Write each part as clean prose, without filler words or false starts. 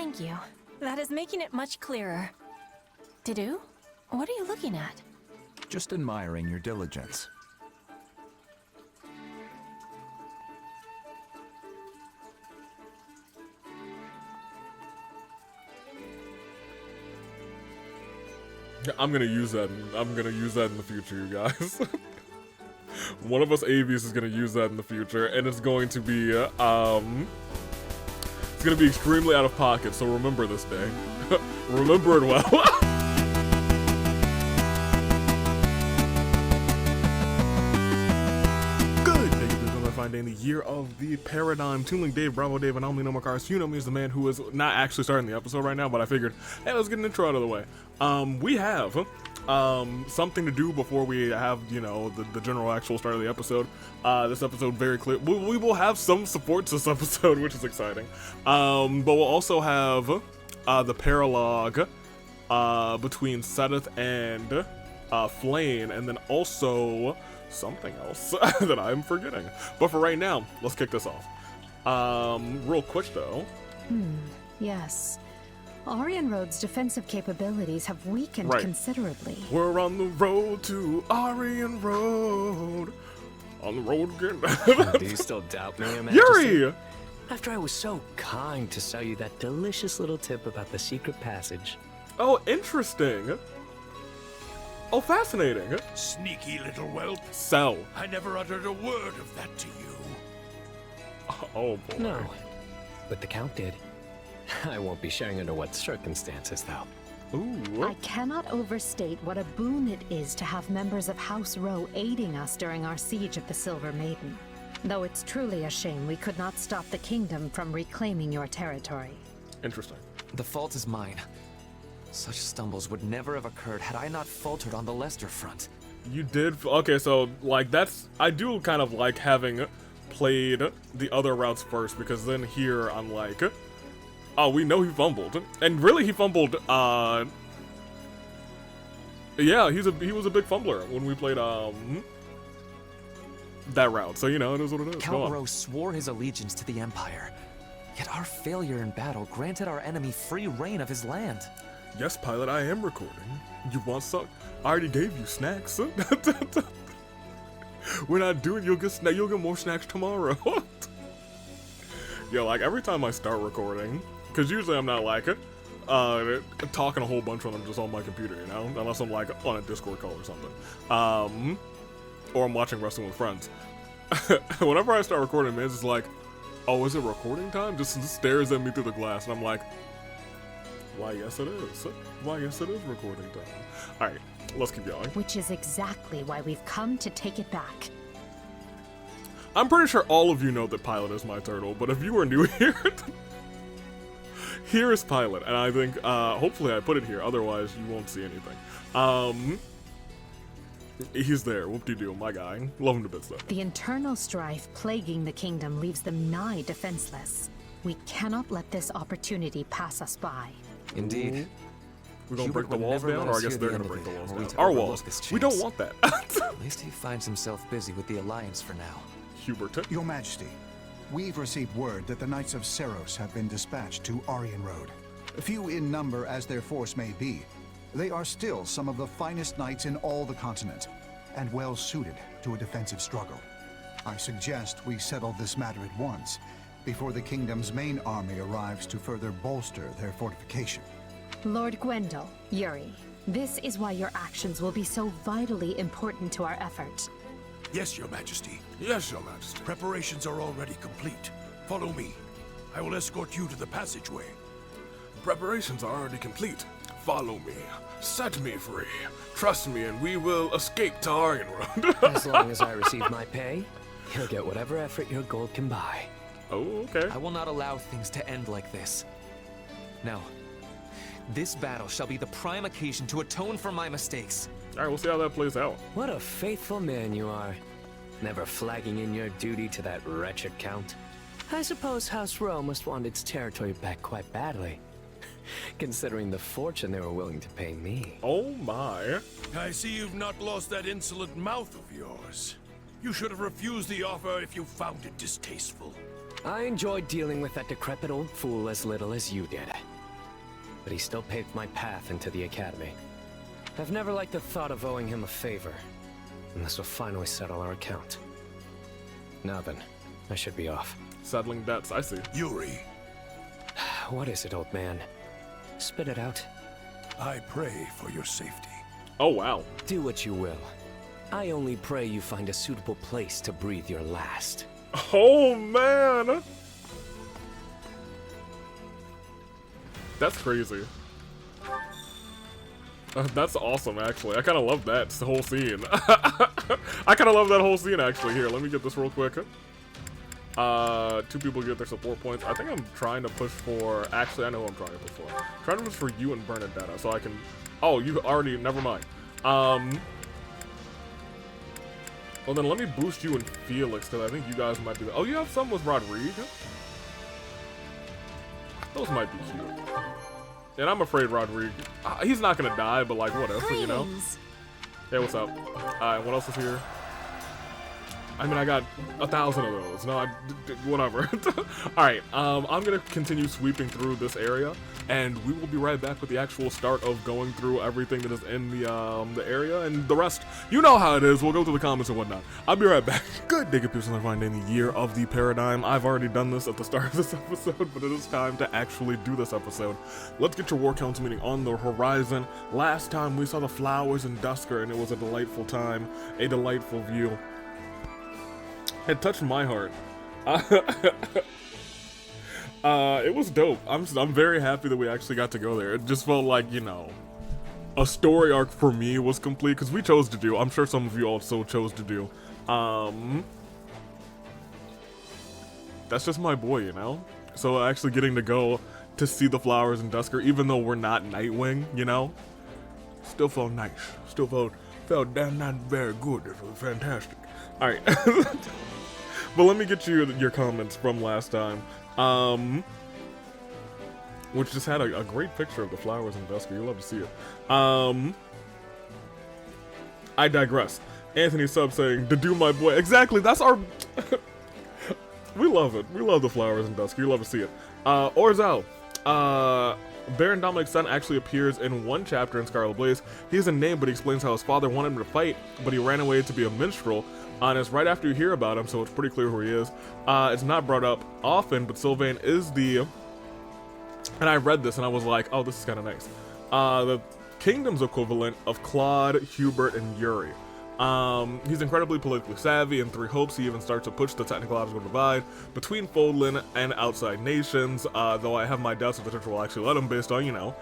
Thank you. That is making it much clearer. Didu, what are you looking at? Just admiring your diligence. I'm gonna use that. I'm gonna use that in the future, you guys. One of us AVs is gonna use that in the future, and it's going to be it's gonna be extremely out of pocket. So remember this day. Remember it well. In the year of the paradigm, Toon Link Dave, Bravo Dave, and Omni No Cars. You know me as the man who is not actually starting the episode right now, but I figured, hey, let's get an intro out of the way. We have something to do before we have, you know, the general actual start of the episode. This episode very clear. We will have some supports this episode, which is exciting. But we'll also have the paralogue between Sedith and Flame, and then also something else that I'm forgetting. But for right now, let's kick this off. Real quick though. Yes. Aryan Road's defensive capabilities have weakened considerably. We're on the road to Aryan Road. On the road again. Do you still doubt me, Your Majesty? Yuri! After I was so kind to sell you that delicious little tip about the secret passage. Oh, interesting. Oh, fascinating. Sneaky little whelp. Sell. I never uttered a word of that to you. Oh, boy. No, but the Count did. I won't be sharing under what circumstances, though. Ooh. I cannot overstate what a boon it is to have members of House Row aiding us during our siege of the Silver Maiden. Though it's truly a shame we could not stop the kingdom from reclaiming your territory. Interesting. The fault is mine. Such stumbles would never have occurred had I not faltered on the Leicester front. You did? Okay, so, like, that's... I do kind of like having played the other routes first, because then here I'm like... Oh, we know he fumbled. And really, he fumbled, yeah, he was a big fumbler when we played, that route. So, you know, it is what it is. Count Rowe swore his allegiance to the Empire. Yet our failure in battle granted our enemy free reign of his land. Yes, pilot, I am recording. You want some? I already gave you snacks. We're not doing. You'll get more snacks tomorrow. Yo, like every time I start recording, because usually I'm not like talking a whole bunch when I'm just on my computer, you know, unless I'm like on a Discord call or something, or I'm watching wrestling with friends. Whenever I start recording, man, it's just like, oh, is it recording time? Just stares at me through the glass, and I'm like, why, yes it is. Why, yes it is recording time. Alright, let's keep going. Which is exactly why we've come to take it back. I'm pretty sure all of you know that Pilot is my turtle, but if you are new here, here is Pilot, and I think, hopefully I put it here, otherwise you won't see anything. He's there, whoop-de-doo, my guy. Love him to bits, though. The internal strife plaguing the kingdom leaves them nigh defenseless. We cannot let this opportunity pass us by. Indeed. We're gonna break the walls down, or I guess they're gonna break the walls down. Our Our walls. We don't want that. At least he finds himself busy with the Alliance for now. Hubert. Your Majesty, we've received word that the Knights of Seros have been dispatched to Aryan Road. Few in number as their force may be, they are still some of the finest knights in all the continent, and well suited to a defensive struggle. I suggest we settle this matter at once, before the kingdom's main army arrives to further bolster their fortification. Lord Gwendol, Yuri, this is why your actions will be so vitally important to our effort. Yes, Your Majesty. Yes, Your Majesty. Preparations are already complete. Follow me. I will escort you to the passageway. Preparations are already complete. Follow me. Set me free. Trust me, and we will escape to Aryan Road. As long as I receive my pay, you'll get whatever effort your gold can buy. Oh, okay. I will not allow things to end like this. No. This battle shall be the prime occasion to atone for my mistakes. Alright, we'll see how that plays out. What a faithful man you are. Never flagging in your duty to that wretched Count. I suppose House Row must want its territory back quite badly, considering the fortune they were willing to pay me. Oh my. I see you've not lost that insolent mouth of yours. You should have refused the offer if you found it distasteful. I enjoyed dealing with that decrepit old fool as little as you did. but he still paved my path into the academy. I've never liked the thought of owing him a favor, and this will finally settle our account. Now then, I should be off. Settling debts, I see. Yuri, What is it, old man? Spit it out. I pray for your safety. Oh, wow. Do what you will. I only pray you find a suitable place to breathe your last. Oh, man. That's crazy. That's awesome, actually. I kind of love that whole scene. I kind of love that whole scene, actually. Here, let me get this real quick. 2 people get their support points. I think I'm trying to push for... Actually, I know who I'm trying to push for. I'm trying to push for you and Bernadetta, so I can... Oh, you already... Never mind. Well, then let me boost you and Felix, because I think you guys might be... Oh, you have some with Rodrigue? Those might be cute. And I'm afraid Rodrigue... he's not going to die, but like, what else, you know? Hey, what's up? Alright, what else is here? I mean, I got 1,000 of those. No, whatever. Alright, I'm gonna continue sweeping through this area, and we will be right back with the actual start of going through everything that is in the area, and the rest, you know how it is. We'll go through the comments and whatnot. I'll be right back. Good day, good people, finding the year of the paradigm. I've already done this at the start of this episode, but it is time to actually do this episode. Let's get your war council meeting on the horizon. Last time we saw the flowers in Dusker, and it was a delightful time, a delightful view. It touched my heart. It was dope. I'm very happy that we actually got to go there. It just felt like, you know, a story arc for me was complete, because we chose to do. I'm sure some of you also chose to do. That's just my boy, you know? So actually getting to go to see the flowers in Dusker, even though we're not Nightwing, you know? Still felt nice. Still felt damn not very good. It was fantastic. Alright. But let me get you your comments from last time. Which just had a great picture of the flowers in Dusker. You'll love to see it. I digress. Anthony Sub saying, to do my boy. Exactly, that's our... We love it. We love the flowers in Dusker. You love to see it. Orzal. Baron Dominic's son actually appears in one chapter in Scarlet Blaze. He has a name, but he explains how his father wanted him to fight, but he ran away to be a minstrel. And it's right after you hear about him, so it's pretty clear who he is. It's not brought up often, but Sylvain is the... And I read this and I was like, oh, this is kind of nice. The kingdom's equivalent of Claude, Hubert, and Yuri. He's incredibly politically savvy, and Three Hopes he even starts to push the technological divide between Fodlan and outside nations, though I have my doubts if the church will actually let him based on, you know,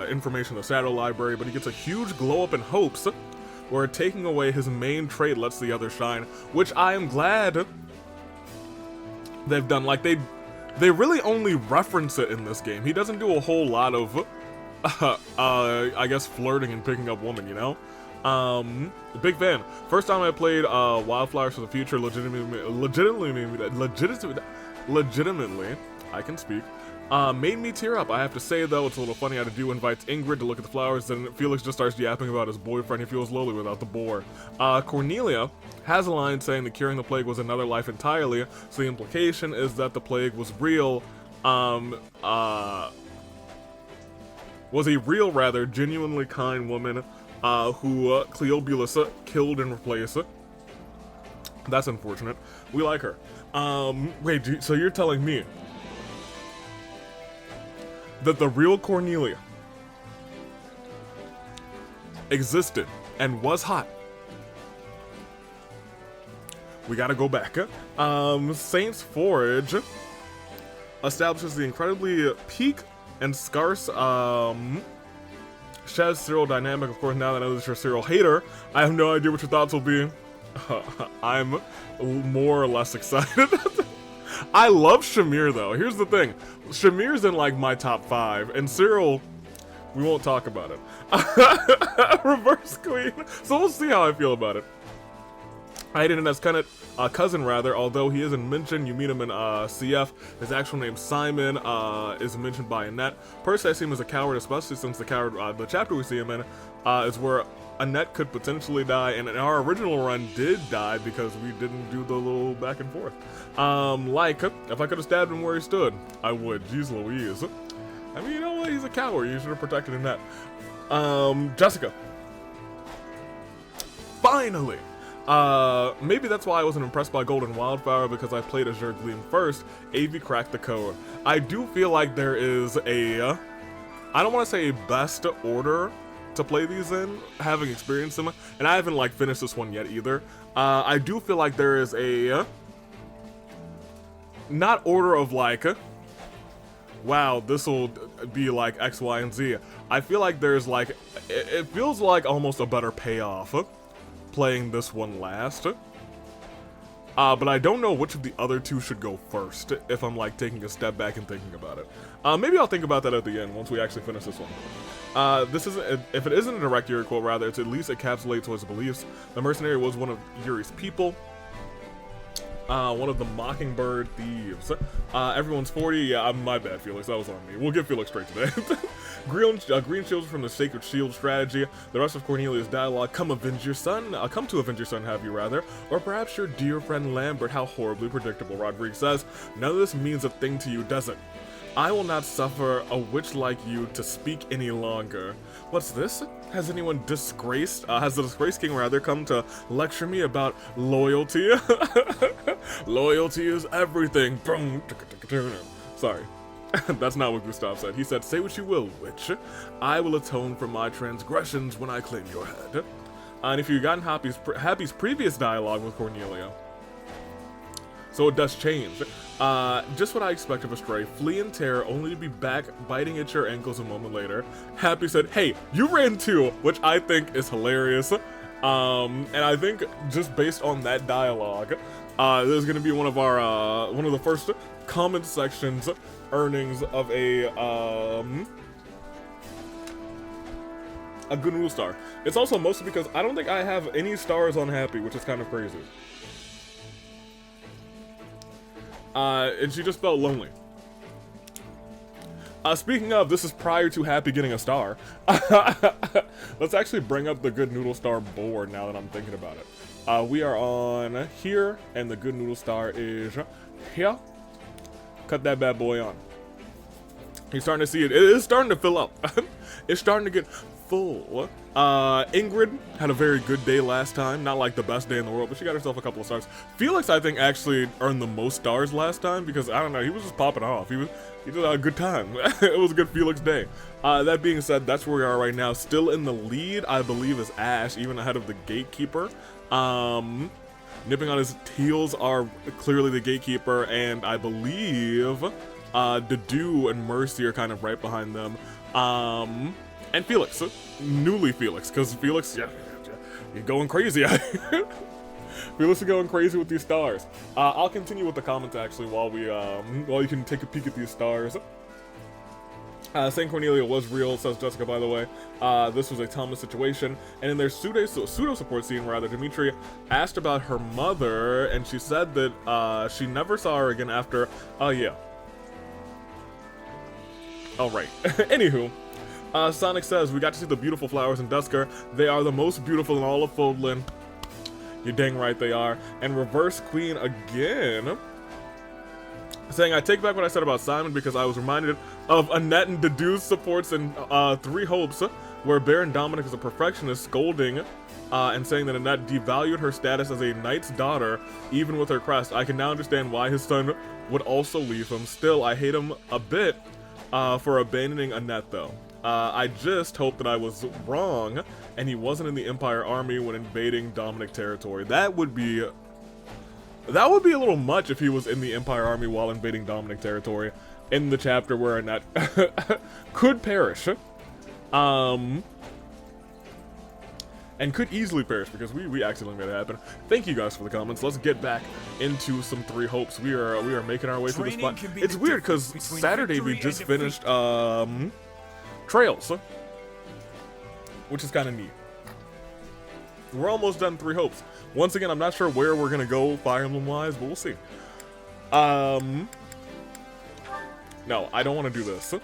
information in the Shadow Library, but he gets a huge glow up in Hopes, where taking away his main trait lets the other shine, which I am glad they've done. Like, they really only reference it in this game. He doesn't do a whole lot of, I guess, flirting and picking up women, you know? Big fan. First time I played Wildflowers for the Future, legitimately, I can speak, made me tear up. I have to say, though, it's a little funny how Dew invites Ingrid to look at the flowers, then Felix just starts yapping about his boyfriend. He feels lonely without the boar. Cornelia has a line saying that curing the plague was another life entirely, so the implication is that the plague was real, was a real, rather, genuinely kind woman who Cleobulus killed and replaced. That's unfortunate. We like her. Wait, so you're telling me that the real Cornelia existed and was hot? We gotta go back. Saint's Forge establishes the incredibly peak and scarce Shez Cyril dynamic. Of course, now that I know that you're a Cyril hater, I have no idea what your thoughts will be. I'm more or less excited. I love Shamir, though. Here's the thing. Shamir's in, like, my top 5, and Cyril, we won't talk about it. Reverse Queen. So we'll see how I feel about it. Aiden as cousin, rather, although he isn't mentioned. You meet him in CF. His actual name, Simon, is mentioned by Annette. Personally, I see him as a coward, especially since the chapter we see him in is where Annette could potentially die, and in our original run did die because we didn't do the little back and forth. Like, if I could have stabbed him where he stood, I would. Jeez Louise. I mean, you know what? He's a coward. You should have protected him that. Jessica. Finally! Maybe that's why I wasn't impressed by Golden Wildfire, because I played Azure Gleam first. AV cracked the code. I do feel like there is a... I don't want to say a best order to play these in, having experienced them, and I haven't like finished this one yet either. I do feel like there is a... not order of like... wow, this will be like X, Y, and Z. I feel like there's like... it feels like almost a better payoff playing this one last. But I don't know which of the other two should go first, if I'm like taking a step back and thinking about it. Maybe I'll think about that at the end once we actually finish this one. This isn't, if it isn't a direct Yuri quote, rather, it's at least encapsulates his beliefs. The mercenary was one of Yuri's people. One of the Mockingbird thieves. Everyone's 40. Yeah, my bad, Felix. That was on me. We'll give Felix straight today. Green shields from the Sacred Shield strategy. The rest of Cornelia's dialogue. Come avenge your son. Come to avenge your son, have you rather? Or perhaps your dear friend Lambert. How horribly predictable, Rodrigue says. None of this means a thing to you, does it? I will not suffer a witch like you to speak any longer. What's this? Has anyone disgraced, has the disgraced king rather come to lecture me about loyalty? Loyalty is everything. Sorry. That's not what Gustav said. He said, say what you will, witch. I will atone for my transgressions when I claim your head. And if you've gotten Happy's previous dialogue with Cornelia, so it does change. Just what I expect of a stray. Flee in terror, only to be back biting at your ankles a moment later. Happy said, hey, you ran too, which I think is hilarious. And I think just based on that dialogue, there's gonna be one of our, one of the first comment sections earnings of a good noodle star. It's also mostly because I don't think I have any stars on Happy, which is kind of crazy. And she just felt lonely. Speaking of, this is prior to Happy getting a star. Let's actually bring up the Good Noodle Star board now that I'm thinking about it. We are on here, and the Good Noodle Star is here. Cut that bad boy on. You're starting to see it. It is starting to fill up. It's starting to get full. Ingrid had a very good day last time. Not like the best day in the world, but she got herself a couple of stars. Felix, I think, actually earned the most stars last time because, I don't know, he was just popping off. He did a good time. It was a good Felix day. That being said, that's where we are right now. Still in the lead, I believe, is Ash, even ahead of the Gatekeeper. Nipping on his heels are clearly the Gatekeeper, and I believe Dedu and Mercy are kind of right behind them. And Felix, newly Felix, because Felix, yeah, you're going crazy. Felix is going crazy with these stars. I'll continue with the comments actually while you can take a peek at these stars. Saint Cornelia was real, says Jessica, by the way. This was a Thomas situation. And in their pseudo support scene, rather, Dimitri asked about her mother, and she said that she never saw her again after. Oh, yeah. All right. Anywho. Sonic says, we got to see the beautiful flowers in Dusker. They are the most beautiful in all of Fodlan. You're dang right they are. And Reverse Queen again. Saying, I take back what I said about Simon because I was reminded of Annette and Dedu's supports in Three Hopes, where Baron Dominic is a perfectionist, scolding and saying that Annette devalued her status as a knight's daughter, even with her crest. I can now understand why his son would also leave him. Still, I hate him a bit for abandoning Annette, though. I just hope that I was wrong and he wasn't in the Empire Army when invading Dominic territory. That would be a little much if he was in the Empire Army while invading Dominic territory in the chapter where Annette could perish. And could easily perish because we accidentally made it happen. Thank you guys for the comments. Let's get back into some Three Hopes. We are making our way through this spot. It's weird because Saturday we just finished Trails, which is kind of neat. We're almost done Three Hopes. Once again, I'm not sure where we're gonna go Fire Emblem wise, but we'll see. No, I don't want to do this.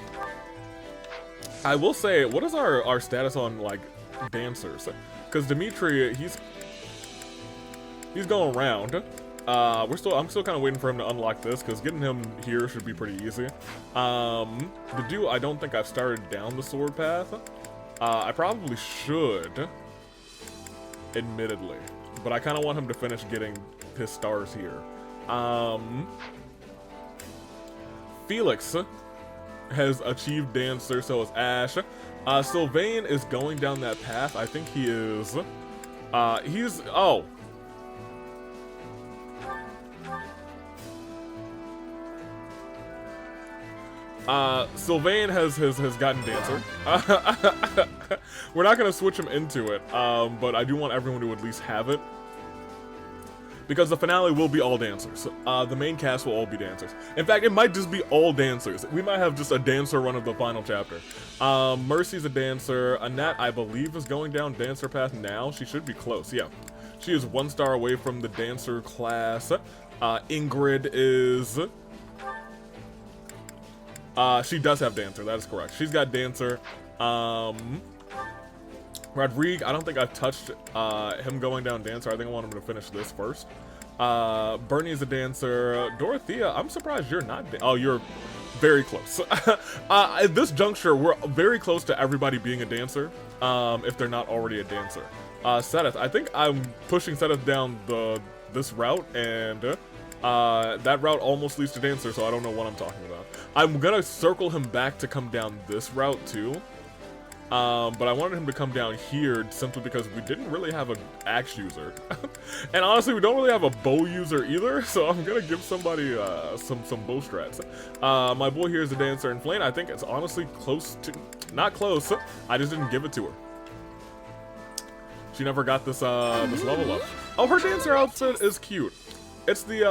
I will say, what is our status on like dancers? Because Dimitri, he's going around. I'm still kind of waiting for him to unlock this, because getting him here should be pretty easy. The dude, I don't think I've started down the sword path. I probably should, admittedly, but I kind of want him to finish getting his stars here. Felix has achieved Dancer, so is Ash. Sylvain is going down that path. I think he is. Oh. Sylvain has gotten Dancer. We're not gonna switch him into it, but I do want everyone to at least have it. Because the finale will be all dancers. The main cast will all be dancers. In fact, it might just be all dancers. We might have just a dancer run of the final chapter. Mercy's a dancer. Annette, I believe, is going down dancer path now. She should be close, yeah. She is 1 star away from the dancer class. Ingrid is... she does have dancer, that is correct. She's got dancer. Rodrigue, I don't think I've touched him going down dancer. I think I want him to finish this first. Bernie is a dancer. Dorothea, I'm surprised you're not. Oh, you're very close. At this juncture, we're very close to everybody being a dancer, if they're not already a dancer. Seth, I think I'm pushing Seth down this route, and that route almost leads to dancer, so I don't know what I'm talking about. I'm gonna circle him back to come down this route too. But I wanted him to come down here simply because we didn't really have an axe user. And honestly, we don't really have a bow user either, so I'm gonna give somebody some bow strats. My boy here is a dancer, and Flame, I think it's honestly close to... Not close, I just didn't give it to her. She never got this this level up. Oh, her dancer outfit is cute. It's the,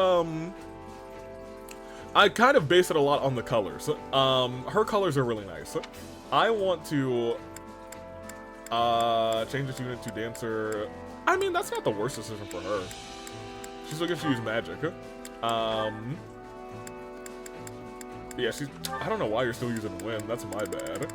I kind of base it a lot on the colors. Her colors are really nice. I want to change this unit to dancer. I mean, that's not the worst decision for her. She's looking to use magic. Yeah, she's... I don't know why you're still using wind. That's my bad.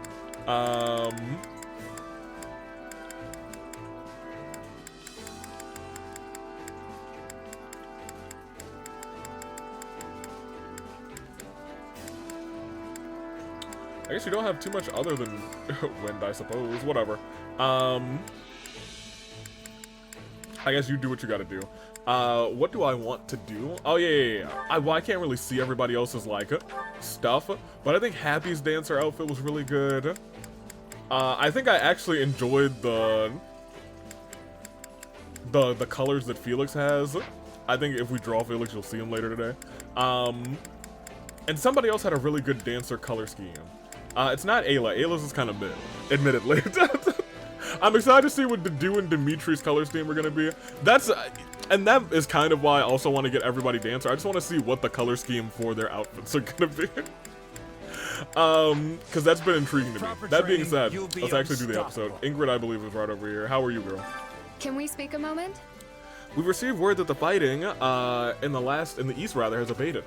I guess you don't have too much other than wind, I suppose. Whatever. I guess you do what you gotta do. What do I want to do? Oh, yeah. Well, I can't really see everybody else's, like, stuff. But I think Happy's dancer outfit was really good. I think I actually enjoyed the colors that Felix has. I think if we draw Felix, you'll see him later today. And somebody else had a really good dancer color scheme. It's not Ayla. Ayla's is kind of mid, admittedly. I'm excited to see what Dedu and Dimitri's color scheme are going to be. And that is kind of why I also want to get everybody dancer. I just want to see what the color scheme for their outfits are going to be. Because that's been intriguing to me. That being said, let's actually do the episode. Ingrid, I believe, is right over here. How are you, girl? Can we speak a moment? We've received word that the fighting in the east has abated.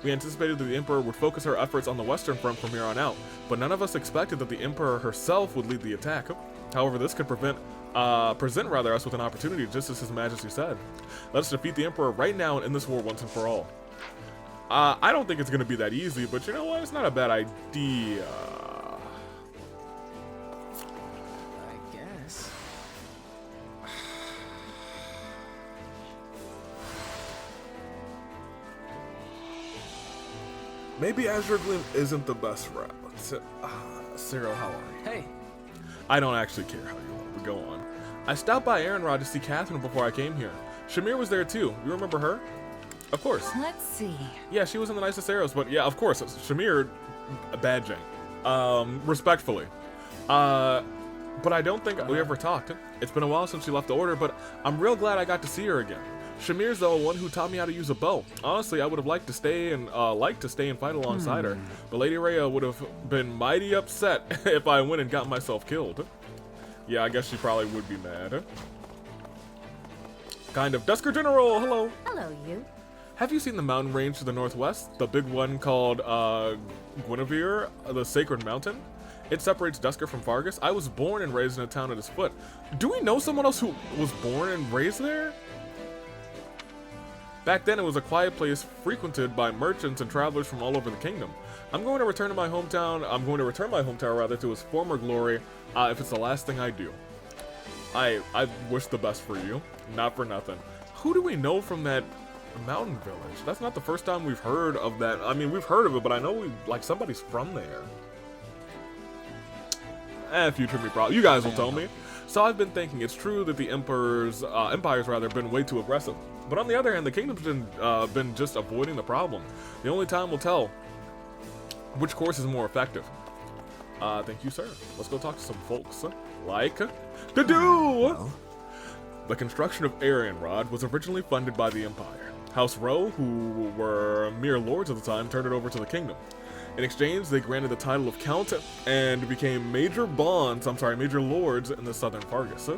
We anticipated that the Emperor would focus her efforts on the Western Front from here on out, but none of us expected that the Emperor herself would lead the attack. However, this could present us with an opportunity, just as His Majesty said. Let us defeat the Emperor right now and end this war once and for all. I don't think it's going to be that easy, but you know what? It's not a bad idea. I guess. Maybe Azure Gleam isn't the best route. Cyril, how are you? Hey. I don't actually care how you want to go on. I stopped by Aaronrod to see Catherine before I came here. Shamir was there too. You remember her? Of course. Let's see. Yeah, she was in the nicest arrows, but yeah, of course. Shamir, bad Jane. Respectfully. But I don't think we ever talked. It's been a while since she left the order, but I'm real glad I got to see her again. Shamir's the one who taught me how to use a bow. Honestly, I would have liked to stay and fight alongside her, but Lady Rhea would have been mighty upset if I went and got myself killed. Yeah, I guess she probably would be mad. Kind of. Dusker General, hello. Hello, you. Have you seen the mountain range to the northwest? The big one called Guinevere, the Sacred Mountain? It separates Dusker from Fargus. I was born and raised in a town at its foot. Do we know someone else who was born and raised there? Back then, it was a quiet place frequented by merchants and travelers from all over the kingdom. I'm going to return my hometown rather to its former glory, if it's the last thing I do. I wish the best for you, not for nothing. Who do we know from that mountain village? That's not the first time we've heard of that. I mean, we've heard of it, but I know somebody's from there. Future me probably. You guys will tell me. So I've been thinking it's true that the empires have been way too aggressive. But on the other hand, the kingdom's been just avoiding the problem. The only time will tell which course is more effective. Thank you, sir. Let's go talk to some folks. Like to do. The construction of Arianrod was originally funded by the Empire. House Rowe, who were mere lords at the time, turned it over to the kingdom. In exchange, they granted the title of Count and became major lords in the southern Fargus.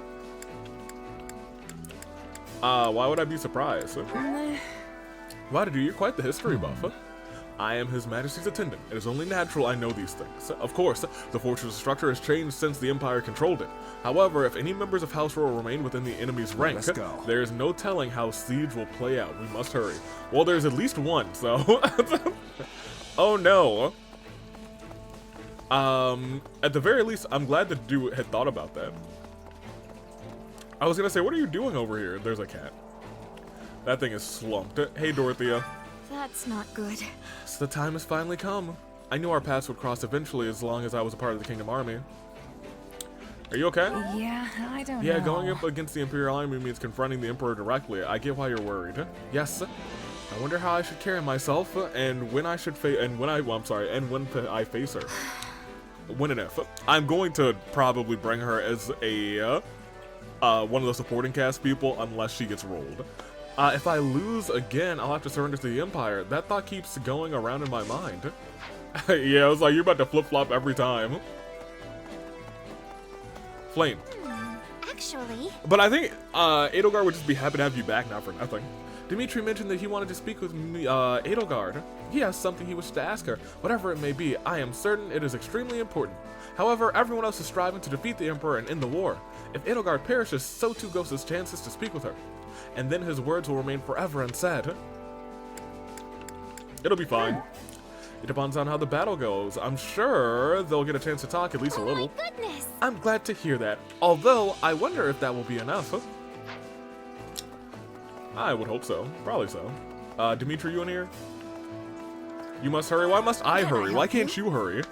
Why would I be surprised? Why did you? You're quite the history buff. I am His Majesty's attendant. It is only natural I know these things. Of course, the fortress structure has changed since the Empire controlled it. However, if any members of House Rowe remain within the enemy's rank, there is no telling how siege will play out. We must hurry. Well, there's at least one, so... Oh no. At the very least, I'm glad the dude had thought about that. I was gonna say, what are you doing over here? There's a cat. That thing is slumped. Hey, Dorothea. That's not good. So the time has finally come. I knew our paths would cross eventually as long as I was a part of the Kingdom Army. Are you okay? Yeah, I don't know. Yeah, going up against the Imperial Army means confronting the Emperor directly. I get why you're worried. Yes. I wonder how I should carry myself, and when I should face, when I face her. When and if. I'm going to probably bring her as a one of the supporting cast people, unless she gets rolled. If I lose again, I'll have to surrender to the Empire. That thought keeps going around in my mind. Yeah, I was like, you're about to flip-flop every time. Flame. Actually... But I think Edelgard would just be happy to have you back, not for nothing. Dimitri mentioned that he wanted to speak with me, Edelgard. He has something he wishes to ask her. Whatever it may be, I am certain it is extremely important. However, everyone else is striving to defeat the Emperor and end the war. If Edelgard perishes, so too goes his chances to speak with her. And then his words will remain forever unsaid. It'll be fine. It depends on how the battle goes. I'm sure they'll get a chance to talk at least a little. My goodness! I'm glad to hear that. Although, I wonder if that will be enough. I would hope so. Probably so. Dimitri, you in here? You must hurry. Why must I hurry? Why can't you hurry?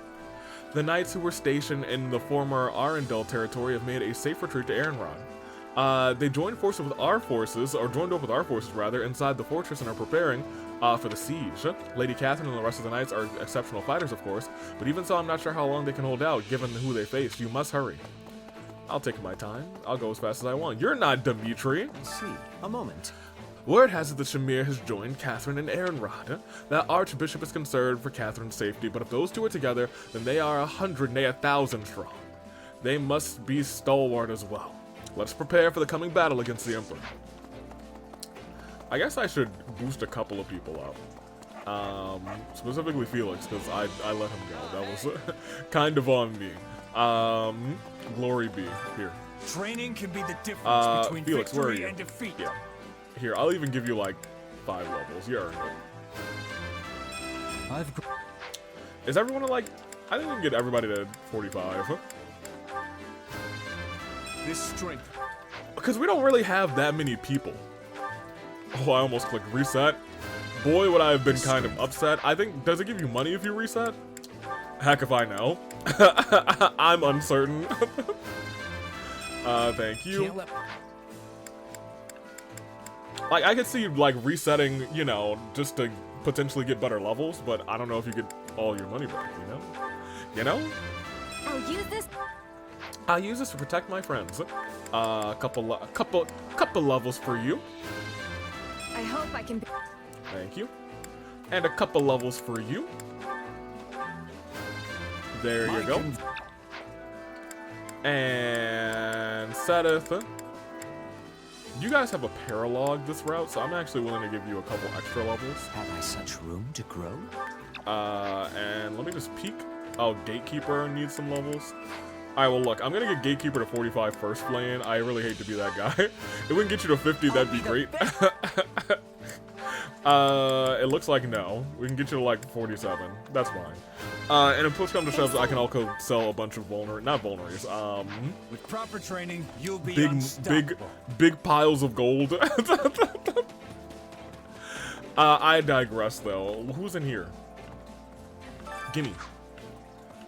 The knights who were stationed in the former Arundel territory have made a safe retreat to Arianrod. They joined forces with our forces, or joined up with our forces rather, inside the fortress and are preparing for the siege. Lady Catherine and the rest of the knights are exceptional fighters, of course, but even so, I'm not sure how long they can hold out, given who they face. You must hurry. I'll take my time. I'll go as fast as I want. You're not Dimitri. See, a moment. Word has it that Shamir has joined Catherine and Arianrod. That Archbishop is concerned for Catherine's safety, but if those two are together, then they are 100, nay 1,000 strong. They must be stalwart as well. Let's prepare for the coming battle against the Emperor. I guess I should boost a couple of people up. Specifically Felix, because I let him go. That was kind of on me. Glory be. Here. Training can be the difference between Felix, where are victory you? and defeat. Yeah. Here, I'll even give you like 5 levels. You earned it. Is everyone at like... I think we can get everybody to 45. This strength. Because we don't really have that many people. Oh, I almost clicked reset. Boy, would I have been kind of upset. I think... Does it give you money if you reset? Heck if I know. I'm uncertain. Thank you. Like, I could see, like, resetting, you know, just to potentially get better levels, but I don't know if you get all your money back, you know? You know? I'll use this. I'll use this to protect my friends. Couple levels for you. I hope I can. Thank you. And a couple levels for you. There you go. And Seth. You guys have a paralog this route, so I'm actually willing to give you a couple extra levels. Have I such room to grow? And let me just peek. Oh, Gatekeeper needs some levels. Alright, well look, I'm gonna get Gatekeeper to 45 first, Flame. I really hate to be that guy. If we can get you to 50, that'd be great. It looks like no. We can get you to like 47. That's fine. And if push comes to shove, I can also sell a bunch of not vulneraries. With proper training, you'll be Big unstoppable. big piles of gold. I digress though. Who's in here? Gimme.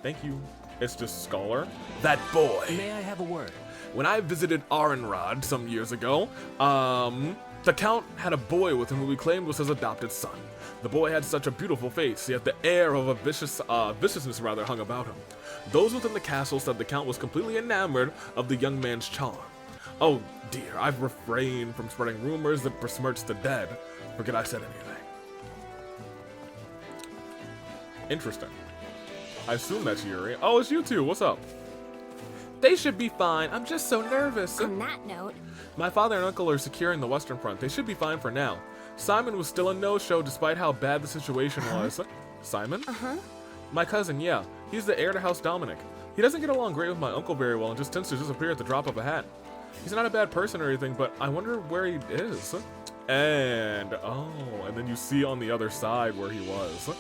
Thank you. It's just Scholar. That boy. May I have a word? When I visited Arenrod some years ago, the Count had a boy with him who he claimed was his adopted son. The boy had such a beautiful face, yet the air of a viciousness rather hung about him. Those within the castle said the Count was completely enamored of the young man's charm. Oh dear, I've refrained from spreading rumors that besmirch the dead. Forget I said anything. Interesting. I assume that's Yuri. Oh, it's you two. What's up? They should be fine. I'm just so nervous. On that note, My father and uncle are securing the Western Front. They should be fine for now. Simon was still a no-show despite how bad the situation was. Simon? My cousin, yeah. He's the heir to House Dominic. He doesn't get along great with my uncle very well and just tends to disappear at the drop of a hat. He's not a bad person or anything, but I wonder where he is. And, and then you see on the other side where he was.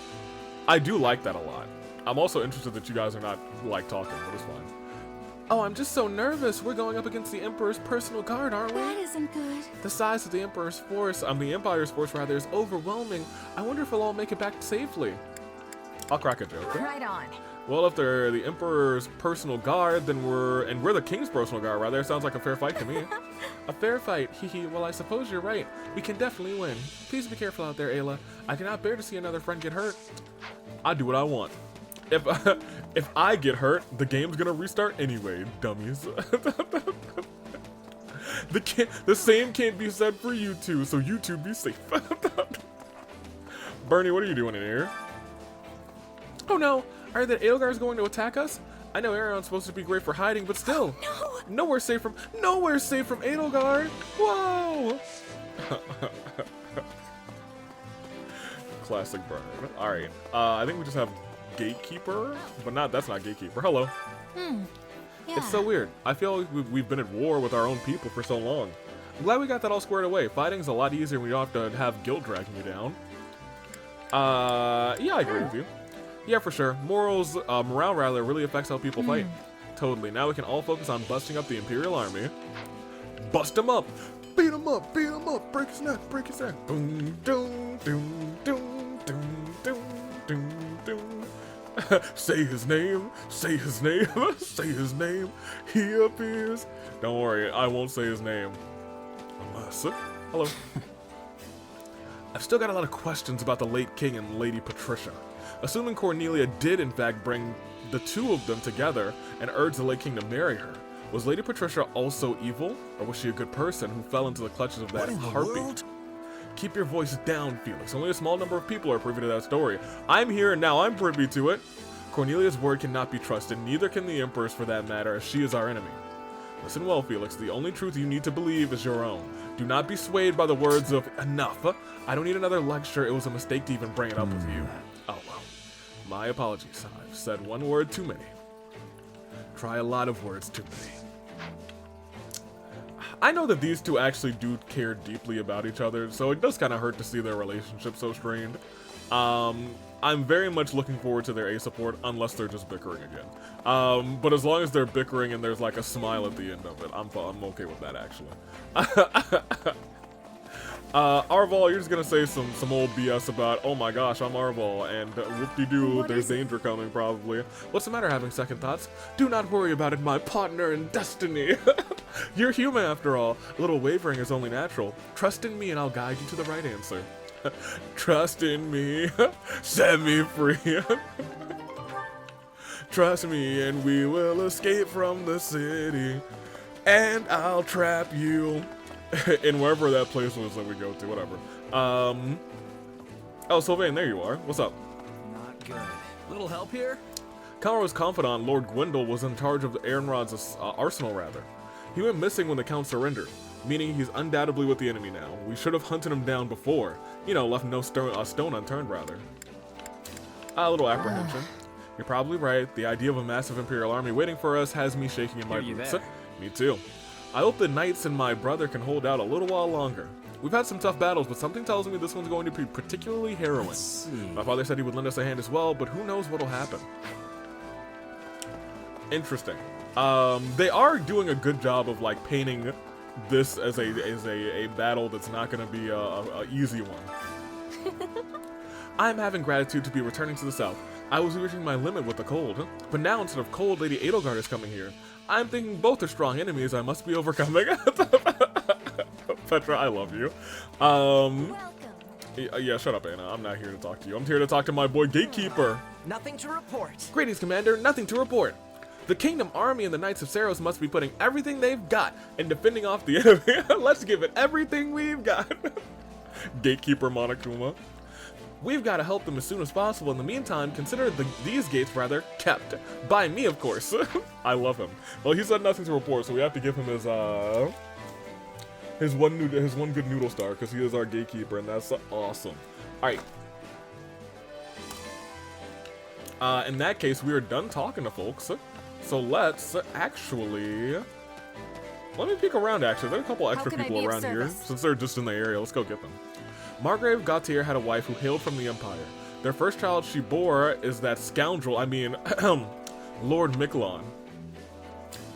I do like that a lot. I'm also interested that you guys are not, like, talking, but it's fine. Oh, I'm just so nervous. We're going up against the Emperor's personal guard, aren't we? that isn't good. The size of the Empire's force rather, is overwhelming. I wonder if we'll all make it back safely. I'll crack a joke. Right on. Well, if they're the Emperor's personal guard, then we're the King's personal guard, rather. Sounds like a fair fight to me. A fair fight, hee. Well, I suppose you're right. We can definitely win. Please be careful out there, Ayla. I cannot bear to see another friend get hurt. I do what I want. If I get hurt, the game's gonna restart anyway, dummies. The same can't be said for you two, so you two be safe. Bernie, what are you doing in here? Oh no, are the Edelgar's going to attack us? I know Arion's supposed to be great for hiding, but still. No. Nowhere safe from Edelgard. Whoa. Classic burn. All right. I think we just have Gatekeeper, but that's not Gatekeeper. Hello. Yeah. It's so weird. I feel like we've been at war with our own people for so long. I'm glad we got that all squared away. Fighting's a lot easier when you don't have to have guild dragging you down. Yeah, I agree with you. Yeah, for sure. Morale rather really affects how people fight. Totally. Now we can all focus on busting up the Imperial Army. Bust them up. Beat them up. Beat them up. Break his neck. Break his neck. Boom, doom, doom, doom, doom, doom, doom, doom. Say his name. Say his name. Say his name. He appears. Don't worry. I won't say his name. Unless... Hello. I've still got a lot of questions about the late king and Lady Patricia. Assuming Cornelia did in fact bring the two of them together and urge the late king to marry her, was Lady Patricia also evil, or was she a good person who fell into the clutches of that heartbeat? Keep your voice down, Felix. Only a small number of people are privy to that story. I'm here and now I'm privy to it. Cornelia's word cannot be trusted, neither can the Emperor's for that matter, as she is our enemy. Listen well, Felix, the only truth you need to believe is your own. Do not be swayed by the words of enough. I don't need another lecture, it was a mistake to even bring it up with you. Oh well. My apologies, I've said one word too many. Try a lot of words too many. I know that these two actually do care deeply about each other, so it does kind of hurt to see their relationship so strained. I'm very much looking forward to their A support, unless they're just bickering again. But as long as they're bickering and there's like a smile at the end of it, I'm okay with that actually. Arval, you're just gonna say some old BS about, oh my gosh, I'm Arval, and whoop-de-doo, there's danger coming probably. What's the matter, having second thoughts? Do not worry about it, my partner in destiny. You're human after all. A little wavering is only natural. Trust in me and I'll guide you to the right answer. Trust in me. Set me free. Trust me and we will escape from the city. And I'll trap you. In wherever that place was that we go to, whatever. Oh, Sylvain, there you are. What's up? Not good. Little help here? Conroy's confidant, Lord Gwendol, was in charge of Aaronrod's arsenal, rather. He went missing when the Count surrendered, meaning he's undoubtedly with the enemy now. We should have hunted him down before. You know, left no stone unturned, rather. A little apprehension. You're probably right. The idea of a massive Imperial army waiting for us has me shaking in my boots. Me too. I hope the knights and my brother can hold out a little while longer. We've had some tough battles, but something tells me this one's going to be particularly harrowing. My father said he would lend us a hand as well, but who knows what'll happen. Interesting. They are doing a good job of like painting this as a battle that's not going to be a easy one. I'm having gratitude to be returning to the south. I was reaching my limit with the cold, but now instead of cold, Lady Edelgard is coming here. I'm thinking both are strong enemies I must be overcoming. Petra, I love you. Yeah, shut up, Anna. I'm not here to talk to you. I'm here to talk to my boy Gatekeeper. Nothing to report. Greetings, Commander. Nothing to report. The Kingdom Army and the Knights of Saros must be putting everything they've got and defending off the enemy. Let's give it everything we've got. Gatekeeper Monokuma. We've got to help them as soon as possible. In the meantime, consider these gates rather kept by me, of course. I love him. Well, he said nothing to report, so we have to give him his one good noodle star because he is our gatekeeper, and that's awesome. All right. In that case, we are done talking to folks. So let's actually let me peek around. Actually, there's a couple extra people around here since they're just in the area. Let's go get them. Margrave Gautier had a wife who hailed from the Empire. Their first child she bore is that scoundrel, I mean, Lord Miquelon.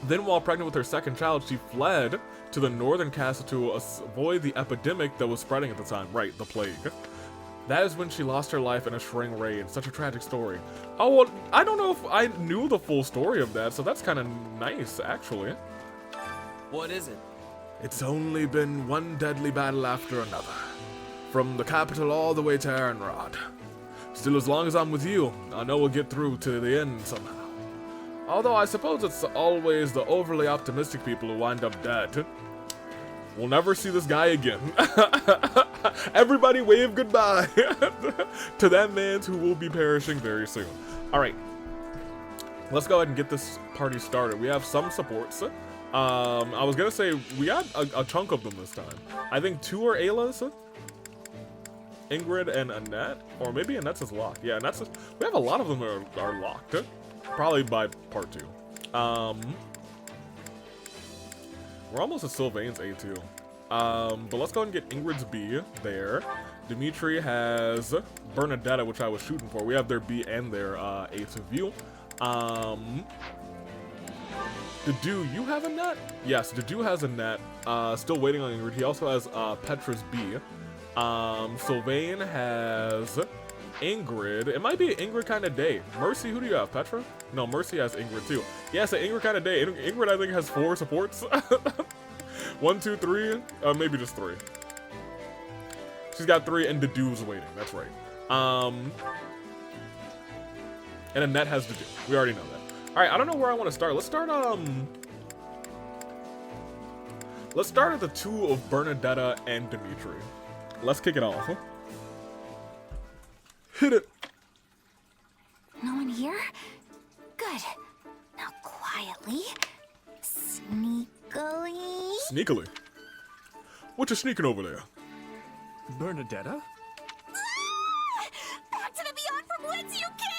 Then while pregnant with her second child, she fled to the northern castle to avoid the epidemic that was spreading at the time. Right, the plague. That is when she lost her life in a Shring raid. Such a tragic story. Oh, well, I don't know if I knew the full story of that, so that's kind of nice, actually. What is it? It's only been one deadly battle after another. From the capital all the way to Erenrod. Still, as long as I'm with you, I know we'll get through to the end somehow. Although I suppose it's always the overly optimistic people who wind up dead. We'll never see this guy again. Everybody wave goodbye to that man who will be perishing very soon. All right, let's go ahead and get this party started. We have some supports. I was gonna say we got a chunk of them this time. I think 2 are Ayla's. Ingrid and Annette, or maybe Annette's is locked. Yeah, Annette's we have a lot of them are locked. Probably by part 2. We're almost at Sylvain's A too. But let's go ahead and get Ingrid's B there. Dimitri has Bernadetta, which I was shooting for. We have their B and their A to view. Dedu, you have a net? Yes, Dedu has a net. Still waiting on Ingrid. He also has Petra's B. Sylvain has Ingrid. It might be an Ingrid kind of day. Mercy, who do you have? Petra? No, Mercy has Ingrid too. Yeah, it's an Ingrid kind of day. Ingrid, I think, has 4 supports. 1, 2, 3. Maybe just 3. She's got 3, and Dedu's waiting. That's right. And Annette has Dedu. We already know that. All right, I don't know where I want to start. Let's start. Let's start at the 2 of Bernadetta and Dimitri. Let's kick it off. Hit it. No one here? Good. Now quietly. Sneakily. Sneakily? What you sneaking over there? Bernadetta? Back to the beyond from whence you came!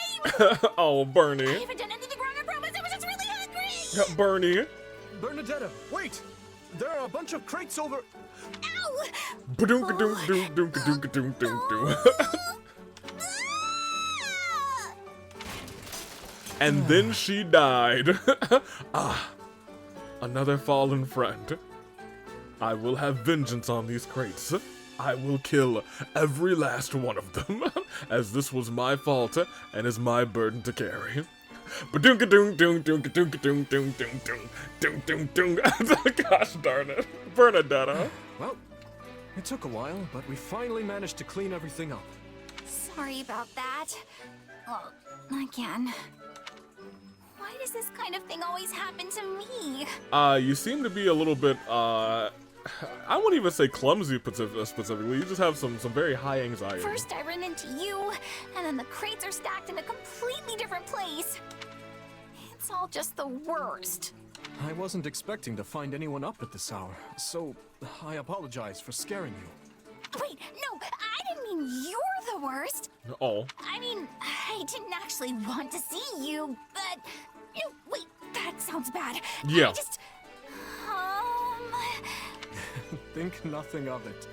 Oh, Bernie. I haven't done anything wrong, I promise. I was just really hungry! Yeah, Bernie. Bernadetta, wait! There are a bunch of crates over... Ow! Ba-doom-ka-doom-doom-doom-ka-doom-ka-doom-ka-doom. And then she died. Ah, another fallen friend. I will have vengeance on these crates. I will kill every last one of them, as this was my fault and is my burden to carry. Ba-doom-ka-doom-doom-ka-doom-ka-doom-doom-doom-doom-doom-doom. Gosh darn it. Bernadetta. Well, it took a while, but we finally managed to clean everything up. Sorry about that. Oh, again. Why does this kind of thing always happen to me? You seem to be a little bit, I wouldn't even say clumsy specifically. You just have some very high anxiety. First I ran into you, and then the crates are stacked in a completely different place. It's all just the worst. I wasn't expecting to find anyone up at this hour, so I apologize for scaring you. Wait, no, I didn't mean you're the worst. Oh. I mean, I didn't actually want to see you, but... wait, that sounds bad. Yeah. I just... Think nothing of it.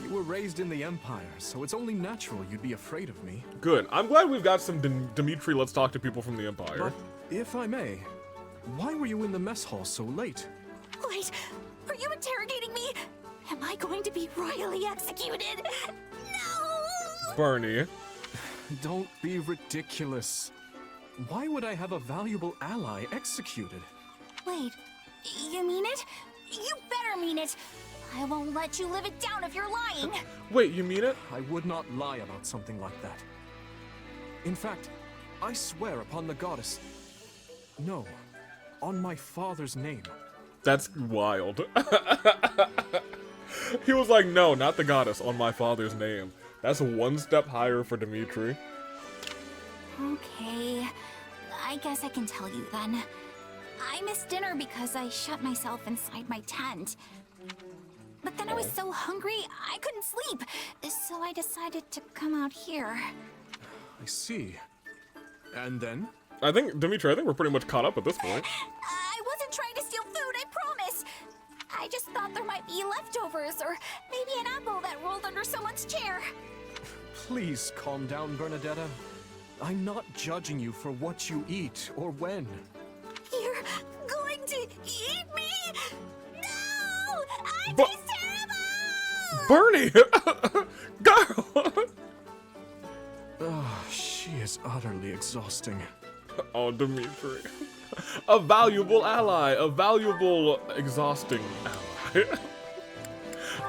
You were raised in the Empire, so it's only natural you'd be afraid of me. Good. I'm glad we've got some Dimitri let's talk to people from the Empire. But, if I may, why were you in the mess hall so late? Wait, are you interrogating me? Am I going to be royally executed? No! Bernie. Don't be ridiculous. Why would I have a valuable ally executed? Wait, you mean it? You better mean it! I won't let you live it down if you're lying! Wait, you mean it? I would not lie about something like that. In fact, I swear upon the goddess. No, on my father's name. That's wild. He was like, no, not the goddess, on my father's name. That's one step higher for Dimitri. Okay, I guess I can tell you then. I missed dinner because I shut myself inside my tent. But then I was so hungry, I couldn't sleep. So I decided to come out here. I see. And then? I think, Dimitri, I think we're pretty much caught up at this point. I wasn't trying to steal food, I promise. I just thought there might be leftovers, or maybe an apple that rolled under someone's chair. Please calm down, Bernadetta. I'm not judging you for what you eat or when. You're going to eat me? No! I Bu- taste terrible! Bernie! Girl! Oh, she is utterly exhausting. Oh, Dimitri. A valuable ally. A valuable, exhausting ally.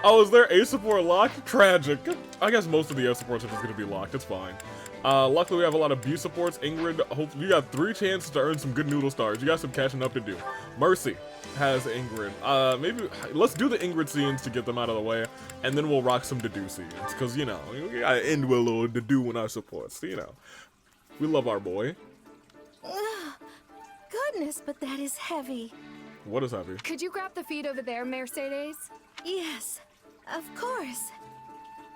Oh, is there A support locked? Tragic. I guess most of the F supports are just going to be locked. It's fine. Luckily, we have a lot of B supports. Ingrid, hopefully, you got 3 chances to earn some good noodle stars. You got some catching up to do. Mercy has Ingrid. Maybe, let's do the Ingrid scenes to get them out of the way, and then we'll rock some Dedu scenes. Because, you know, we gotta end with a little Dedu in our supports. You know, we love our boy. Goodness, but that is heavy. What is heavy? Could you grab the feed over there, Mercedes? Yes, of course.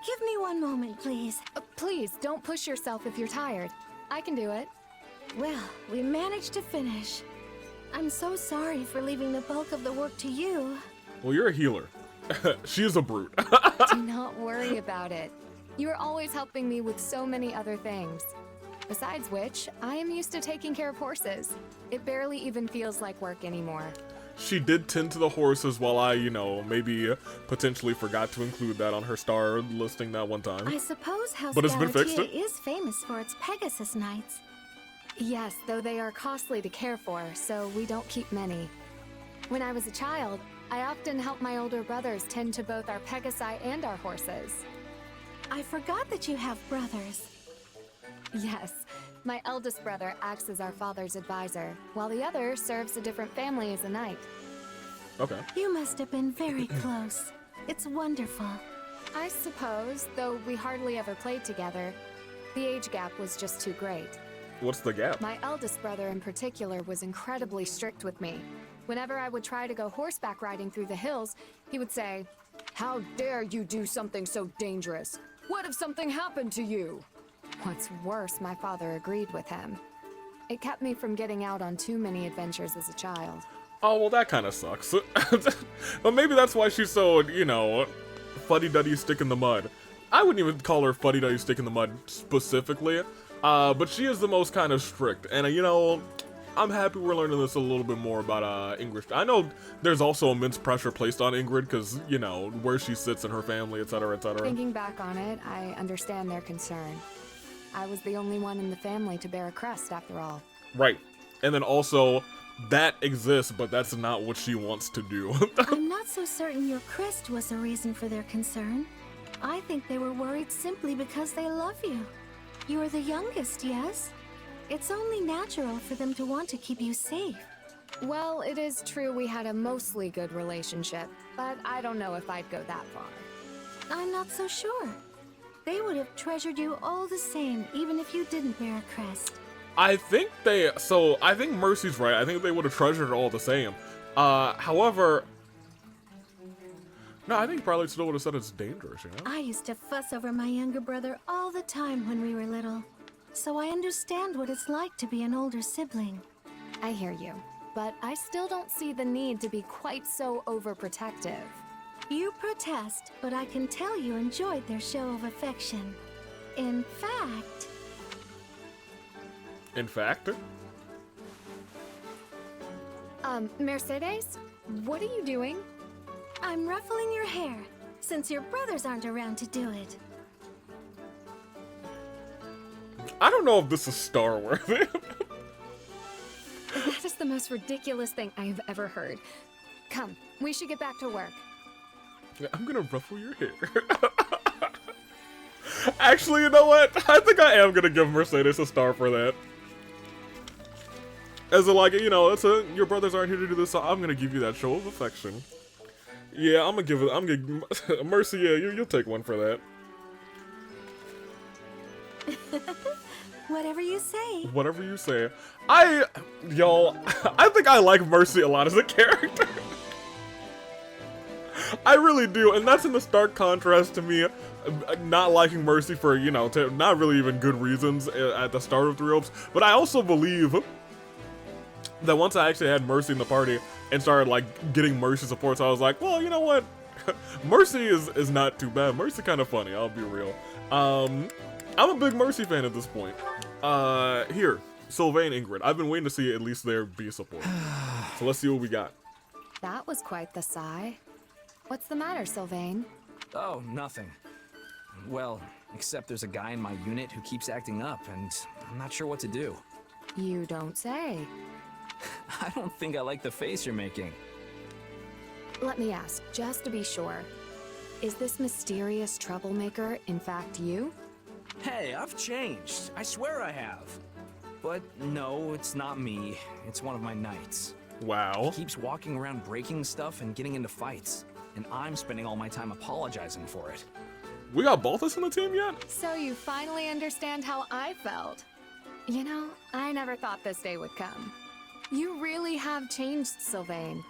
Give me one moment, please. Please, don't push yourself if you're tired. I can do it. Well, we managed to finish. I'm so sorry for leaving the bulk of the work to you. Well, you're a healer. She is a brute. Do not worry about it. You are always helping me with so many other things. Besides which, I am used to taking care of horses. It barely even feels like work anymore. She did tend to the horses while I, you know, maybe potentially forgot to include that on her star listing that one time. I suppose House But it's been fixed. Galatea is famous for its Pegasus Knights. Yes, though they are costly to care for, so we don't keep many. When I was a child, I often helped my older brothers tend to both our Pegasi and our horses. I forgot that you have brothers. Yes, my eldest brother acts as our father's advisor, while the other serves a different family as a knight. Okay. You must have been very close. It's wonderful. I suppose, though we hardly ever played together. The age gap was just too great. What's the gap? My eldest brother in particular was incredibly strict with me. Whenever I would try to go horseback riding through the hills, he would say, "How dare you do something so dangerous? What if something happened to you?" What's worse, my father agreed with him. It kept me from getting out on too many adventures as a child. Oh, well, that kind of sucks. But maybe that's why she's so, you know, fuddy-duddy stick in the mud. I wouldn't even call her fuddy-duddy stick in the mud specifically, but she is the most kind of strict. And, you know, I'm happy we're learning this a little bit more about Ingrid. I know there's also immense pressure placed on Ingrid because, you know, where she sits in her family, etc., etc. Thinking back on it, I understand their concern. I was the only one in the family to bear a crest, after all. Right. And then also, that exists, but that's not what she wants to do. I'm not so certain your crest was a reason for their concern. I think they were worried simply because they love you. You are the youngest, yes? It's only natural for them to want to keep you safe. Well, it is true we had a mostly good relationship, but I don't know if I'd go that far. I'm not so sure. They would have treasured you all the same, even if you didn't bear a crest. I think Mercy's right. I think they would have treasured it all the same. However, no, I think probably still would have said it's dangerous, you know? I used to fuss over my younger brother all the time when we were little. So I understand what it's like to be an older sibling. I hear you, but I still don't see the need to be quite so overprotective. You protest, but I can tell you enjoyed their show of affection. In fact... In fact? Mercedes? What are you doing? I'm ruffling your hair, since your brothers aren't around to do it. I don't know if this is star-worthy. That is the most ridiculous thing I have ever heard. Come, we should get back to work. Yeah, I'm gonna ruffle your hair. Actually, you know what? I think I am gonna give Mercedes a star for that. As a, like, you know, your brothers aren't here to do this, so I'm gonna give you that show of affection. Yeah, I'm gonna Mercy, yeah, you'll take one for that. Whatever you say. Whatever you say. Y'all, I think I like Mercy a lot as a character. I really do, and that's in the stark contrast to me not liking Mercy for, you know, not really even good reasons at the start of Three Hopes. But I also believe that once I actually had Mercy in the party and started, like, getting Mercy support, so I was like, well, you know what? Mercy is not too bad. Mercy kind of funny, I'll be real. I'm a big Mercy fan at this point. Here, Sylvain, Ingrid. I've been waiting to see at least there be support. So let's see what we got. That was quite the sigh. What's the matter, Sylvain? Oh, nothing. Well, except there's a guy in my unit who keeps acting up, and I'm not sure what to do. You don't say. I don't think I like the face you're making. Let me ask, just to be sure. Is this mysterious troublemaker in fact you? Hey, I've changed. I swear I have. But no, it's not me. It's one of my knights. Wow. He keeps walking around breaking stuff and getting into fights. And I'm spending all my time apologizing for it. We got Balthus on the team yet? So you finally understand how I felt. You know, I never thought this day would come. You really have changed, Sylvain.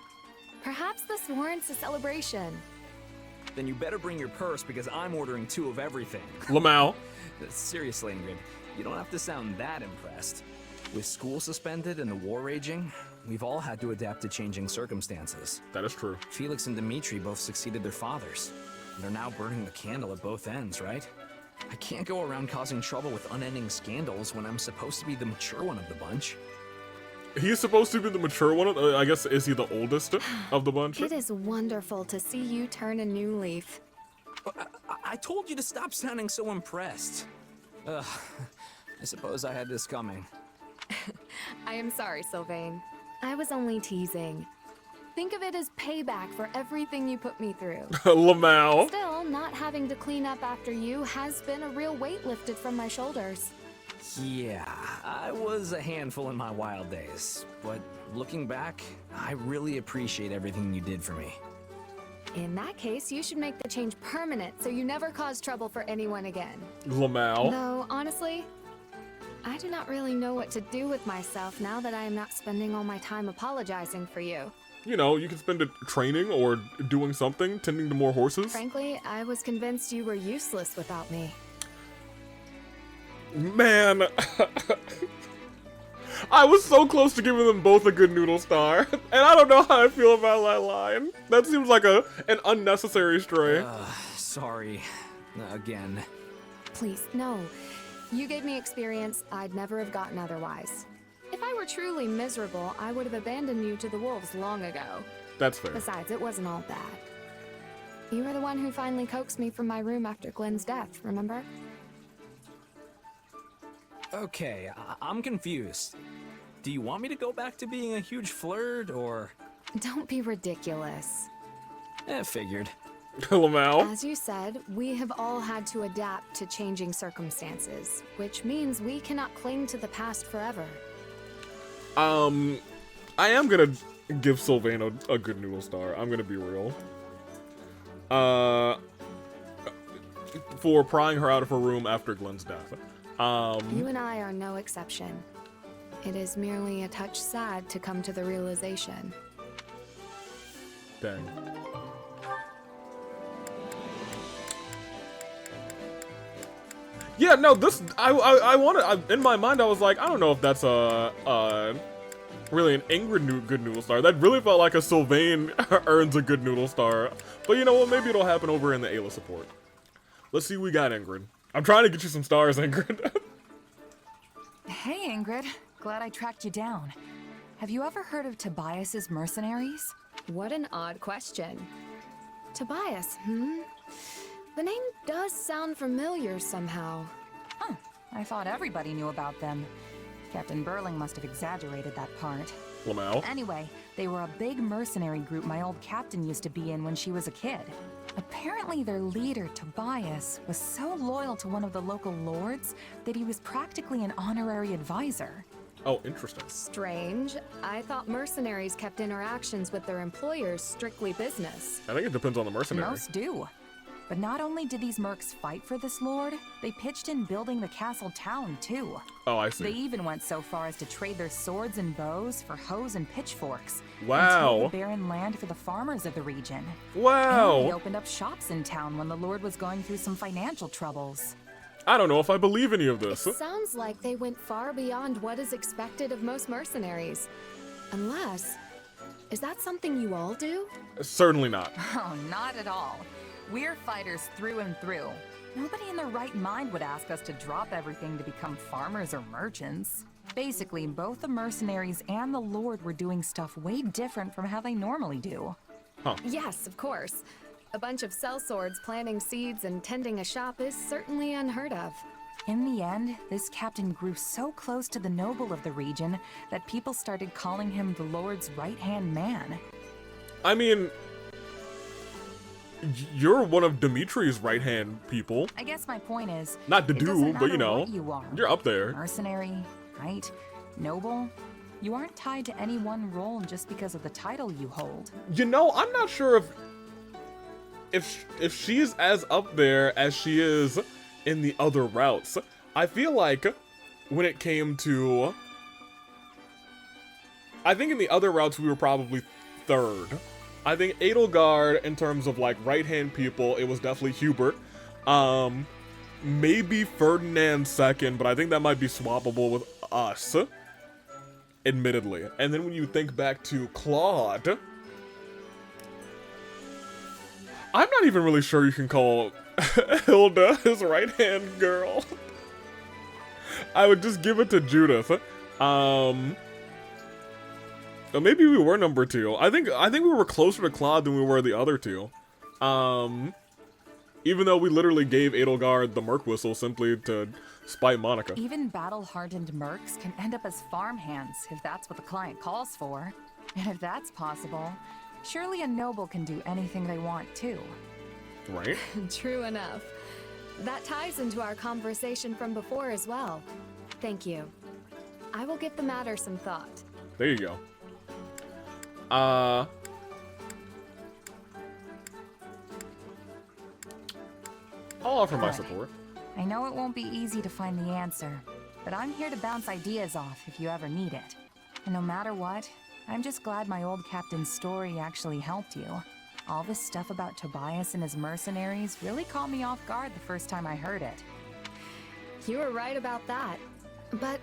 Perhaps this warrants a celebration. Then you better bring your purse because I'm ordering 2 of everything. Lamau. Seriously, Ingrid, you don't have to sound that impressed. With school suspended and the war raging, we've all had to adapt to changing circumstances. That is true. Felix and Dimitri both succeeded their fathers. They're now burning the candle at both ends, right? I can't go around causing trouble with unending scandals when I'm supposed to be the mature one of the bunch. He's supposed to be the mature one. I guess, is he the oldest of the bunch? It is wonderful to see you turn a new leaf. I told you to stop sounding so impressed. Ugh, I suppose I had this coming. I am sorry, Sylvain. I was only teasing. Think of it as payback for everything you put me through. Lamau. Still, not having to clean up after you has been a real weight lifted from my shoulders. Yeah, I was a handful in my wild days, but looking back, I really appreciate everything you did for me. In that case, you should make the change permanent so you never cause trouble for anyone again. Lamau. Though, honestly, I do not really know what to do with myself now that I am not spending all my time apologizing for you. You know, you can spend it training or doing something, tending to more horses. Frankly, I was convinced you were useless without me. Man, I was so close to giving them both a good noodle star, and I don't know how I feel about that line. That seems like an unnecessary stray. Sorry, again. Please, no. You gave me experience I'd never have gotten otherwise. If I were truly miserable, I would have abandoned you to the wolves long ago. That's fair. Besides, it wasn't all bad. You were the one who finally coaxed me from my room after Glenn's death, remember? Okay, I'm confused. Do you want me to go back to being a huge flirt, or...? Don't be ridiculous. Figured. Lamau. As you said, we have all had to adapt to changing circumstances, which means we cannot cling to the past forever. I am gonna give Sylvain a good noodle star. I'm gonna be real. For prying her out of her room after Glenn's death. You and I are no exception. It is merely a touch sad to come to the realization. Dang. Yeah, no, this, I wanted, in my mind, I was like, I don't know if that's a Really, an Ingrid good noodle star. That really felt like a Sylvain earns a good noodle star. But you know what? Maybe it'll happen over in the Ayla support. Let's see what we got, Ingrid. I'm trying to get you some stars, Ingrid. Hey, Ingrid. Glad I tracked you down. Have you ever heard of Tobias's mercenaries? What an odd question. Tobias, The name does sound familiar somehow. Huh. I thought everybody knew about them. Captain Burling must have exaggerated that part. Lamau. Anyway, they were a big mercenary group my old captain used to be in when she was a kid. Apparently their leader, Tobias, was so loyal to one of the local lords that he was practically an honorary advisor. Oh, interesting. Strange. I thought mercenaries kept interactions with their employers strictly business. I think it depends on the mercenary. Most do. But not only did these mercs fight for this lord, they pitched in building the castle town, too. Oh, I see. They even went so far as to trade their swords and bows for hoes and pitchforks. Wow. And take the barren land for the farmers of the region. Wow. And they opened up shops in town when the lord was going through some financial troubles. I don't know if I believe any of this. It sounds like they went far beyond what is expected of most mercenaries. Unless... Is that something you all do? Certainly not. Oh, not at all. We're fighters through and through. Nobody in their right mind would ask us to drop everything to become farmers or merchants. Basically, both the mercenaries and the Lord were doing stuff way different from how they normally do. Huh. Yes, of course. A bunch of sellswords planting seeds and tending a shop is certainly unheard of. In the end, this captain grew so close to the noble of the region that people started calling him the Lord's right-hand man. I mean... You're one of Dimitri's right-hand people. I guess my point is... Not to it do, doesn't but you matter know, what you are. you're up there. Mercenary, right? Noble. You aren't tied to any one role just because of the title you hold. You know, I'm not sure if she's as up there as she is in the other routes. I feel like when it came to... I think in the other routes we were probably third. I think Edelgard, in terms of like right-hand people, it was definitely Hubert. Maybe Ferdinand second, but I think that might be swappable with us. Admittedly. And then when you think back to Claude, I'm not even really sure you can call Hilda his right-hand girl. I would just give it to Judith. But maybe we were number 2. I think we were closer to Claude than we were the other two. Even though we literally gave Edelgard the Merc Whistle simply to spite Monica. Even battle-hardened mercs can end up as farmhands if that's what the client calls for. And if that's possible, surely a noble can do anything they want too. Right? True enough. That ties into our conversation from before as well. Thank you. I will give the matter some thought. There you go. I'll offer my support. I know it won't be easy to find the answer, but I'm here to bounce ideas off if you ever need it. And no matter what, I'm just glad my old captain's story actually helped you. All this stuff about Tobias and his mercenaries really caught me off guard the first time I heard it. You were right about that. But,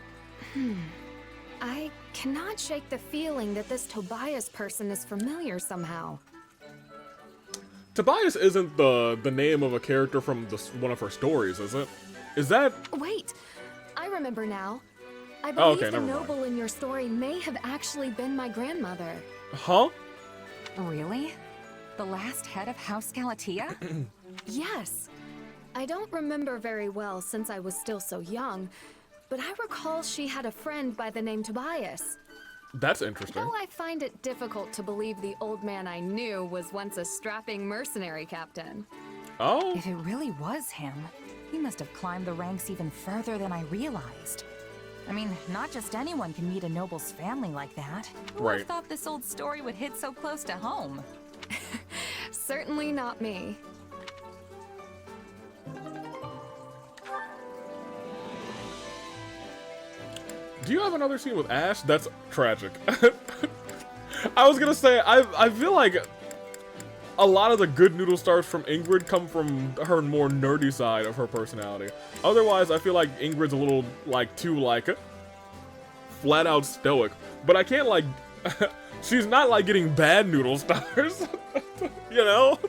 I cannot shake the feeling that this Tobias person is familiar somehow. Tobias isn't the name of a character from one of her stories, is it? Is that... Wait, I remember now. I believe okay, the never mind. noble in your story may have actually been my grandmother. Huh? Really? The last head of House Galatea? Yes. I don't remember very well since I was still so young, but I recall she had a friend by the name Tobias. That's interesting. Though I find it difficult to believe the old man I knew was once a strapping mercenary captain. Oh? If it really was him, he must have climbed the ranks even further than I realized. I mean, not just anyone can meet a noble's family like that. Who would have thought this old story would hit so close to home? Certainly not me. Do you have another scene with Ash? That's tragic. I was gonna say, I feel like a lot of the good noodle stars from Ingrid come from her more nerdy side of her personality. Otherwise, I feel like Ingrid's a little, like, too, like, flat out stoic, but I can't like, she's not like getting bad noodle stars, you know?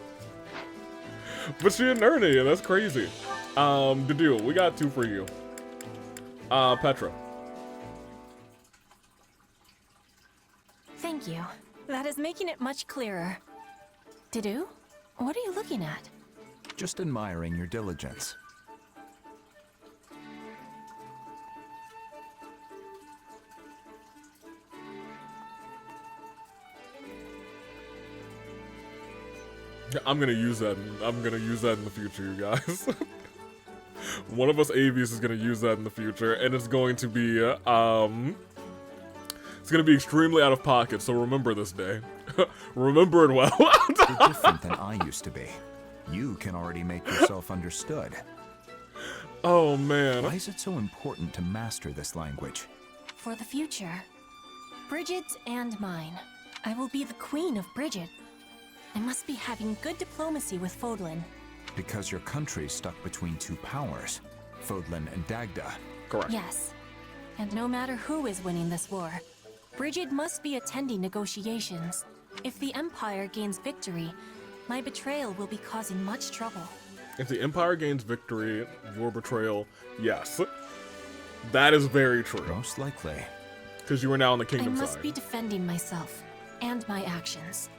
But she didn't earn any, that's crazy. Dedue, we got 2 for you. Petra. Thank you. That is making it much clearer. Dedue, what are you looking at? Just admiring your diligence. I'm gonna use that. I'm gonna use that in the future, you guys. One of us AVs is gonna use that in the future, and it's going to be it's gonna be extremely out of pocket. So remember this day. Remember it well. You're different than I used to be. You can already make yourself understood. Oh man. Why is it so important to master this language? For the future. Bridget's and mine. I will be the queen of Bridget. I must be having good diplomacy with Fodlan. Because your country's stuck between 2 powers, Fodlan and Dagda. Correct. Yes. And no matter who is winning this war, Bridget must be attending negotiations. If the Empire gains victory, my betrayal will be causing much trouble. If the Empire gains victory, your betrayal, yes. That is very true. Most likely. Because you are now on the kingdom I must side. be defending myself and my actions.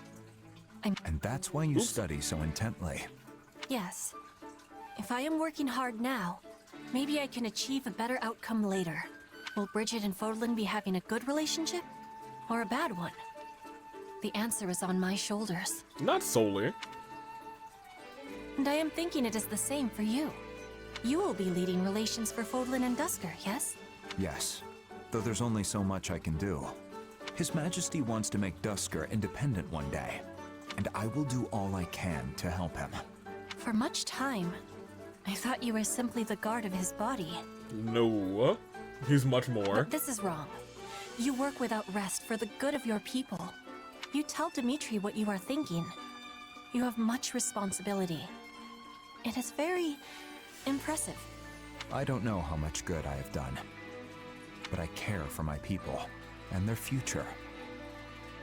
And that's why you study so intently. Yes. If I am working hard now, maybe I can achieve a better outcome later. Will Bridget and Fodlan be having a good relationship? Or a bad one? The answer is on my shoulders. Not solely. And I am thinking it is the same for you. You will be leading relations for Fodlan and Dusker, yes? Yes. Though there's only so much I can do. His Majesty wants to make Dusker independent one day. And I will do all I can to help him. For much time, I thought you were simply the guard of his body. No. He's much more. But this is wrong. You work without rest for the good of your people. You tell Dimitri what you are thinking. You have much responsibility. It is very impressive. I don't know how much good I have done. But I care for my people and their future.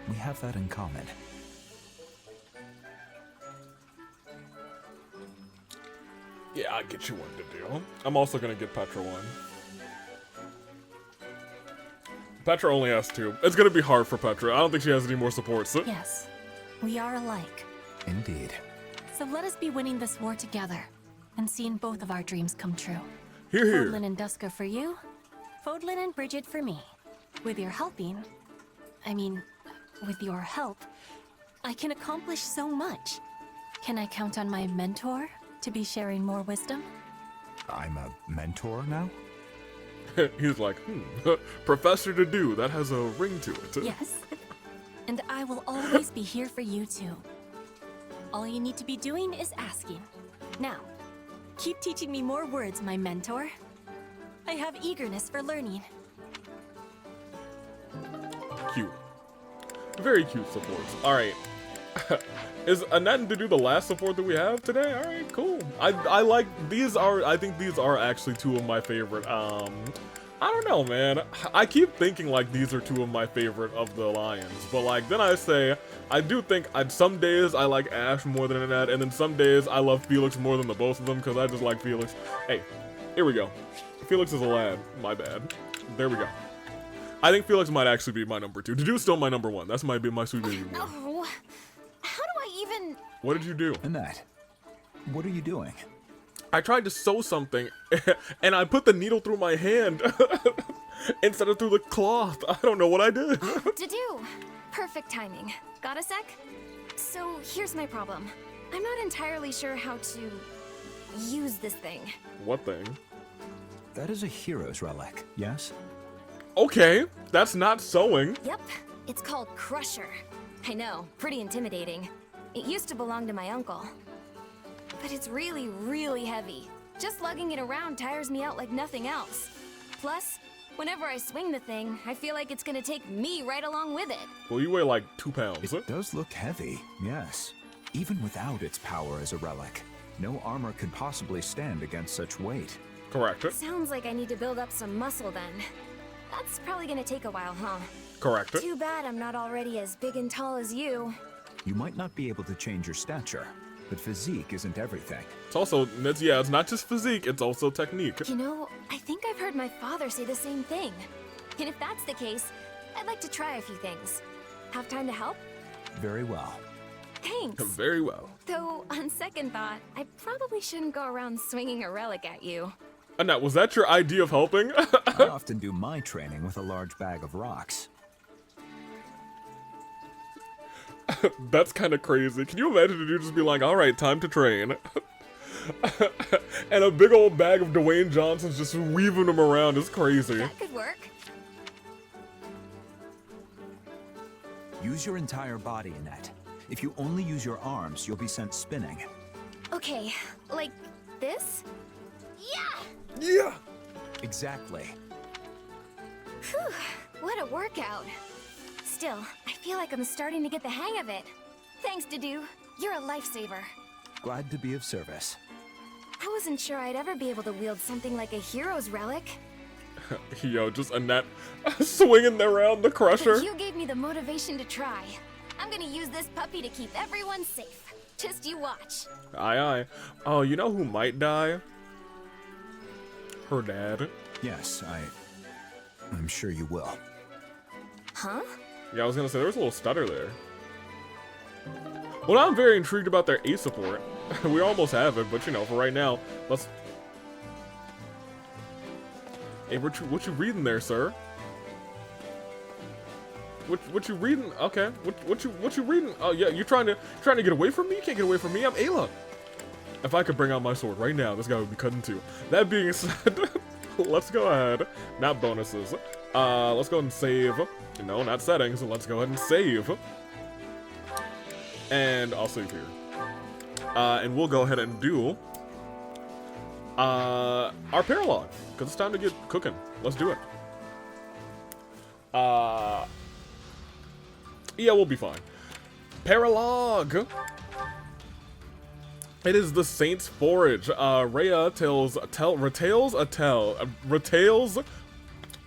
We have that in common. Yeah, I'll get you one to do. I'm also gonna get Petra one. Petra only has 2. It's gonna be hard for Petra. I don't think she has any more supports. Yes, we are alike. Indeed. So let us be winning this war together and seeing both of our dreams come true. Here, here. Fodlan and Dusker for you, Fodlan and Bridget for me. With your helping, with your help, I can accomplish so much. Can I count on my mentor to be sharing more wisdom? I'm a mentor now? He's like, Professor Dedue, that has a ring to it. Yes. And I will always be here for you too. All you need to be doing is asking. Now, keep teaching me more words, my mentor. I have eagerness for learning. Cute. Very cute supports. Alright. Is Annette and Dedue the last support that we have today? Alright, cool. I like, I think these are actually 2 of my favorite, I don't know, man. I keep thinking like these are 2 of my favorite of the Lions, but like then I say, I do think some days I like Ash more than Annette, and then some days I love Felix more than the both of them because I just like Felix. Hey, here we go. Felix is a lad. My bad. There we go. I think Felix might actually be my number 2. Dedue's still my number 1. That's my sweet baby boy. Oh, how do I even... What did you do? Annette, what are you doing? I tried to sew something, and I put the needle through my hand instead of through the cloth. I don't know what I did. Dedue, perfect timing. Got a sec? So here's my problem. I'm not entirely sure how to use this thing. What thing? That is a hero's relic, yes? Okay, that's not sewing. Yep, it's called Crusher. I know, pretty intimidating. It used to belong to my uncle. But it's really, really heavy. Just lugging it around tires me out like nothing else. Plus, whenever I swing the thing, I feel like it's gonna take me right along with it. Well, you weigh like 2 pounds. It does look heavy, yes. Even without its power as a relic, no armor could possibly stand against such weight. Correct. Sounds like I need to build up some muscle then. That's probably gonna take a while, huh? Correct. Too bad I'm not already as big and tall as you. You might not be able to change your stature, but physique isn't everything. It's also, it's not just physique, it's also technique. You know, I think I've heard my father say the same thing. And if that's the case, I'd like to try a few things. Have time to help? Very well. Thanks. Very well. Though, on second thought, I probably shouldn't go around swinging a relic at you. Annette, was that your idea of helping? I often do my training with a large bag of rocks. That's kind of crazy. Can you imagine you just be like, all right, time to train. And a big old bag of Dwayne Johnson's just weaving them around is crazy. That could work. Use your entire body, Annette. If you only use your arms, you'll be sent spinning. Okay, like this? Yeah! Yeah! Exactly. Whew, what a workout. Still, I feel like I'm starting to get the hang of it. Thanks, Dedu. You're a lifesaver. Glad to be of service. I wasn't sure I'd ever be able to wield something like a hero's relic. Yo, just Annette swinging around the crusher. But you gave me the motivation to try. I'm gonna use this puppy to keep everyone safe. Just you watch. Aye, aye. Oh, you know who might die? Her dad. Yes, I'm sure you will. Huh? Yeah, I was gonna say, there was a little stutter there. Well, I'm very intrigued about their A support. We almost have it, but you know, for right now, let's... Hey, what you reading there, sir? What you reading? Okay, what you reading? Oh yeah, you're trying to get away from me? You can't get away from me. I'm Ayla. If I could bring out my sword right now, this guy would be cut in two. That being said, let's go ahead. Not bonuses. Let's go ahead and save. No, not settings. Let's go ahead and save. And I'll save here. And we'll go ahead and do our paralogue, because it's time to get cooking. Let's do it. Yeah, we'll be fine. Paralogue. It is the Saint's Forage. Rhea retails. I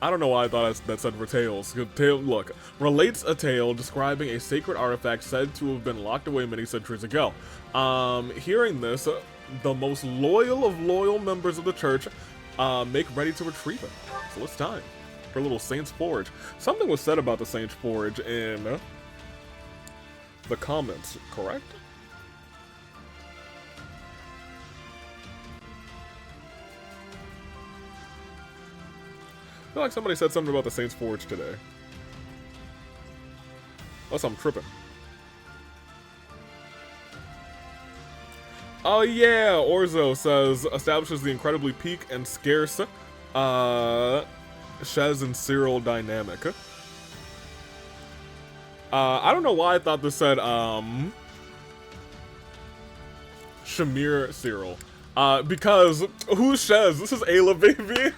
don't know why I thought that said retails. Look, relates a tale describing a sacred artifact said to have been locked away many centuries ago. Hearing this, the most loyal of loyal members of the church make ready to retrieve it. So it's time for a little Saint's Forge. Something was said about the Saint's Forge in the comments, correct? I feel like somebody said something about the Saint's Forge today. Unless I'm tripping. Oh yeah, Orzo says, establishes the incredibly peak and scarce Shez and Cyril dynamic. I don't know why I thought this said, Shamir Cyril. Because who's Shez? This is Ayla, baby.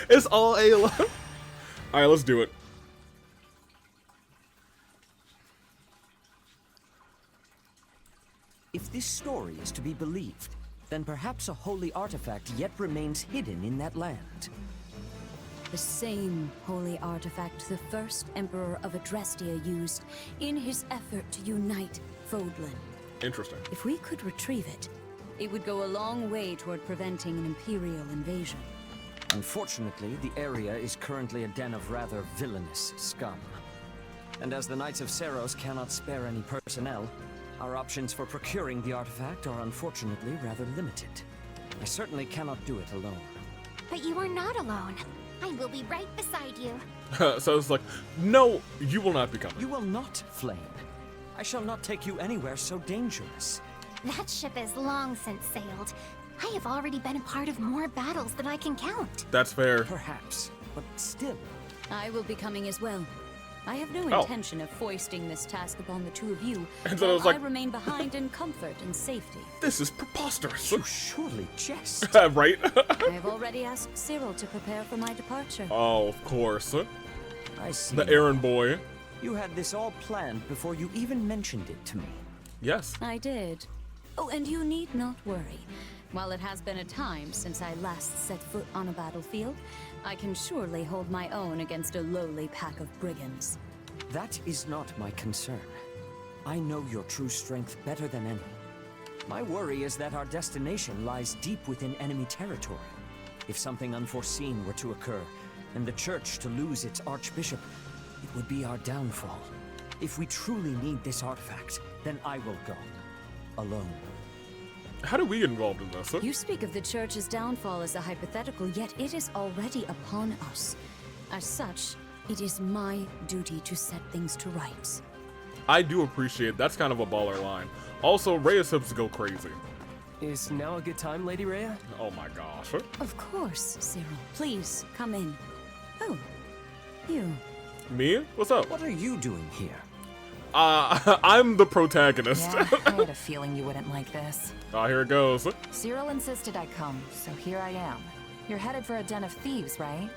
It's all Ayla. Alright, let's do it. If this story is to be believed, then perhaps a holy artifact yet remains hidden in that land. The same holy artifact the first Emperor of Adrestia used in his effort to unite Fodlan. Interesting. If we could retrieve it, it would go a long way toward preventing an Imperial invasion. Unfortunately, the area is currently a den of rather villainous scum. And as the Knights of Seros cannot spare any personnel, our options for procuring the artifact are unfortunately rather limited. I certainly cannot do it alone. But you are not alone. I will be right beside you. So it's like, no, you will not be coming. You will not, Flame. I shall not take you anywhere so dangerous. That ship is long since sailed. I have already been a part of more battles than I can count. That's fair. Perhaps, but still. I will be coming as well. I have no intention of foisting this task upon the two of you, And so while it was like, I remain behind in comfort and safety. This is preposterous. You surely jest. Right? I have already asked Cyril to prepare for my departure. Oh, of course. I see. The errand boy. You had this all planned before you even mentioned it to me. Yes. I did. Oh, and you need not worry. While it has been a time since I last set foot on a battlefield, I can surely hold my own against a lowly pack of brigands. That is not my concern. I know your true strength better than any. My worry is that our destination lies deep within enemy territory. If something unforeseen were to occur, and the Church to lose its Archbishop, it would be our downfall. If we truly need this artifact, then I will go. Alone. How do we get involved in this? You speak of the Church's downfall as a hypothetical, yet it is already upon us. As such, it is my duty to set things to rights. I do appreciate that's kind of a baller line. Also, Rhea's hips go crazy. Is now a good time, Lady Rhea? Oh my gosh. Of course, Cyril. Please, come in. Oh, you. Me? What's up? What are you doing here? I'm the protagonist. Yeah, I had a feeling you wouldn't like this. Ah, here it goes. Cyril insisted I come, so here I am. You're headed for a den of thieves, right?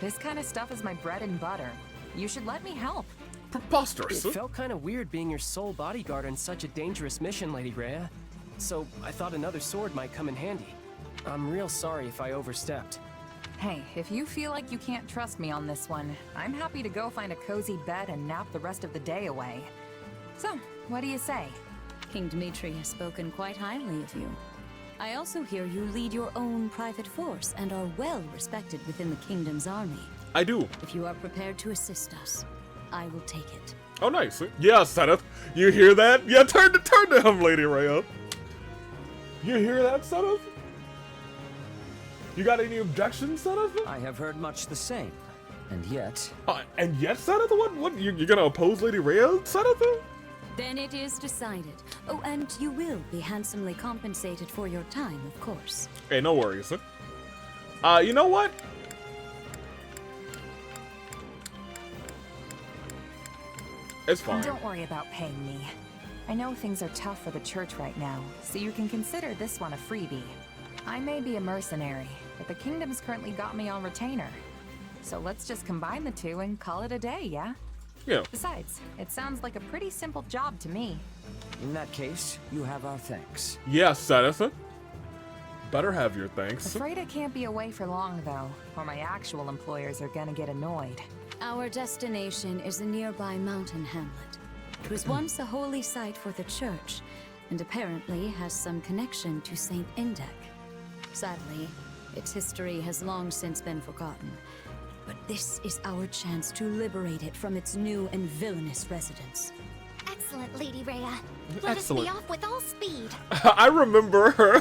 This kind of stuff is my bread and butter. You should let me help. Preposterous. It felt kind of weird being your sole bodyguard on such a dangerous mission, Lady Rhea. So I thought another sword might come in handy. I'm real sorry if I overstepped. Hey, if you feel like you can't trust me on this one, I'm happy to go find a cozy bed and nap the rest of the day away. So, what do you say? King Dmitri has spoken quite highly of you. I also hear you lead your own private force and are well respected within the kingdom's army. I do. If you are prepared to assist us, I will take it. Oh, nice. Yeah, Seth. You hear that? Yeah, turn to him, Lady Rhea. You hear that, Seth? You got any objections, Seth? I have heard much the same, and yet... Seth? What? You're gonna oppose Lady Rhea, Seth? Then it is decided. Oh, and you will be handsomely compensated for your time, of course. Hey, no worries. You know what? It's fine. Don't worry about paying me. I know things are tough for the Church right now, so you can consider this one a freebie. I may be a mercenary, but the kingdom's currently got me on retainer. So let's just combine the two and call it a day, yeah? Yeah. Besides, it sounds like a pretty simple job to me. In that case, you have our thanks. Yes, Seth. Better have your thanks. Afraid I can't be away for long, though, or my actual employers are gonna get annoyed. Our destination is a nearby mountain hamlet. It was once a holy site for the Church, and apparently has some connection to Saint Indek. Sadly, its history has long since been forgotten. But this is our chance to liberate it from its new and villainous residents. Excellent, Lady Rhea. Let us be off with all speed. I remember her.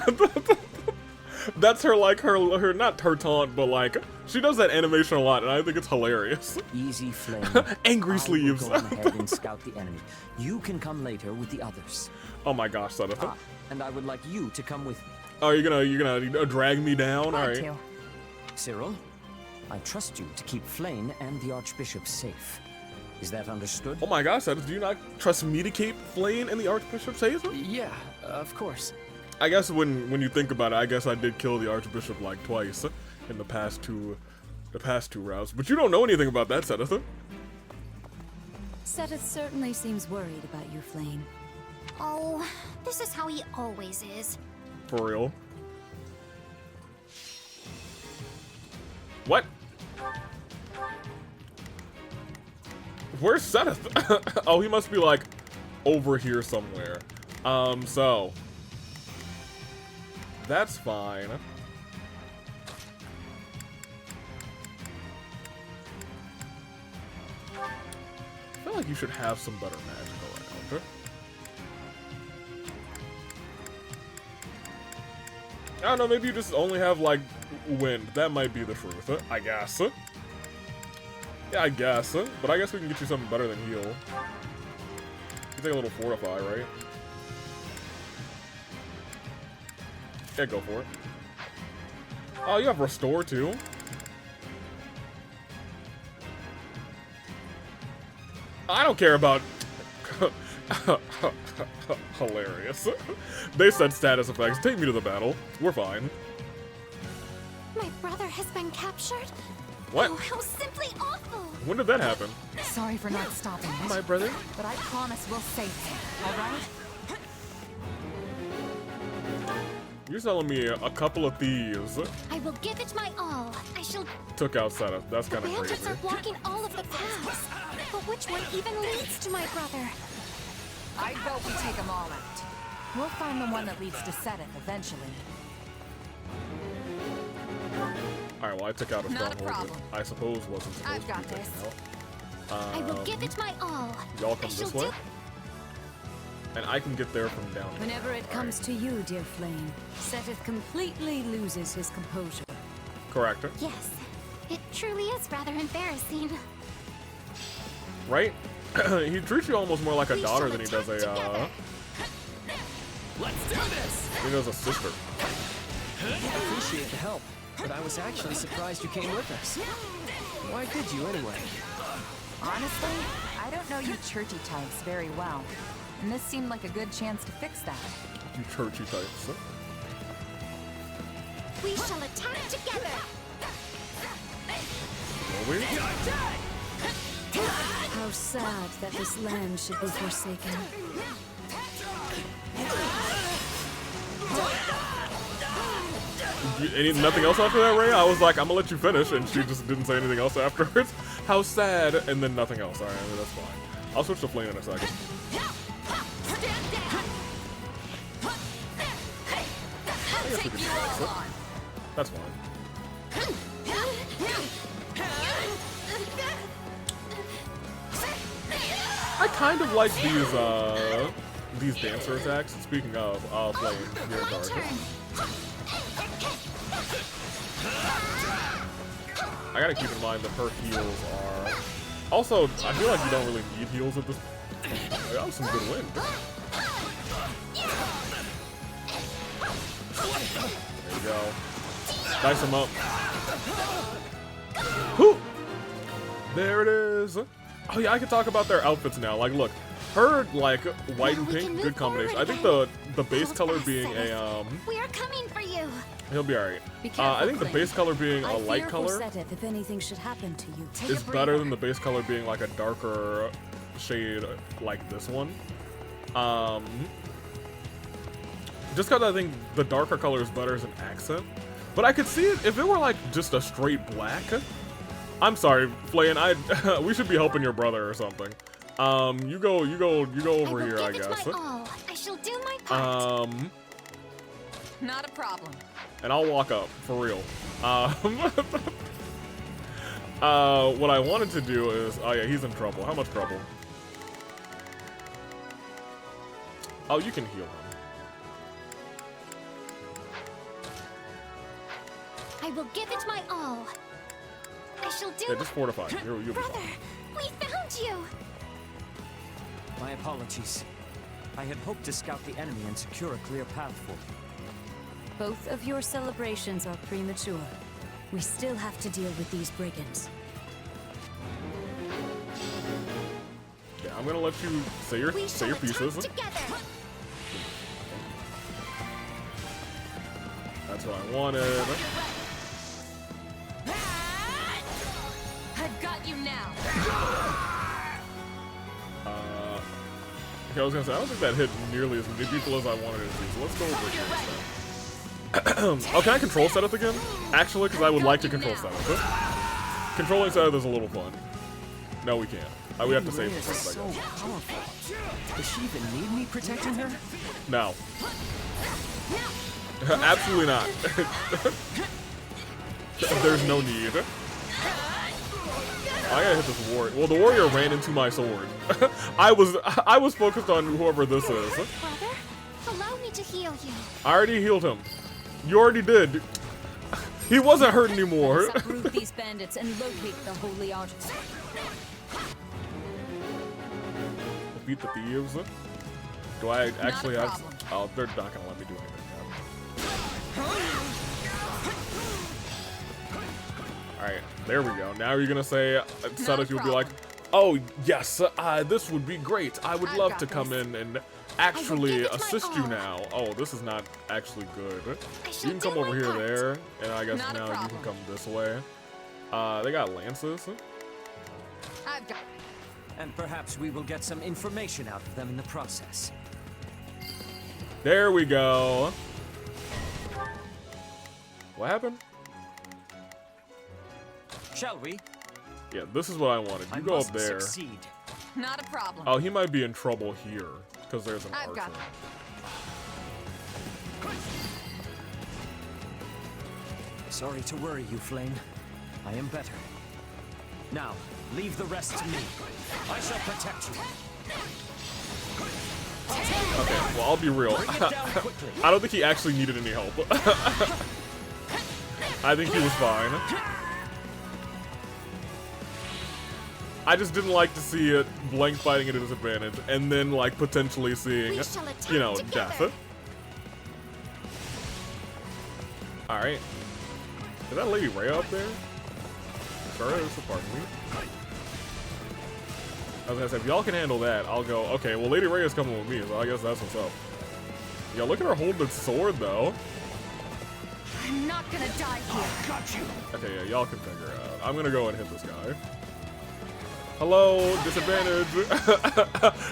That's her, like, her, not her taunt, but, like, she does that animation a lot, and I think it's hilarious. Easy flame. Angry sleeves. I will go ahead and scout the enemy. You can come later with the others. Oh my gosh, Seth. And I would like you to come with me. Oh, you're gonna drag me down? All right. Cyril, I trust you to keep Flane and the Archbishop safe. Is that understood? Oh my gosh, Seth, do you not trust me to keep Flane and the Archbishop safe? Yeah, of course. I guess when you think about it, I guess I did kill the Archbishop like twice in the past two rounds. But you don't know anything about that, Seteth. Seteth certainly seems worried about you, Flame. Oh, this is how he always is. For real. What? Where's Seteth? Oh, he must be like over here somewhere. So that's fine. I feel like you should have some better magic around. I don't know, maybe you just only have, like, wind. That might be the truth, I guess. Yeah, I guess. But I guess we can get you something better than heal. You take a little fortify, right? Yeah, go for it. Oh, you have restore, too? I don't care about... Hilarious. They said status effects. Take me to the battle. We're fine. My brother has been captured? What? Oh, how simply awful! When did that happen? Sorry for not stopping it. My brother? But I promise we'll save him, alright? You're selling me a couple of thieves. I will give it my all. I shall. Took out setup. That's kind of Bandits crazy. are blocking all of the paths. But which one even leads to my brother? I vote we take them all out. We'll find the one that leads to Seth eventually. Alright, well, I took out a Not a stronghold problem. that I suppose wasn't supposed I've got to be taken this. out. I will give it my all. Y'all come this way. And I can get there from down here. Whenever it comes to you, dear Flame, Seth completely loses his composure. Correct. Yes, it truly is rather embarrassing. Right? He treats you almost more like a daughter than he does a, Let's do this! he does a sister. I appreciate the help, but I was actually surprised you came with us. Why did you anyway? Honestly, I don't know you churchy types very well, and this seemed like a good chance to fix that. You churchy types. We shall attack together. Will we? How sad that this land should be forsaken. Nothing else after that, Ray? I was like, I'm gonna let you finish, and she just didn't say anything else afterwards. How sad, and then nothing else. Alright, I mean, that's fine. I'll switch to Flame in a second. I guess we can do that. That's fine. I kind of like these dancer attacks. Speaking of Flame, you're in charge. I gotta keep in mind that her heals are. Also, I feel like you don't really need heals at this. That was some good wind. There you go. Dice them up. Whew. There it is. Oh yeah, I can talk about their outfits now. Like, look, her like white and pink, good combination. I think the base color being a We are coming for you. he'll be alright. Be careful, I think the Flame. base color being a I light fear color for Seth if anything should happen to you. Take is a better breather. than the base color being like a darker shade like this one. Just because I think the darker color is better as an accent. But I could see it if it were like just a straight black. I'm sorry, Flayn, we should be helping your brother or something. You go over here, I guess. I shall do my part. Not a problem. And I'll walk up, for real. What I wanted to do is, oh yeah, he's in trouble. How much trouble? Oh, you can heal him. I will give it my all. I shall do. Yeah, just fortify. You'll be Brother, fine. we found you. My apologies. I had hoped to scout the enemy and secure a clear path for you. Both of your celebrations are premature. We still have to deal with these brigands. Yeah, I'm gonna let you say your pieces. That's what I wanted. I've got you now. Okay, I was gonna say, I don't think that hit nearly as many people as I wanted it to. So let's go over here instead. Oh, can I control setup again? Actually, because I would like to control setup. Controlling setup is a little fun. No, we can't. We have to save Rhea the is first, I so guess. powerful. Does she even need me protecting her? No. Absolutely not. There's no need. I gotta hit this warrior. Well, the warrior ran into my sword. I was focused on whoever this is. Brother, allow me to heal you. I already healed him. You already did. He wasn't hurt anymore. Let's uproot these bandits and locate the holy artifact. Defeat the thieves. Do I actually have? Oh, they're not gonna let me do anything. Alright, there we go. Now you're gonna say, Sadok, you'll be like, oh, yes, this would be great. I would love to come in and actually assist you now. Oh, this is not actually good. You can come over here, there, and I guess now you can come this way. They got lances. I've got. And perhaps we will get some information out of them in the process. There we go. What happened? Shall we? Yeah, this is what I wanted. You go up there. Succeed. Not a problem. Oh, he might be in trouble here because there's an I've archer. got it. Sorry to worry you, Flame. I am better. Now, leave the rest to me. I shall protect you. Okay, well, I'll be real. I don't think he actually needed any help. I think he was fine. I just didn't like to see it blank fighting at a disadvantage, and then, like, potentially seeing, you know, death. Alright. Is that Lady Rhea up there? Sure is, pardon me. I was gonna say, if y'all can handle that, I'll go, okay, well, Lady Rhea's coming with me, so I guess that's what's up. Yeah, look at her hold the sword, though. I'm not gonna die here. Got you. Okay, yeah, y'all can figure it out. I'm gonna go and hit this guy. Hello, disadvantage.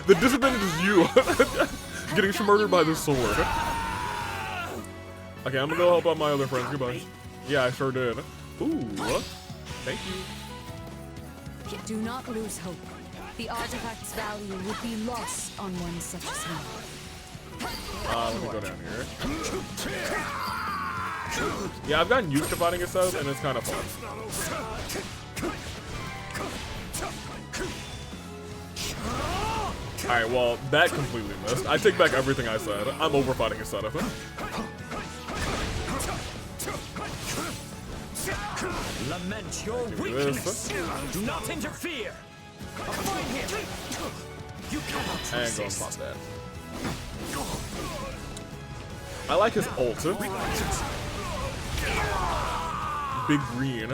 The disadvantage is you. Getting murdered by this sword. Okay, I'm gonna go help out my other friends. Goodbye. Yeah, I sure did. Ooh, thank you. Do not lose hope. The artifact's value would be lost on one such as him. Let me go down here. Yeah, I've gotten used to fighting itself, and it's kind of fun. Alright, well, that completely missed. I take back everything I said. I'm over fighting a set of him. Lament your weakness. Do not interfere. Avoid him. You cannot And go and pop that. I like his ult. Big green.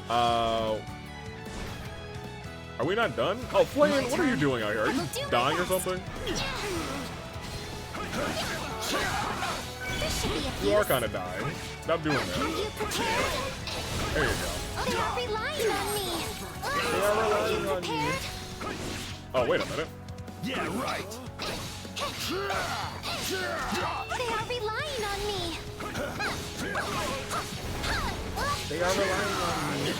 Are we not done? Oh, Flame, what are you doing out here? Are you dying or something? You are kind of dying. Stop doing that. There you go. They are relying on me. They are relying on you. Oh, wait a minute. Yeah, right. They are relying on me. They are relying on me.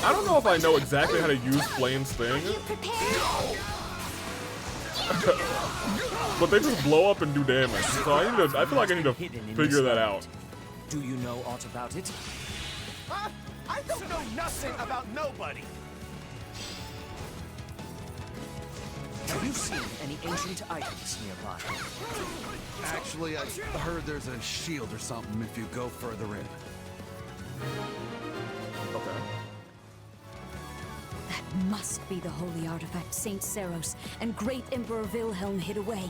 I don't know if I know exactly how to use Flame's thing. But they just blow up and do damage. So I feel like I need to figure that out. Do you know aught about it? I don't know nothing about nobody. Have you seen any ancient items nearby? Actually, I heard there's a shield or something if you go further in. Okay. That must be the holy artifact Saint Seros and great Emperor Wilhelm hid away.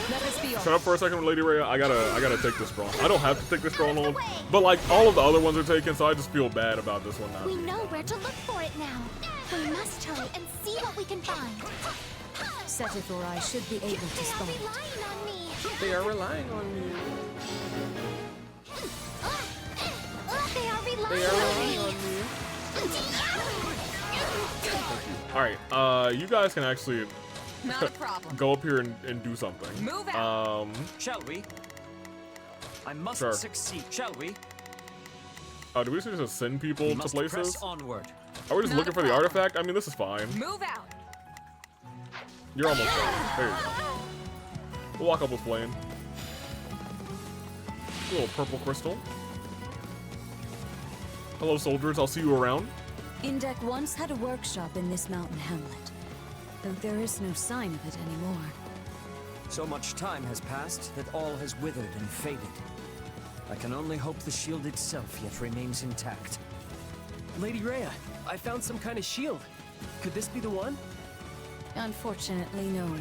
Let us be Shut up for a second, Lady Rhea. I gotta take this strong. I don't have to take this strong hold, but like all of the other ones are taken, so I just feel bad about this one now. We know where to look for it now. We must hurry and see what we can find. Setith or I should be able to spot it. They are relying on me. They are They are relying on me. Alright, you guys can actually Not a problem. go up here and do something. Move out. Shall we? I must Sure. succeed. Shall we? Oh, do we just send people We to must places? press onward. Are we just Not looking a for the problem. artifact? I mean, this is fine. Move out. You're almost done. There you go. We'll walk up with Flame. A little purple crystal. Hello, soldiers. I'll see you around. Indek once had a workshop in this mountain hamlet, though there is no sign of it anymore. So much time has passed that all has withered and faded. I can only hope the shield itself yet remains intact. Lady Rhea, I found some kind of shield. Could this be the one? Unfortunately, no.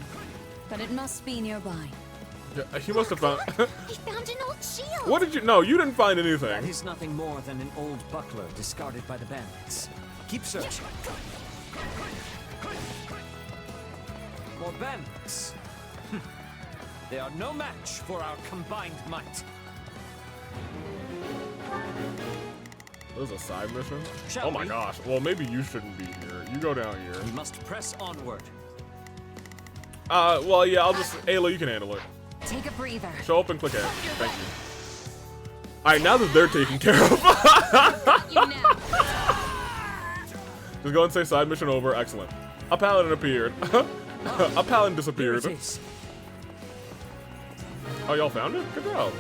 But it must be nearby. Yeah, he must have found. He found an old shield. What did you? No, you didn't find That anything. is nothing more than an old buckler discarded by the bandits. Keep searching. More bandits. They are no match for our combined might. This is a side mission. Shall Oh my we? gosh. Well, maybe you shouldn't be here. You go down We here. must press onward. Well, yeah. I'll just. Ayla, you can handle it. Take a breather. Show up and click A. Thank you. Alright, now that they're taken care of. Just go and say side mission over. Excellent. A paladin appeared. A paladin disappeared. Oh, y'all found it? Good job.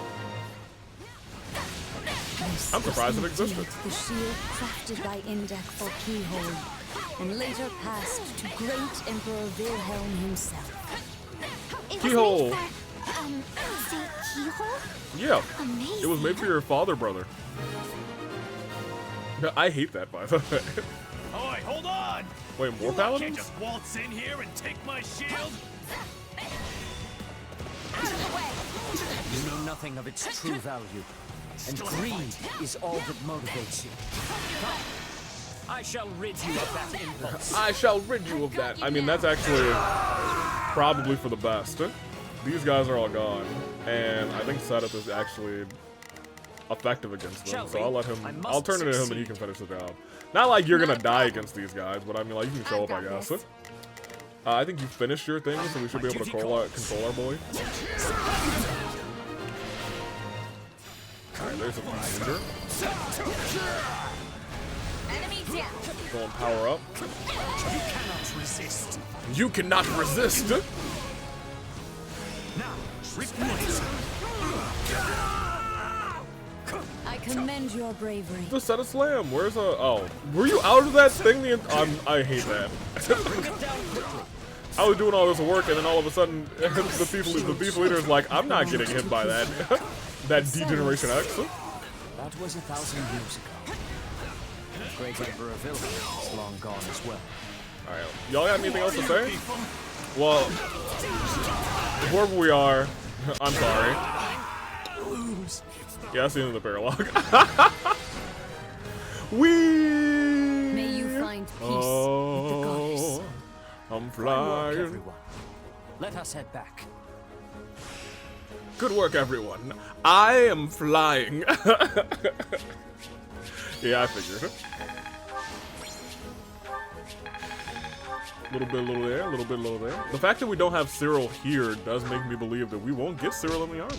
I'm surprised it existed. The shield crafted by Indek for Keyhole, and later passed to great Emperor Wilhelm himself. Keyhole. Saint Keyhole? Yeah. Amazing. It was made for your father, brother. I hate that, by the way. Oh, wait, hold on! Wait, more Can't paladins? just waltz in here and take my shield? You know nothing of its true value, and greed is all that motivates you. I shall rid you of that impulse. I shall rid you of that. I mean, that's actually probably for the best. These guys are all gone, and I think setup is actually effective against them. So I'll let him. I'll turn it to him, and he can finish the job. Not like you're gonna die against these guys, but I mean, like you can show up, I guess. I think you finished your thing, so we should be able to control our boy. Alright, there's a finder. Go and power up. You cannot resist. You cannot resist! Now, replace. I commend your bravery. The set of slam. Where's a? Oh, were you out of that thing? I hate that. I was doing all this work, and then all of a sudden, the thief leader is like, "I'm not getting hit by that." That degeneration X. That was 1,000 years ago. Great Emperor Wilhelm is long gone as well. All right, y'all got anything else to say? Well, wherever we are, I'm sorry. Yeah, that's the end of the paralogue. May you find peace with the goddess. I'm Fine work, flying. everyone. Let us head back. Good work, everyone. I am flying. Yeah, I figured. Little there, a little there. The fact that we don't have Cyril here does make me believe that we won't get Cyril in the army.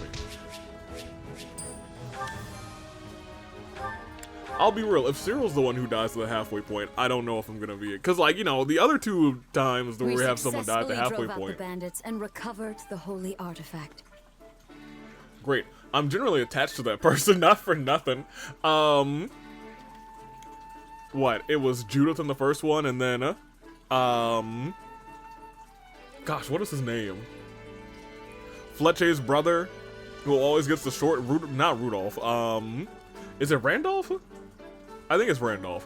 I'll be real, if Cyril's the one who dies at the halfway point, I don't know if I'm gonna be it. Cause like, you know, the other two times where we have someone die at the halfway drove out point. the bandits and recovered the holy artifact. Great. I'm generally attached to that person, not for nothing. What? It was Judith in the first one, and then, gosh, what is his name? Fletcher's brother, who always gets the short, not Rudolph, is it Randolph? I think it's Randolph.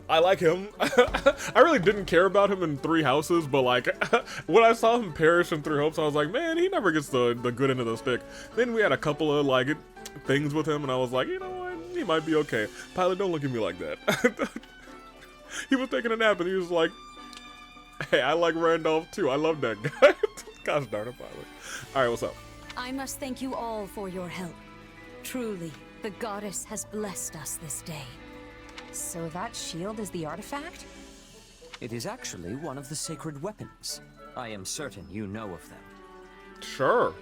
I like him. I really didn't care about him in Three Houses, but like, when I saw him perish in Three Hopes, I was like, man, he never gets the good end of the stick. Then we had a couple of like things with him, and I was like, you know what, he might be okay. Pilot, don't look at me like that. He was taking a nap, and he was like, hey, I like Randolph too. I love that guy. Gosh darn it, Pilot. All right, what's up? I must thank you all for your help. Truly, the goddess has blessed us this day. So that shield is the artifact? It is actually one of the sacred weapons. I am certain you know of them. Sure.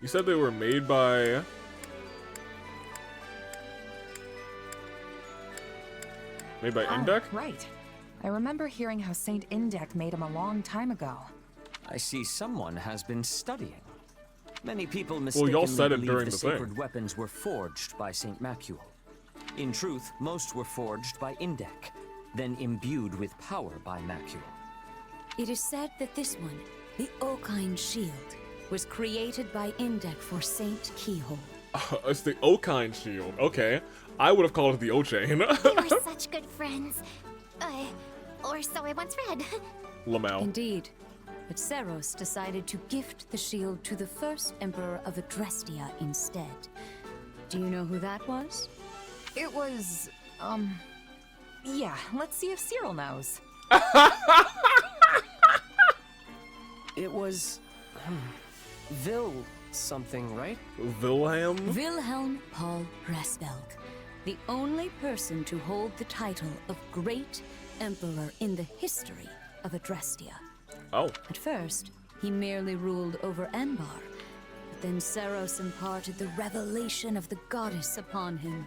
You said they were made by... Made by Indek? Right. I remember hearing how Saint Indek made them a long time ago. I see someone has been studying. Many people Well, mistakenly y'all said it believe during the the sacred thing. weapons were forged by Saint Macuel. In truth, most were forged by Indek, then imbued with power by Macuel. It is said that this one, the Okine shield, was created by Indek for Saint Keyhole. It's the Okine shield. Okay. I would have called it the O-chain. We were such good friends. Or so I once read. Lamau. Indeed. But Seros decided to gift the shield to the first emperor of Adrestia instead. Do you know who that was? It was, yeah, let's see if Cyril knows. It was, Vil something, right? Wilhelm? Wilhelm Paul Rasbelg, the only person to hold the title of Great Emperor in the history of Adrestia. Oh. At first, he merely ruled over Enbar, but then Seros imparted the revelation of the goddess upon him.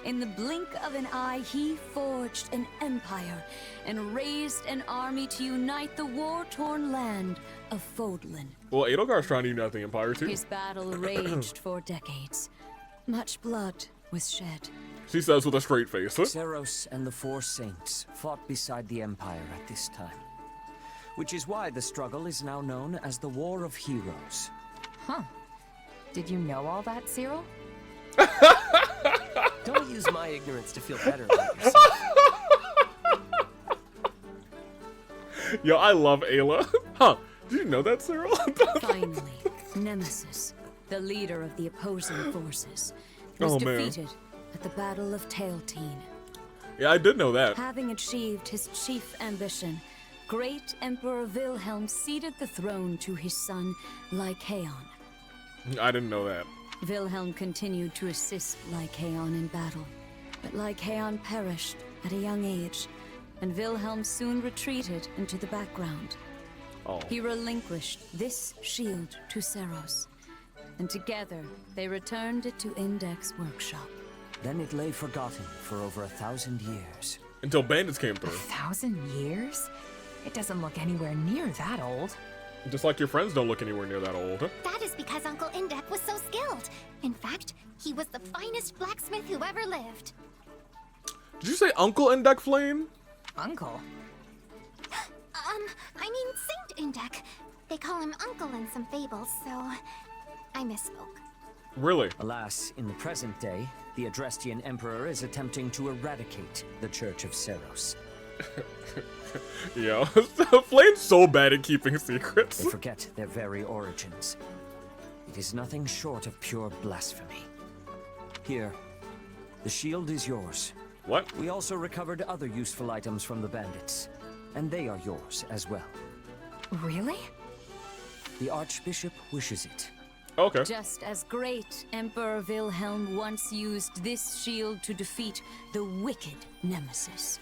In the blink of an eye, he forged an empire and raised an army to unite the war-torn land of Fodlan. Well, Edelgar's trying to unite the Empire too. His battle raged for decades. Much blood was shed. She says with a straight face. Seros and the Four Saints fought beside the Empire at this time, which is why the struggle is now known as the War of Heroes. Huh. Did you know all that, Cyril? Don't use my ignorance to feel better about yourself. Yo, I love Ayla. Huh. Did you know that, Cyril? Finally, Nemesis, the leader of the opposing forces, was defeated at the Battle of Tailteen. Yeah, I did know that. Having achieved his chief ambition, great Emperor Wilhelm ceded the throne to his son, Lycaon. I didn't know that. Wilhelm continued to assist Lycaon in battle, but Lycaon perished at a young age, and Wilhelm soon retreated into the background. Oh. He relinquished this shield to Seros, and together they returned it to Index's workshop. Then it lay forgotten for over 1,000 years. Until bandits came through. 1,000 years? It doesn't look anywhere near that old. Just like your friends don't look anywhere near that old. That is because Uncle Indek was so skilled. In fact, he was the finest blacksmith who ever lived. Did you say Uncle Indek Flame? Uncle? I mean Saint Indek. They call him Uncle in some fables, so I misspoke. Really? Alas, in the present day, the Adrestian Emperor is attempting to eradicate the Church of Seros. Yo, Flame's so bad at keeping secrets. They forget their very origins. It is nothing short of pure blasphemy. Here, the shield is yours. What? We also recovered other useful items from the bandits, and they are yours as well. Really? The Archbishop wishes it. Okay. Just as great Emperor Wilhelm once used this shield to defeat the wicked Nemesis.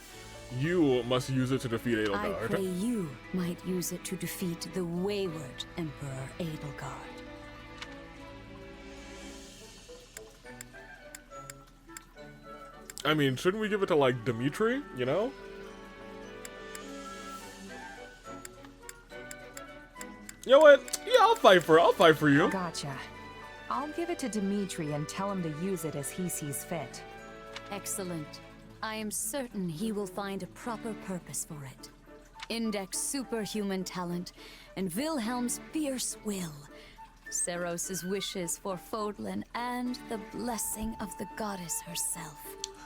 You must use it to defeat Edelgard. I pray you might use it to defeat the wayward Emperor Edelgard. I mean, shouldn't we give it to, like, Dimitri, you know? You know what? Yeah, I'll fight for you. Gotcha. I'll give it to Dimitri and tell him to use it as he sees fit. Excellent. I am certain he will find a proper purpose for it. Index's superhuman talent and Wilhelm's fierce will. Seros's wishes for Fodlan and the blessing of the goddess herself.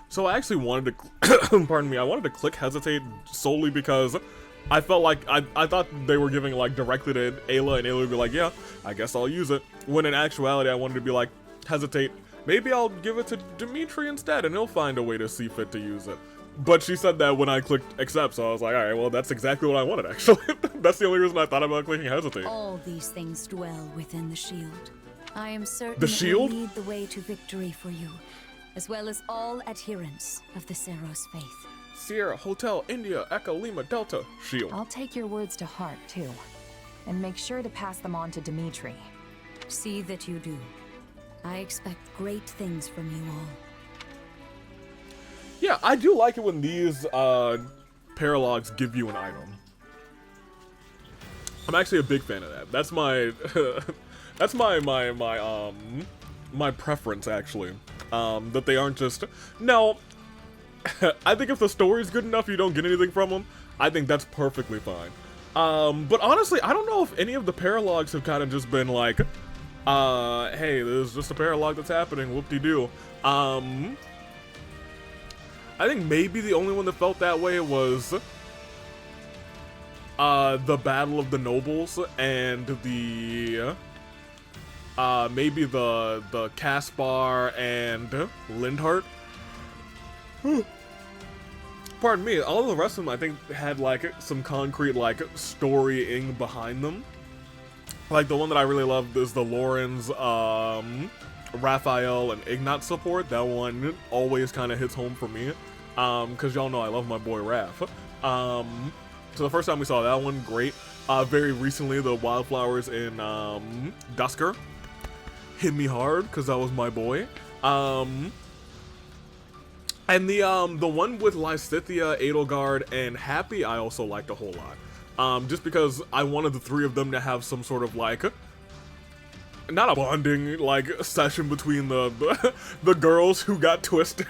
So I actually wanted to, pardon me, I wanted to click hesitate solely because I felt like, I thought they were giving like directly to Ayla and Ayla would be like, yeah, I guess I'll use it. When in actuality, I wanted to be like, hesitate. Maybe I'll give it to Dimitri instead and he'll find a way to see fit to use it. But she said that when I clicked accept, so I was like, alright, well, that's exactly what I wanted, actually. That's the only reason I thought about clicking hesitate. All these things dwell within the shield. I am certain The it shield? will lead the way to victory for you, as well as all adherents of the Seros faith. Sierra, Hotel, India, Echo, Lima, Delta, shield. I'll take your words to heart, too. And make sure to pass them on to Dimitri. See that you do. I expect great things from you all. Yeah, I do like it when these paralogs give you an item. I'm actually a big fan of that. That's my that's my preference actually. That they aren't just no. I think if the story's good enough, you don't get anything from them. I think that's perfectly fine. But honestly, I don't know if any of the paralogs have kind of just been like, hey, there's just a paralog that's happening, whoop-de-doo. I think maybe the only one that felt that way was the Battle of the Nobles and the maybe the Caspar and Lindhart. Pardon me, all of the rest of them I think had like some concrete like storying behind them. Like the one that I really loved is the Lorenz, Raphael and Ignat support. That one always kind of hits home for me. Cause y'all know I love my boy Raph. So the first time we saw that one, great. Very recently, the wildflowers in Dusker hit me hard because that was my boy. And the one with Lysithea, Edelgard, and Happy, I also liked a whole lot. Just because I wanted the three of them to have some sort of like, not a bonding like session between the girls who got twisted.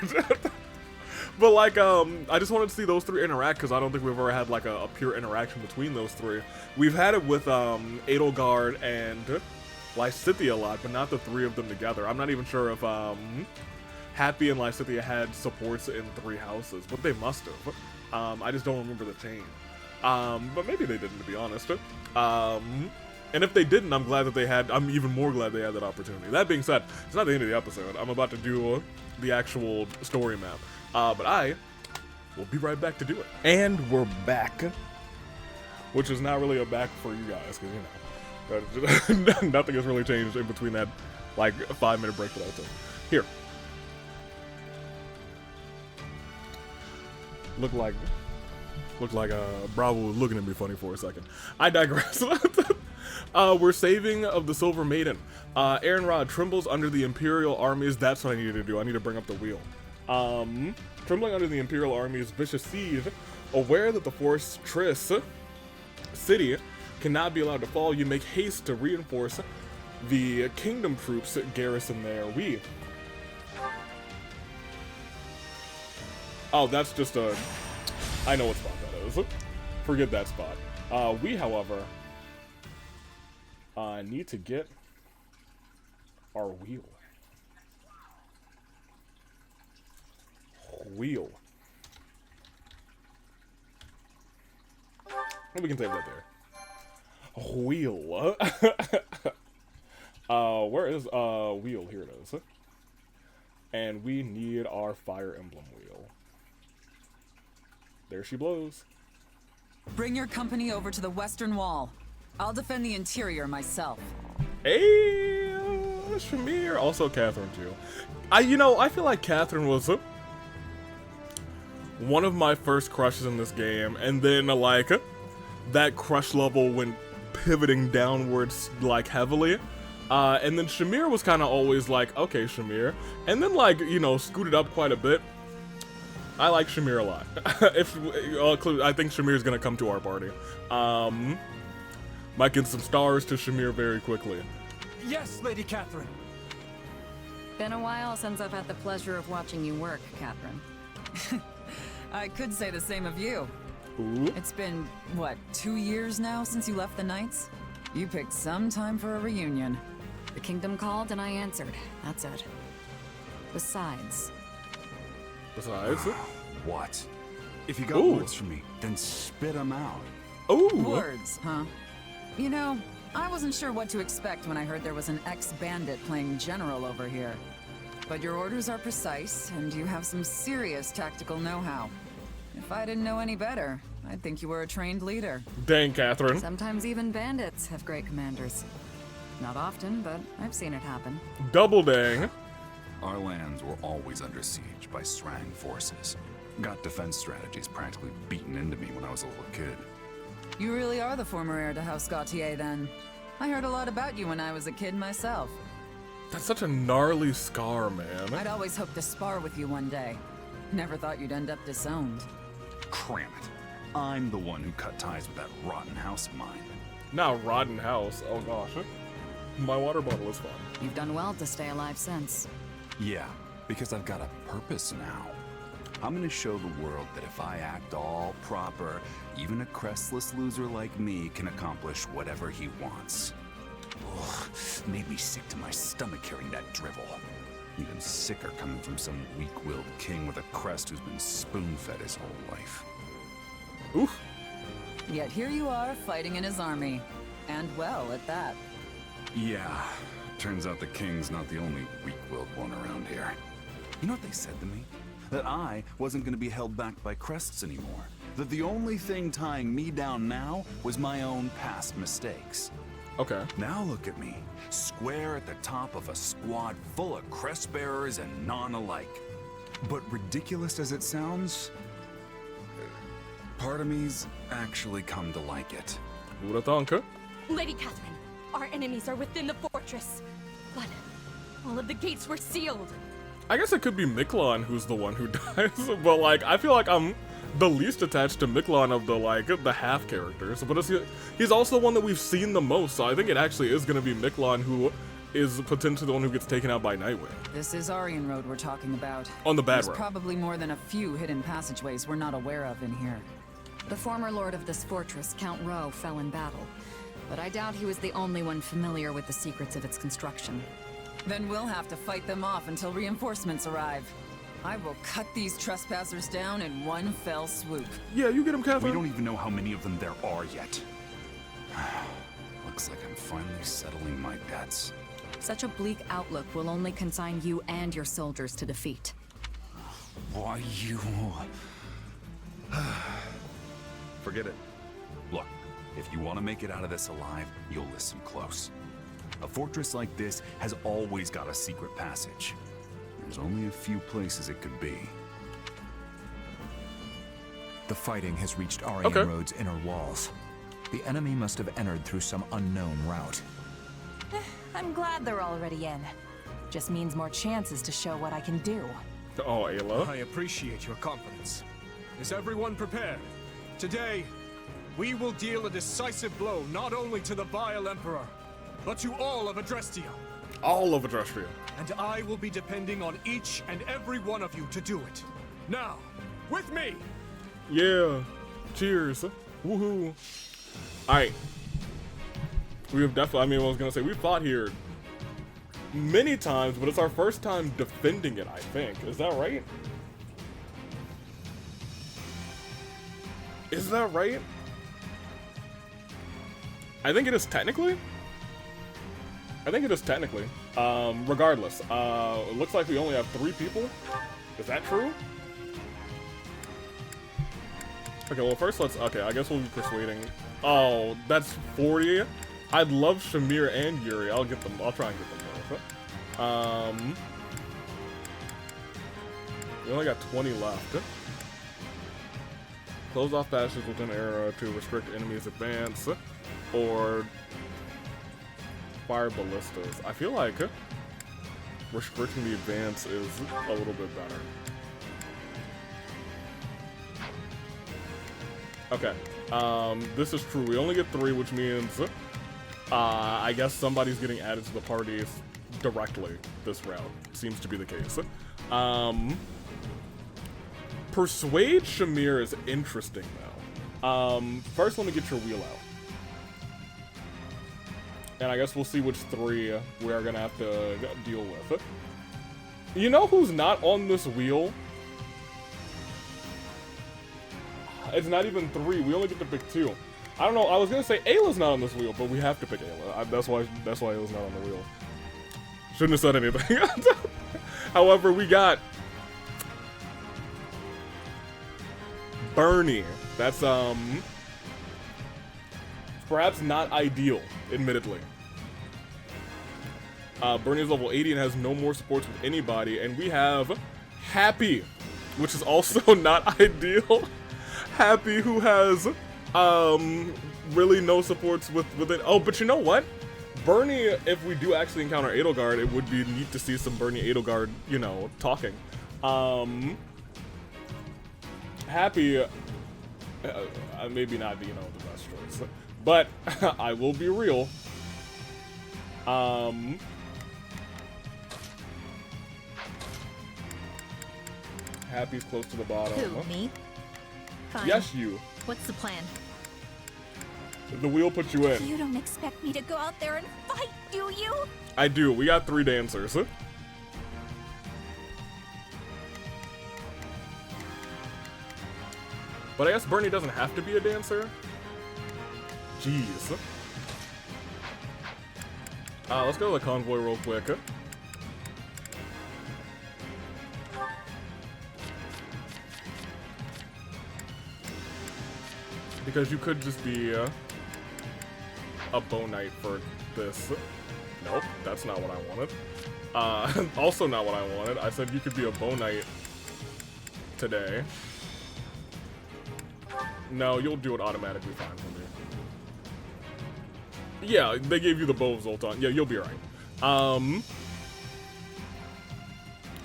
But like, I just wanted to see those three interact because I don't think we've ever had like a pure interaction between those three. We've had it with Edelgard and Lysithea a lot, but not the three of them together. I'm not even sure if Happy and Lysithea had supports in 3 houses, but they must have. I just don't remember the chain. But maybe they didn't, to be honest. And if they didn't, I'm glad that they had. I'm even more glad they had that opportunity. That being said, it's not the end of the episode. I'm about to do the actual story map. But I will be right back to do it. And we're back. Which is not really a back for you guys, because, you know, nothing has really changed in between that, like, 5-minute break that I took. Here. Looked like Bravo was looking at me funny for a second. I digress. We're saving of the Silver Maiden. Aaronrod trembles under the Imperial armies. That's what I needed to do. I need to bring up the wheel. Trembling under the Imperial army's vicious siege, aware that the fortress city cannot be allowed to fall, you make haste to reinforce the kingdom troops garrison there. Oh, that's just a... I know what spot that is. Forget that spot. We, however, need to get our wheel. We can save that there. Wheel. Where is wheel? Here it is. And we need our Fire Emblem wheel. There she blows. Bring your company over to the western wall. I'll defend the interior myself. Hey, Shamir. Also Catherine too. I feel like Catherine was one of my first crushes in this game, and then like that crush level went pivoting downwards like heavily. And then Shamir was kind of always like, okay, Shamir, and then like, you know, scooted up quite a bit. I like Shamir a lot. I think Shamir's gonna come to our party. Might get some stars to Shamir very quickly. Yes, Lady Catherine. Been a while since I've had the pleasure of watching you work, Catherine. I could say the same of you. Ooh. It's been, what, 2 years now since you left the Knights? You picked some time for a reunion. The kingdom called and I answered. That's it. Besides. What? If you got Ooh. words for me, then spit them out. Ooh. Words, huh? You know, I wasn't sure what to expect when I heard there was an ex-bandit playing general over here. But your orders are precise, and you have some serious tactical know-how. If I didn't know any better, I'd think you were a trained leader. Dang, Catherine. Sometimes even bandits have great commanders. Not often, but I've seen it happen. Double dang. Our lands were always under siege by Srang forces. Got defense strategies practically beaten into me when I was a little kid. You really are the former heir to House Gautier, then. I heard a lot about you when I was a kid myself. That's such a gnarly scar, man. I'd always hoped to spar with you one day. Never thought you'd end up disowned. Cram it. I'm the one who cut ties with that rotten house of mine. Not rotten house. Oh gosh. My water bottle is fun. You've done well to stay alive since. Yeah, because I've got a purpose now. I'm gonna show the world that if I act all proper, even a crestless loser like me can accomplish whatever he wants. Ugh, made me sick to my stomach hearing that drivel. Even sicker coming from some weak-willed king with a crest who's been spoon-fed his whole life. Oof. Yet here you are, fighting in his army. And well, at that. Yeah, turns out the king's not the only weak-willed one around here. You know what they said to me? That I wasn't gonna be held back by crests anymore. That the only thing tying me down now was my own past mistakes. Okay. Now look at me, square at the top of a squad full of crest bearers and none alike. But ridiculous as it sounds, Part of me's actually come to like it. Who'd have thunk, huh? Lady Catherine, our enemies are within the fortress, but all of the gates were sealed. I guess it could be Miklon who's the one who dies, but like I feel like I'm the least attached to Miklon of the half characters. But he's also the one that we've seen the most, so I think it actually is gonna be Miklon who is potentially the one who gets taken out by Nightwing. This is Aryan Road we're talking about. On the bad There's road. probably more than a few hidden passageways we're not aware of in here. The former lord of this fortress, Count Rowe, fell in battle, but I doubt he was the only one familiar with the secrets of its construction. Then we'll have to fight them off until reinforcements arrive. I will cut these trespassers down in one fell swoop. Yeah, you get them, Catherine. We don't even know how many of them there are yet. Looks like I'm finally settling my debts. Such a bleak outlook will only consign you and your soldiers to defeat. Why you... Forget it. Look, if you want to make it out of this alive, you'll listen close. A fortress like this has always got a secret passage. There's only a few places it could be. The fighting has reached Aryan Road's inner walls. The enemy must have entered through some unknown route. I'm glad they're already in. Just means more chances to show what I can do. Oh, Ayla. I appreciate your confidence. Is everyone prepared? Today, we will deal a decisive blow not only to the vile Emperor, but to all of Adrestia. All of Adrestia. And I will be depending on each and every one of you to do it. Now, with me! Yeah. Cheers. Woohoo. Alright. We have definitely, I was gonna say, we fought here many times, but it's our first time defending it, I think. Is that right? Is that right? I think it is technically. Regardless, it looks like we only have 3 people. Is that true? Okay, well first okay, I guess we'll be persuading. Oh, that's 40. I'd love Shamir and Yuri. I'll try and get them both. We only got 20 left. Close off passages within area to restrict enemies' advance, or fire ballistas. I feel like restricting the advance is a little bit better. Okay, this is true. We only get 3, which means I guess somebody's getting added to the parties directly this route. Seems to be the case. Persuade Shamir is interesting though. First let me get your wheel out. And I guess we'll see which 3 we are gonna have to deal with. You know who's not on this wheel? It's not even 3. We only get to pick 2. I don't know. I was gonna say Ayla's not on this wheel, but we have to pick Ayla. That's why Ayla's not on the wheel. Shouldn't have said anything. However, we got Bernie. That's perhaps not ideal, admittedly. Bernie is level 80 and has no more supports with anybody, and we have Happy, which is also not ideal. Happy, who has really no supports within. Oh, but you know what? Bernie, if we do actually encounter Edelgard, it would be neat to see some Bernie Edelgard, you know, talking. Happy, maybe not, you know, the best choice, but I will be real. Happy's close to the bottom. Who, me? Fine. Yes, you. What's the plan? The wheel put you in. You don't expect me to go out there and fight, do you? I do. We got 3 dancers. But I guess Bernie doesn't have to be a dancer. Jeez. Let's go to the convoy real quick. Because you could just be a bow knight for this. Nope, that's not what I wanted. Also not what I wanted. I said you could be a bow knight today. No, you'll do it automatically fine for me. Yeah, they gave you the bow of Zoltan. Yeah, you'll be alright.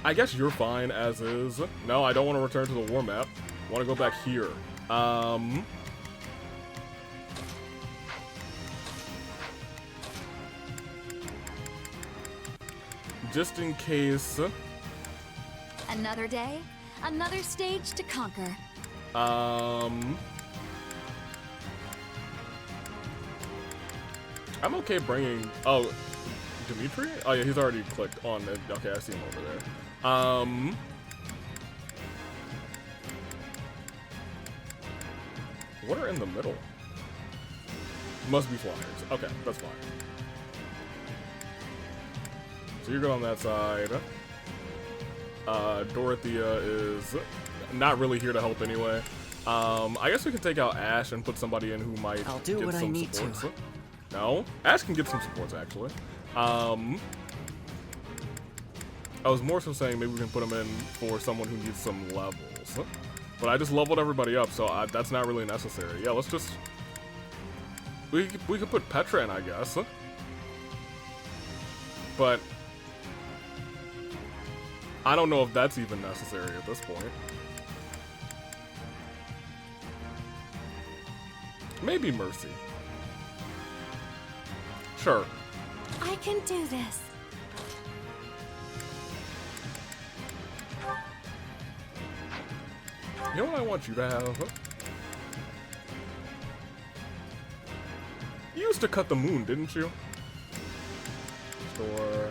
I guess you're fine as is. No, I don't want to return to the war map. I want to go back here. Just in case. Another day, another stage to conquer. I'm okay bringing. Oh, Dimitri? Oh yeah, he's already clicked on it. Okay, I see him over there. What are in the middle? Must be flyers. Okay, that's fine. So you're good on that side. Dorothea is not really here to help anyway. I guess we can take out Ash and put somebody in who might I'll do get what some I need supports. to. No? Ash can get some supports, actually. I was more so saying maybe we can put him in for someone who needs some levels. But I just leveled everybody up, so that's not really necessary. Yeah, let's just... We could put Petra in, I guess. But... I don't know if that's even necessary at this point. Maybe Mercy. Sure. I can do this. You know what I want you to have? You used to cut the moon, didn't you? Store.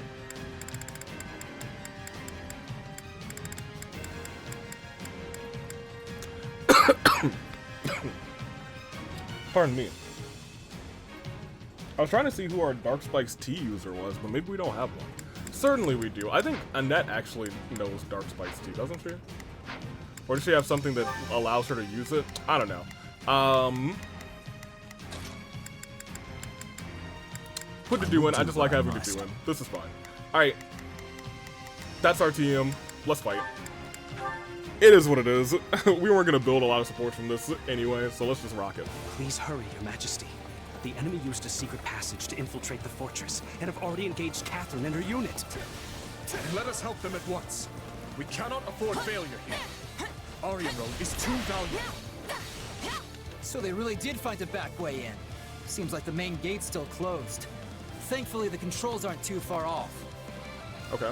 Pardon me. I was trying to see who our Dark Spikes tea user was, but maybe we don't have one. Certainly we do. I think Annette actually knows Dark Spikes tea, doesn't she? Or does she have something that allows her to use it? I don't know. Put the do in. I just like having the do in. This is fine. Alright. That's our TM. Let's fight. It is what it is. We weren't going to build a lot of support from this anyway, so let's just rock it. Please hurry, Your Majesty. The enemy used a secret passage to infiltrate the fortress, and have already engaged Catherine and her unit. Let us help them at once. We cannot afford failure here. Aryan Road is too valuable. So they really did find a back way in. Seems like the main gate's still closed. Thankfully, the controls aren't too far off. Okay.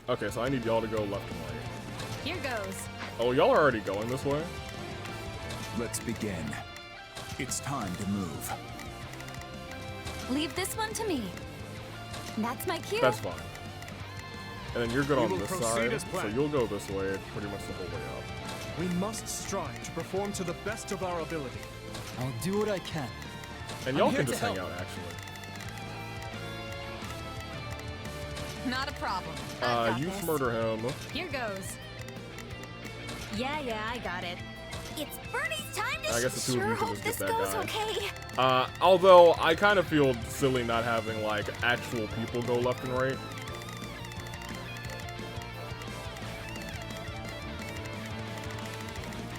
Okay, so I need y'all to go left and right. Here goes. Oh, y'all are already going this way? Let's begin. It's time to move. Leave this one to me. That's my cue. That's fine. And then you're good We on will this proceed side, as so planned. you'll go this way pretty much the whole way up. We must strive to perform to the best of our ability. I'll do what I can. And y'all can just hang out, actually. Not a problem. You murder him. Here goes. Yeah, I got it. It's Bernie's time to I guess the two of you can hope just this get that goes guy. okay. Although, I kind of feel silly not having, like, actual people go left and right.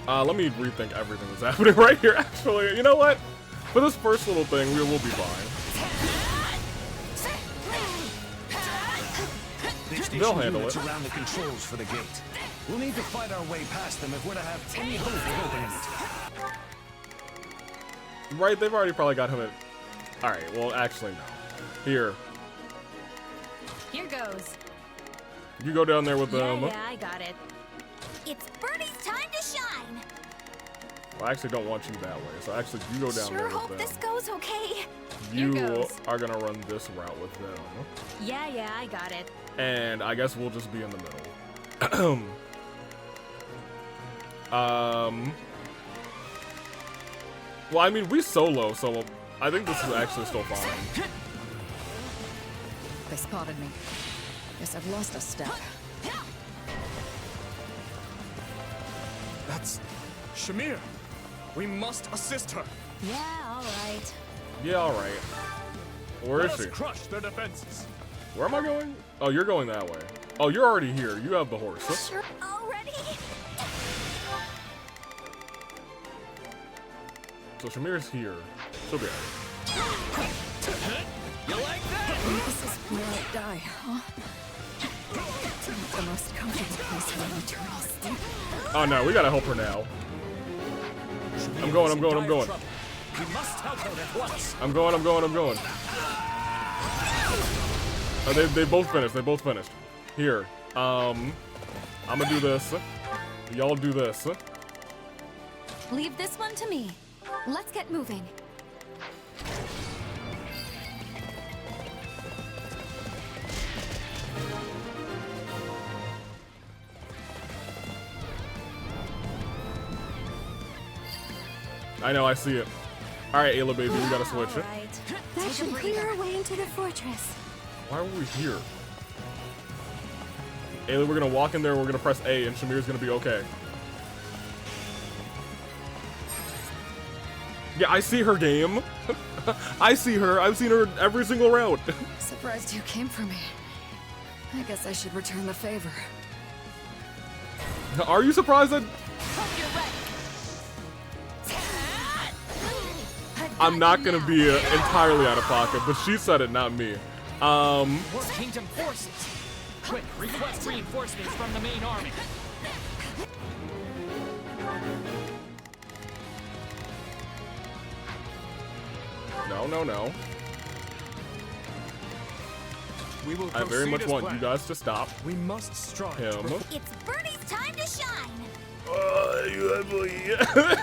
Let me rethink everything that's happening right here, actually. You know what? For this first little thing, we will be fine. They'll handle it. Around the controls for the gate. We'll need to fight our way past them if we're to have any hope of opening it. Right, they've already probably got him at... Alright, well, actually, no. Here. Here goes. You go down there with them. Yeah, I got it. It's Bernie's time to shine. Well, I actually don't want you that way, so actually, you go down there Sure with hope them. this goes okay. You are gonna run this route with them. Yeah, I got it. And I guess we'll just be in the middle. Well, I mean, we solo, so I think this is actually still fine. They spotted me. Guess I've lost a step. That's Shamir. We must assist her. Yeah, all right. Yeah, alright. Where Let is us she? crush their defenses. Where am I going? Oh, you're going that way. Oh, you're already here. You have the horse. Sure, already? So Shamir's here. She'll be alright. You like that? This is where I die, huh? The most comfortable place for an eternal sleep. Oh no, we gotta help her now. I'm going. We must help her at once. I'm going. Oh, they both finished. Here. I'm gonna do this. Y'all do this. Leave this one to me. Let's get moving. I know, I see it. Alright, Ayla baby, we gotta switch it. That should clear our way into the fortress. Why were we here? Ayla, we're gonna walk in there, we're gonna press A, and Shamir's gonna be okay. Yeah, I see her game. I see her. I've seen her every single round. Surprised you came for me. I guess I should return the favor. Are you surprised that... I'm not gonna be entirely out of pocket, but she said it, not me. More kingdom forces. Quick, request reinforcements from the main army. No. We will I very much proceed as want planned. you guys to stop We must strive. him. It's Birdie's time to shine.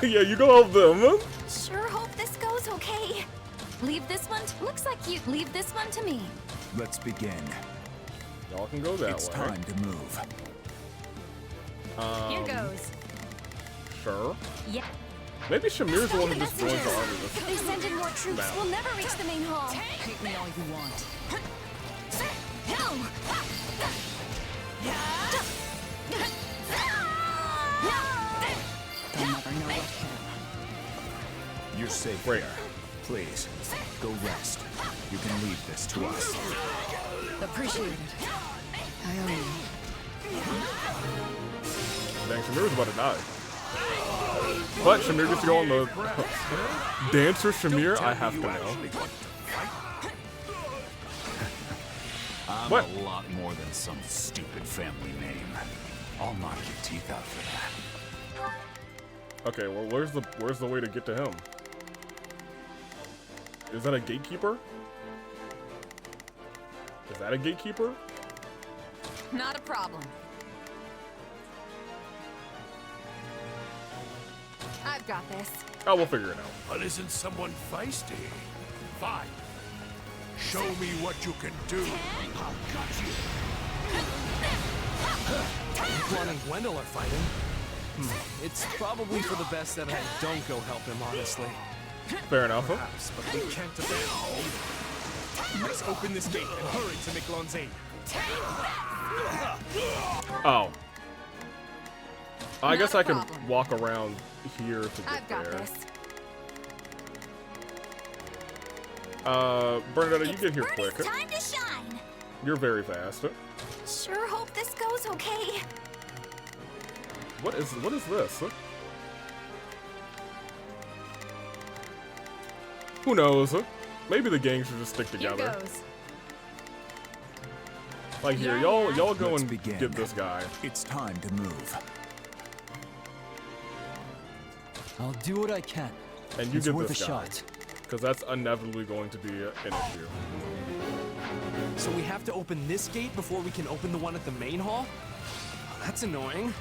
Yeah, you go help them. Sure hope this goes okay. Leave this one. Looks like you. Leave this one to me. Let's begin. Y'all can go that It's way. time to move. Here goes. Sure. Yeah. Maybe Shamir's the one who just joins the army. If they send in more troops, Nah. we'll never reach the main hall. Hate me all you want. They'll never know what hit 'em. You're safe here. Please, go rest. You can leave this to us. Appreciate it. I owe you. Dang, Shamir was about to die. But Shamir gets to go on the Dancer Shamir, I have to know. I'm What? a lot more than some stupid family name. I'll knock your teeth out for that. Okay, well where's the way to get to him? Is that a gatekeeper? Is that a gatekeeper? Not a problem. I've got this. Oh, we'll figure it out. But isn't someone feisty? Fine. Show me what you can do. I'll cut you. Quan and Gwendol are fighting. It's probably for the best that I don't go help him, honestly. Fair enough. Huh? Perhaps, but we can't abandon either. Let's open this gate and hurry to Miklon's aid. Oh. I guess I can problem. walk around here to get I've got there. this. Bernadetta, you get here quick. Time to shine. You're very fast. Sure hope this goes okay. What is this? Who knows? Maybe the gang should just stick Here together. goes. Like here, Yeah, y'all go Let's and begin. get this guy. It's time to move. I'll do what I can. And you It's get worth this a guy. shot. Because that's inevitably going to be an issue. So we have to open this gate before we can open the one at the main hall? That's annoying.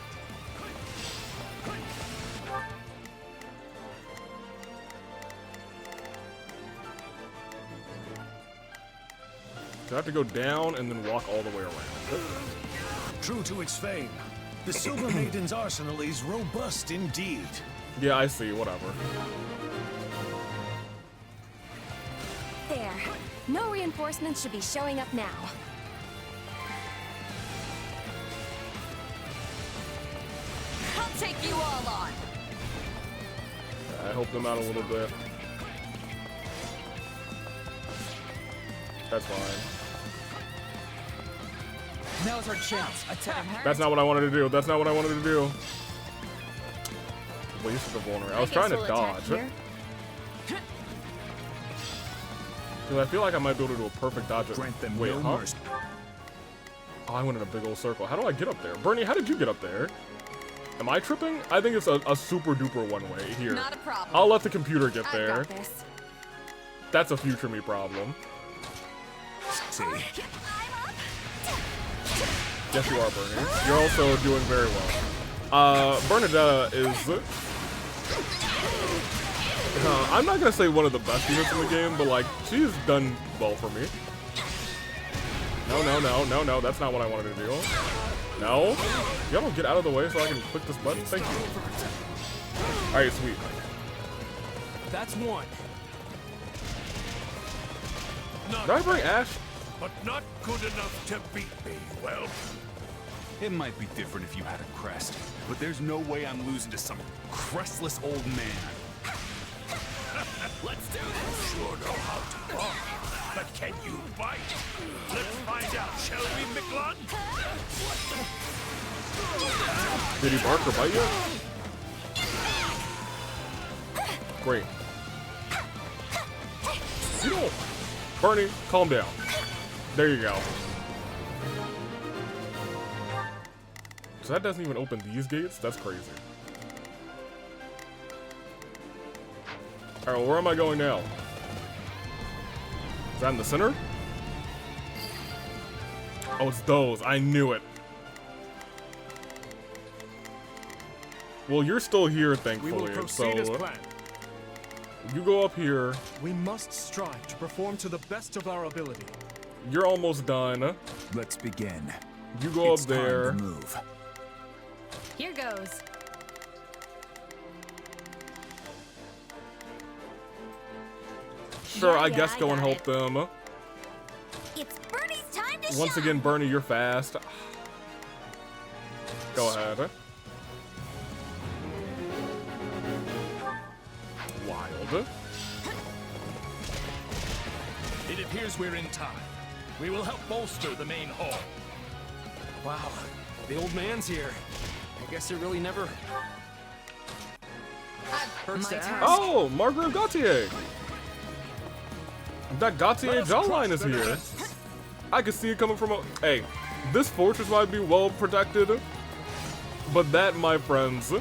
So I have to go down and then walk all the way around. True to its fame, the Silver Maiden's arsenal is robust indeed. Yeah, I see, whatever. There. No reinforcements should be showing up now. I'll take you all on. I helped them out a little bit. That's fine. Now's our chance. Attack. That's not what I wanted to do. That's not what I wanted to do. Wasted the vulnerable. I was trying to Guess we'll attack dodge. here. Because I feel like I might be able to do a perfect dodge. Grant them Wait, no huh? mercy. Oh, I went in a big old circle. How do I get up there? Bernie, how did you get up there? Am I tripping? I think it's a super duper one way here. Not a problem. I'll let the computer get I've there. got this. That's a future me problem. See. Yes, you are, Bernie. You're also doing very well. Bernadetta is... I'm not gonna say one of the best units in the game, but like, she's done well for me. No, that's not what I wanted to do. No? Y'all don't get out of the way so I can click this button? Thank you. Alright, sweet. That's one. Did I bring Ash? But not good enough to beat me, well. It might be different if you had a crest, but there's no way I'm losing to some crestless old man. Let's do this. Sure know how to walk, but can you bite? Let's find out, shall we, McLund? Did he bark or bite you? Great. You don't. Bernie, calm down. There you go. So that doesn't even open these gates? That's crazy. Alright, well, where am I going now? Is that in the center? Oh, it's those. I knew it. Well, you're still here, thankfully. We will proceed as so planned. you go up here. We must strive to perform to the best of our ability. You're almost done. Let's begin. You go It's up there. Time to move. Here goes. Sure, Yeah, I guess I go and got help them. It's Bernie's time to Once shine. again, Bernie, you're fast. Go ahead. Wild. It appears we're in time. We will help bolster the main hall. Wow, the old man's here. I guess it really never hurts to ask. Oh, Margaret Gautier. That Gautier jawline is here. I can see it coming from a... Hey, this fortress might be well protected, but that, my friends,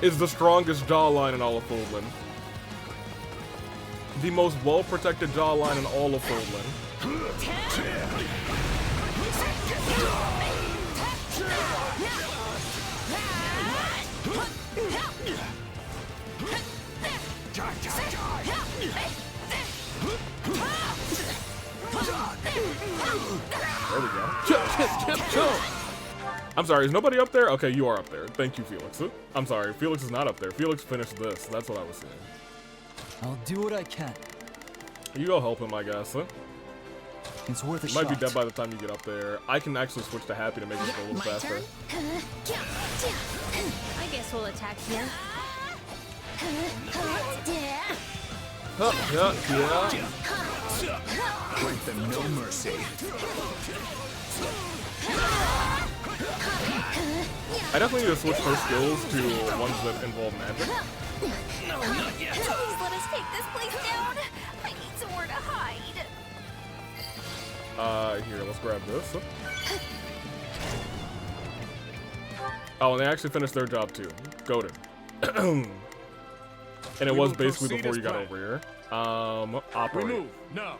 is the strongest jawline in all of Fordland. The most well-protected jawline in all of Fordland. There we go. Chill. I'm sorry, is nobody up there? Okay, you are up there. Thank you, Felix. I'm sorry, Felix is not up there. Felix finished this. That's what I was saying. I'll do what I can. You go help him, I guess. It's worth a You might be shot. dead by the time you get up there. I can actually switch to Happy to make this go a little faster. I guess we'll attack here. Yeah. Grant them no mercy. I definitely need to switch her skills to ones that involve magic. No, not yet. Please let us take this place down. I need somewhere to hide. Here, let's grab this. Oh, and they actually finished their job too. Goated. And it was basically before you got over here. Operate. Remove now.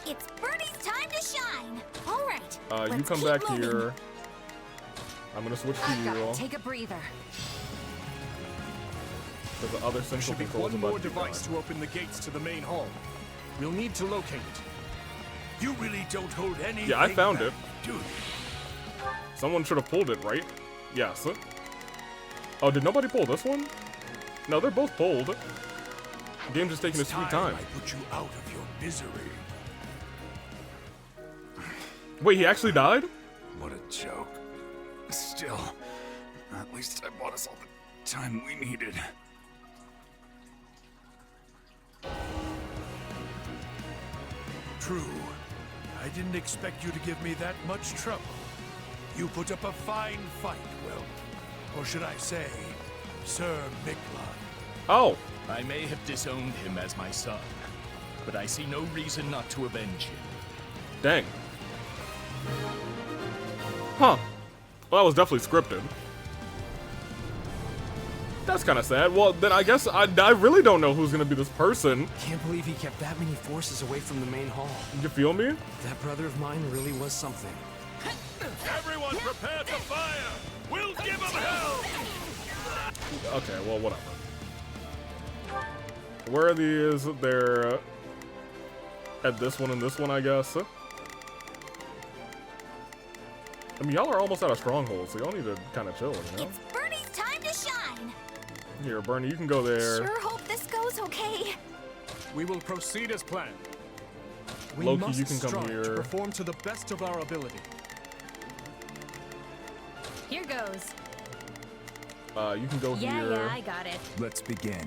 It's Bernie's time to shine. All right. You let's come keep back moving. here. I'm gonna switch to I've you. got to take a breather. Because the other central Should be controls one about more to be device done. to open the gates to the main hall. We'll need to locate it. You really don't hold anything Yeah, I found back, it. do you? Someone should have pulled it, right? Yes. Oh, did nobody pull this one? No, they're both pulled. The game's just taking its sweet time. I put you out of your misery. Wait, he actually died? What a joke. Still, at least I bought us all the time we needed. True. I didn't expect you to give me that much trouble. You put up a fine fight, Will. Or should I say, Sir Mikla. Oh. I may have disowned him as my son, but I see no reason not to avenge him. Dang. Huh. Well, that was definitely scripted. That's kind of sad. Well, then I guess I really don't know who's gonna be this person. Can't believe he kept that many forces away from the main hall. You feel me? That brother of mine really was something. Everyone prepare to fire! We'll give them hell! Okay, well, whatever. Where are these? They're at this one and this one, I guess. I mean, y'all are almost out of strongholds, so y'all need to kind of chill, you know? It's Bernie's time to shine! Here, Bernie, you can go there. Sure hope this goes okay. We will proceed as planned. We Loki, must you can come strive here. to perform to the best of our ability. Here goes. You can go here. Yeah, I got it. Let's begin.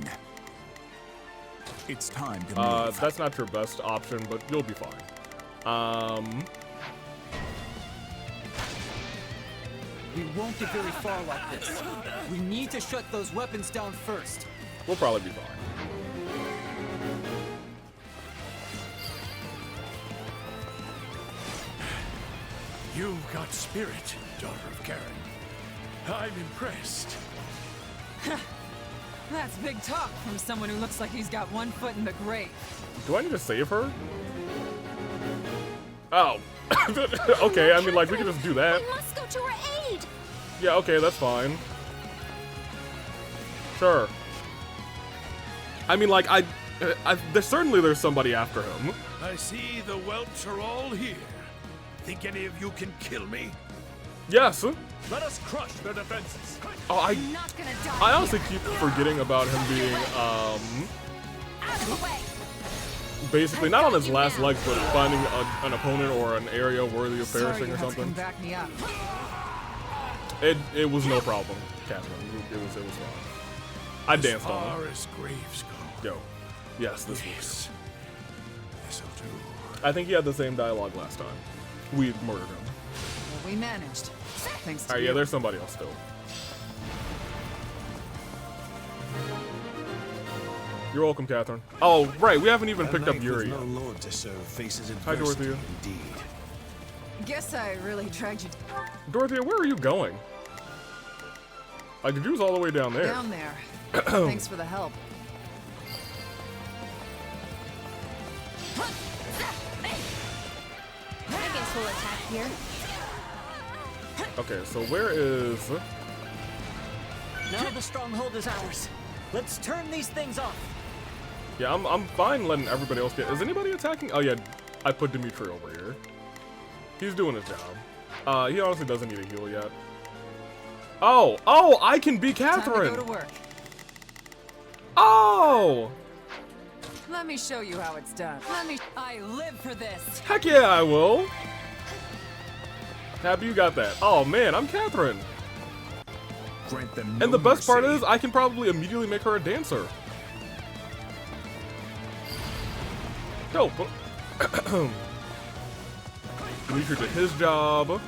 It's time to move. That's not your best option, but you'll be fine. We won't get very far like this. We need to shut those weapons down first. We'll probably be fine. You've got spirit, daughter of Karen. I'm impressed. That's big talk from someone who looks like he's got one foot in the grave. Do I need to save her? Oh. Okay, I mean, like, we can just do that. We must go to her aid! Yeah, okay, that's fine. Sure. I mean, like, there's somebody after him. I see the whelps are all here. Think any of you can kill me? Yes. Let us crush their defenses. Oh, I honestly keep forgetting about him being, basically, not on his last legs, but finding an opponent or an area worthy of perishing or something. Back me up. It was no problem, Catherine. It was fine. I danced on him. As far as graves go. Yo. Yes, this was. This'll do. I think he had the same dialogue last time. We murdered him. Well, we managed. Thanks to Alright, you. yeah, there's somebody else still. You're welcome, Catherine. Oh, right, we haven't even picked up Yuri yet. No lord to serve faces Hi, adversity, Dorothea. indeed. Guess I really dragged you Dorothea, where are you going? Like, the dude's all the way down there. down there. Thanks for the help. I guess we'll attack here. Okay, so where is... Now the stronghold is ours. Let's turn these things off. Yeah, I'm fine letting everybody else get... Is anybody attacking? Oh, yeah, I put Dimitri over here. He's doing his job. He honestly doesn't need a heal yet. Oh, I can be Catherine! Time to go to work. Oh! Let me show you how it's done. I live for this. Heck yeah, I will! Happy you got that. Oh man, I'm Catherine. Grant them And no the best part mercy. is, I can probably immediately make her a dancer. Dope. Dimitri did his job.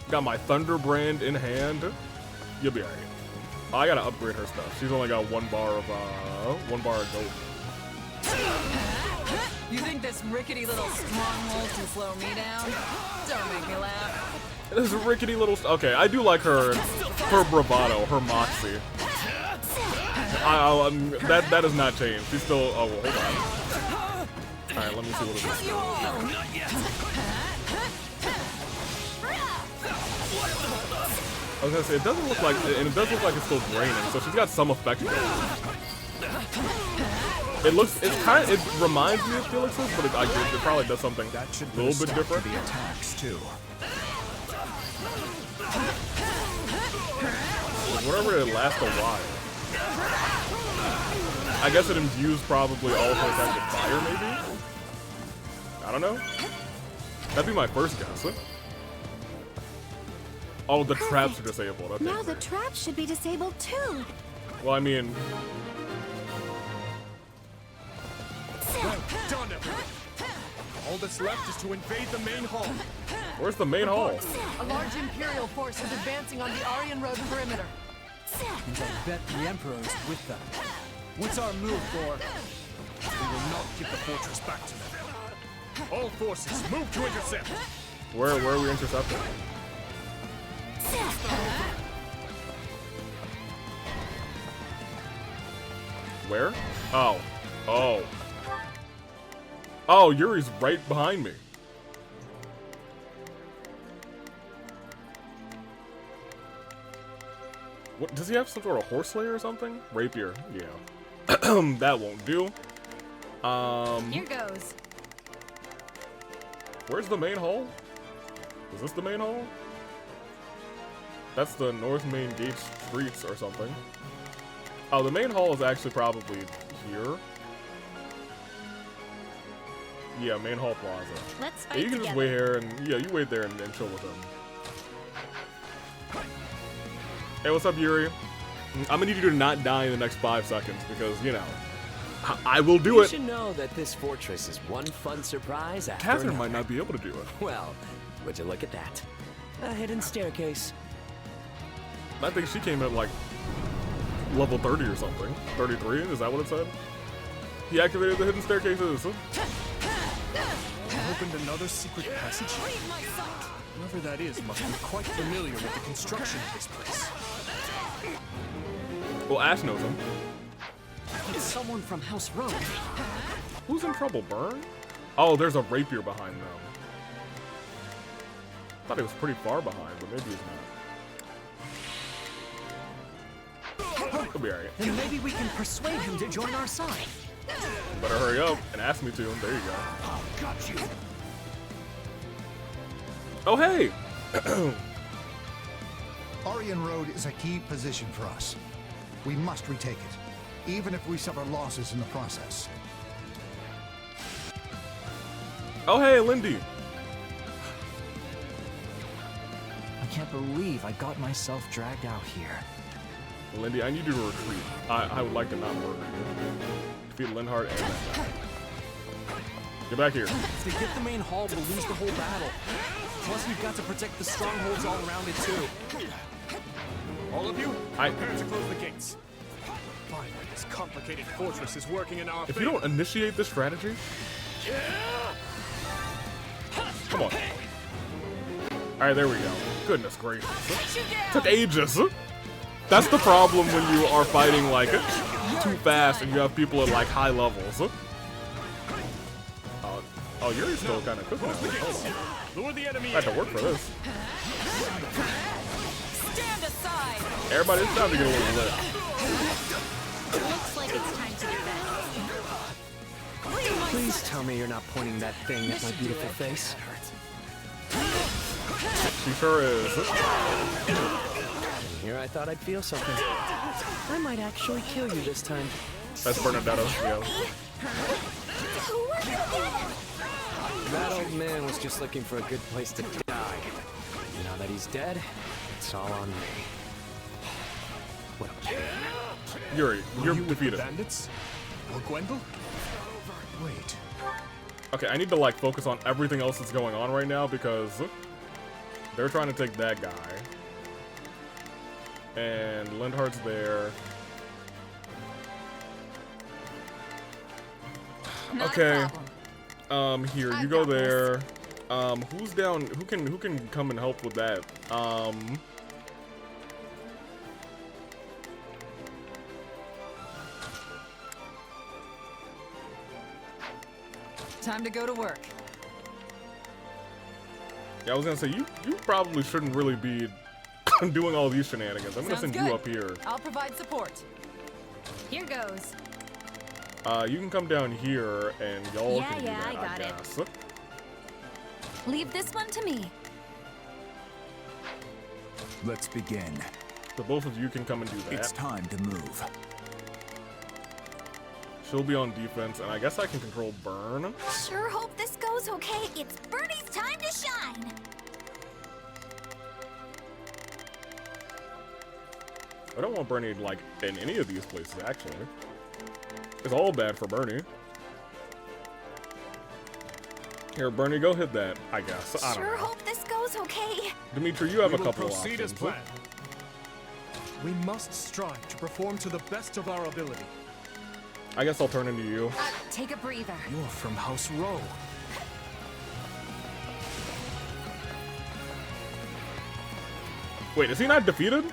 Got my Thunder brand in hand. You'll be alright. Oh, I gotta upgrade her stuff. She's only got one bar of gold. You think this rickety little stronghold can slow me down? Don't make me laugh. This rickety little. Okay, I do like her bravado, her moxie. That has not changed. She's still. Oh, well, hold on. All right, let me see what it is. I was gonna say it doesn't look like, and it does look like it's still draining. So she's got some effect going on. It reminds me of Felix's, but it probably does something a little bit different. The attacks too. Whatever, it lasts a while. I guess it imbues probably all of her attacks with fire, maybe? I don't know. That'd be my first guess. Oh, the traps are disabled. Okay. Now the traps should be disabled too. Well, I mean... Well done, everyone. All that's left is to invade the main hall. Where's the main hall? A large Imperial force is advancing on the Aryan Road perimeter. And I bet the Emperor is with them. What's our move, Thor? We will not give the fortress back to them. All forces, move to intercept. Where are we intercepting? Where? Oh. Oh. Oh, Yuri's right behind me. What, does he have some sort of horse slayer or something? Rapier, yeah. That won't do. Here goes. Where's the main hall? Is this the main hall? That's the North Main Gate Streets or something. Oh, the main hall is actually probably here. Yeah, main hall plaza. Let's Yeah, fight you can just wait here and yeah, you wait there and chill with him. Hey, what's up, Yuri? I'm gonna need you to not die in the next 5 seconds because, you know, I will do You it. should know that this fortress is one fun surprise after Catherine another. might not be able to do it. Well, would you look at that? A hidden staircase. I think she came at like level 30 or something. 33, is that what it said? He activated the hidden staircases. Opened another secret passage? Whoever that is must be quite familiar with the construction of this place. Well, Ash knows him. It's someone from House Row. Who's in trouble, Burn? Oh, there's a rapier behind them. Thought he was pretty far behind, but maybe he's not. He'll be alright. Then maybe we can persuade him to join our side. Better hurry up and ask me to. There you go. Got you. Oh, hey! Aryan Road is a key position for us. We must retake it, even if we suffer losses in the process. Oh, hey, Lindy! I can't believe I got myself dragged out here. Lindy, I need you to retreat. I would like to not murder you. Defeat Linhardt and that guy. Get back here. If they get the main hall, we'll lose the whole battle. Plus, we've got to protect the strongholds all around it, too. All of you, prepare to close the gates. Finally, this complicated fortress is working in our If favor. you don't initiate this strategy... Come on. Alright, there we go. Goodness gracious. Took ages. That's the problem when you are fighting, like, too fast and you have people at, like, high levels. Oh, Yuri's still kind of cooking now. Hold on. Lure the enemy. I had to work for this. Stand aside. Everybody, it's time to get a little lit. Looks like it's time to get back. Please tell me you're not pointing that thing at my beautiful face. She sure is. Here I thought I'd feel something. I might actually kill you this time. That's Bernadette, yeah. That old man was just looking for a good place to die. Now that he's dead, it's all on me. What a pain. Yuri, you're you defeated. Bandits? Or Gwendol? Wait. Okay, I need to, like, focus on everything else that's going on right now because they're trying to take that guy. And Lindhardt's there. Okay. Here, you go there. Who's down? Who can come and help with that? Time to go to work. Yeah, I was gonna say you probably shouldn't really be doing all these shenanigans. I'm gonna Sounds send you good. up here. I'll provide support. Here goes. You can come down here and y'all Yeah, can do yeah, that, I got it. guess. Leave this one to me. Let's begin. So both of you can come and do that. It's time to move. She'll be on defense, and I guess I can control Burn. Sure hope this goes okay. It's Bernie's time to shine. I don't want Bernie, like, in any of these places, actually. It's all bad for Bernie. Here, Bernie, go hit that, I guess. I don't Sure know. hope this goes okay. Dimitri, you have We a will couple of proceed options. as planned. We must strive to perform to the best of our ability. I guess I'll turn into you. Take a breather. You're from House Row. Wait, is he not defeated?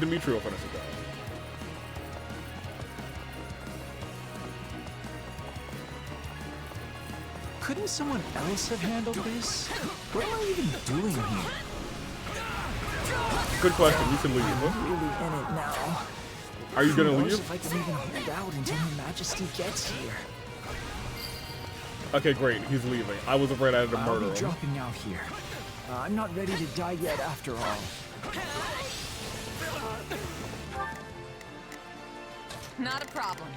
Dimitri will finish it down. Couldn't someone else have handled this? What am I even doing here? Good question. You can leave. I'm really in it now. Are you gonna Who knows leave? if I can even hold out until Her Majesty gets here. Okay, great. He's leaving. I was afraid I had to I'll murder be him. dropping out here. I'm not ready to die yet after all. Not a problem.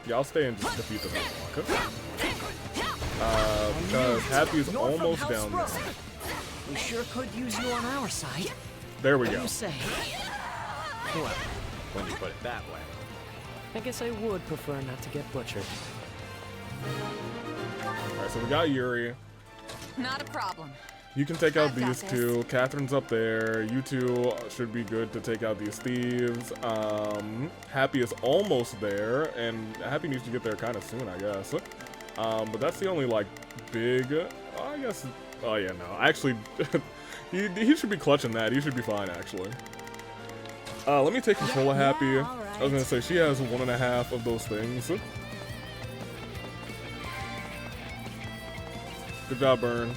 Yeah, I'll stay and just defeat the Nightwalker. Because Happy's You're from almost House down Row. there. We sure could use you on our side. There we What do go. you say? Well, when you put it that way. I guess I would prefer not to get butchered. Alright, so we got Yuri. Not a problem. You can take out I've got these this. two. Catherine's up there. You two should be good to take out these thieves. Happy is almost there, and Happy needs to get there kind of soon, I guess. But that's the only, like, big... I guess... Oh, yeah, no. Actually, he should be clutching that. He should be fine, actually. Let me take control of Happy. I was gonna say, she has 1.5 of those things. Good job, Burn.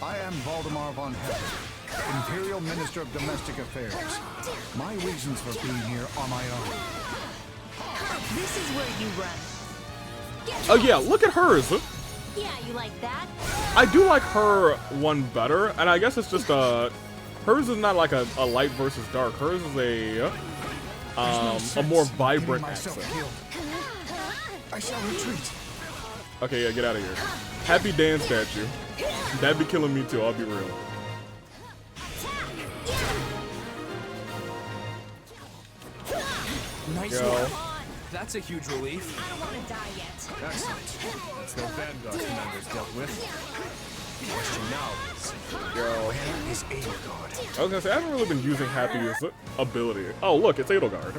I am Valdemar von Heffel, Imperial Minister of Domestic Affairs. My reasons for being here are my own. This is where you run. Oh, yeah, look at hers. Yeah, you like that? I do like her one better, and I guess it's just hers is not like a light versus dark. Hers is a more vibrant accent. I shall retreat. Okay, yeah, get out of here. Happy danced at you. That'd be killing me too, I'll be real. Nice Go. work. That's a huge relief. I don't want to die yet. Excellent. That's no Vanguard commanders dealt with. The question now is, Go. where is Edelgard? I was gonna say, I haven't really been using Happy's ability. Oh, look, it's Edelgard.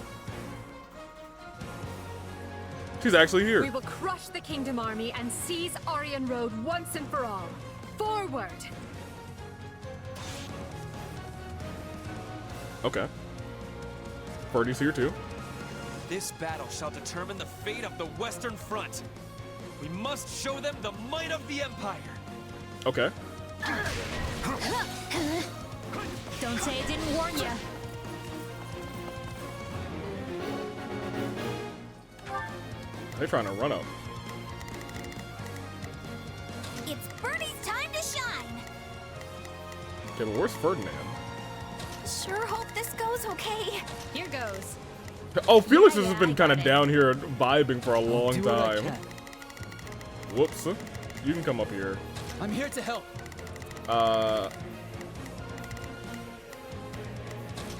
She's actually We here. will crush the Kingdom Army and seize Aryan Road once and for all. Forward! Okay. Birdie's here too. This battle shall determine the fate of the Western Front. We must show them the might of the Empire. Okay. Don't say I didn't warn you. They're trying to run up. It's Birdie's time to shine. Okay, but where's Ferdinand? Sure hope this goes okay. Here goes. Oh, Felix has been kind of down here vibing for a long do what I time. can. Whoops. You can come up here. I'm here to help.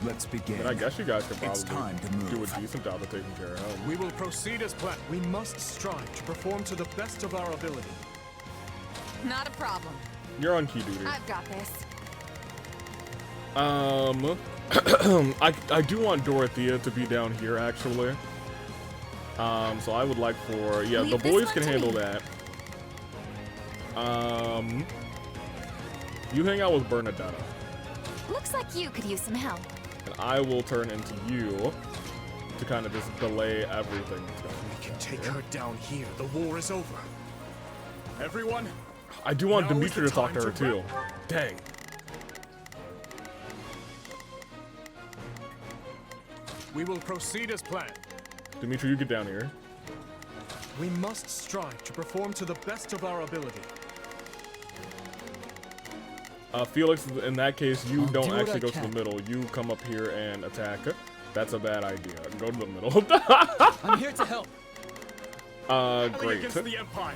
Let's begin. And I guess you guys could It's time to probably move. do a decent job of taking care of him. We will proceed as planned. We must strive to perform to the best of our ability. Not a problem. You're on key duty. I've got this. I do want Dorothea to be down here actually. So I would like for the Leave this boys one can to handle me. that. You hang out with Bernadetta, Looks like you could use some help. and I will turn into you to kind of just delay everything. We can take her down here. The war is over. Everyone, I do want now is Dimitri the to talk to time her to too. Dang. we will proceed as planned. Dimitri, you get down here. We must strive to perform to the best of our ability. Felix, in that case, you I'll don't do what actually I go to can. the middle. You come up here and attack. That's a bad idea. Go to the middle. I'm here to help. Great. Against the Empire.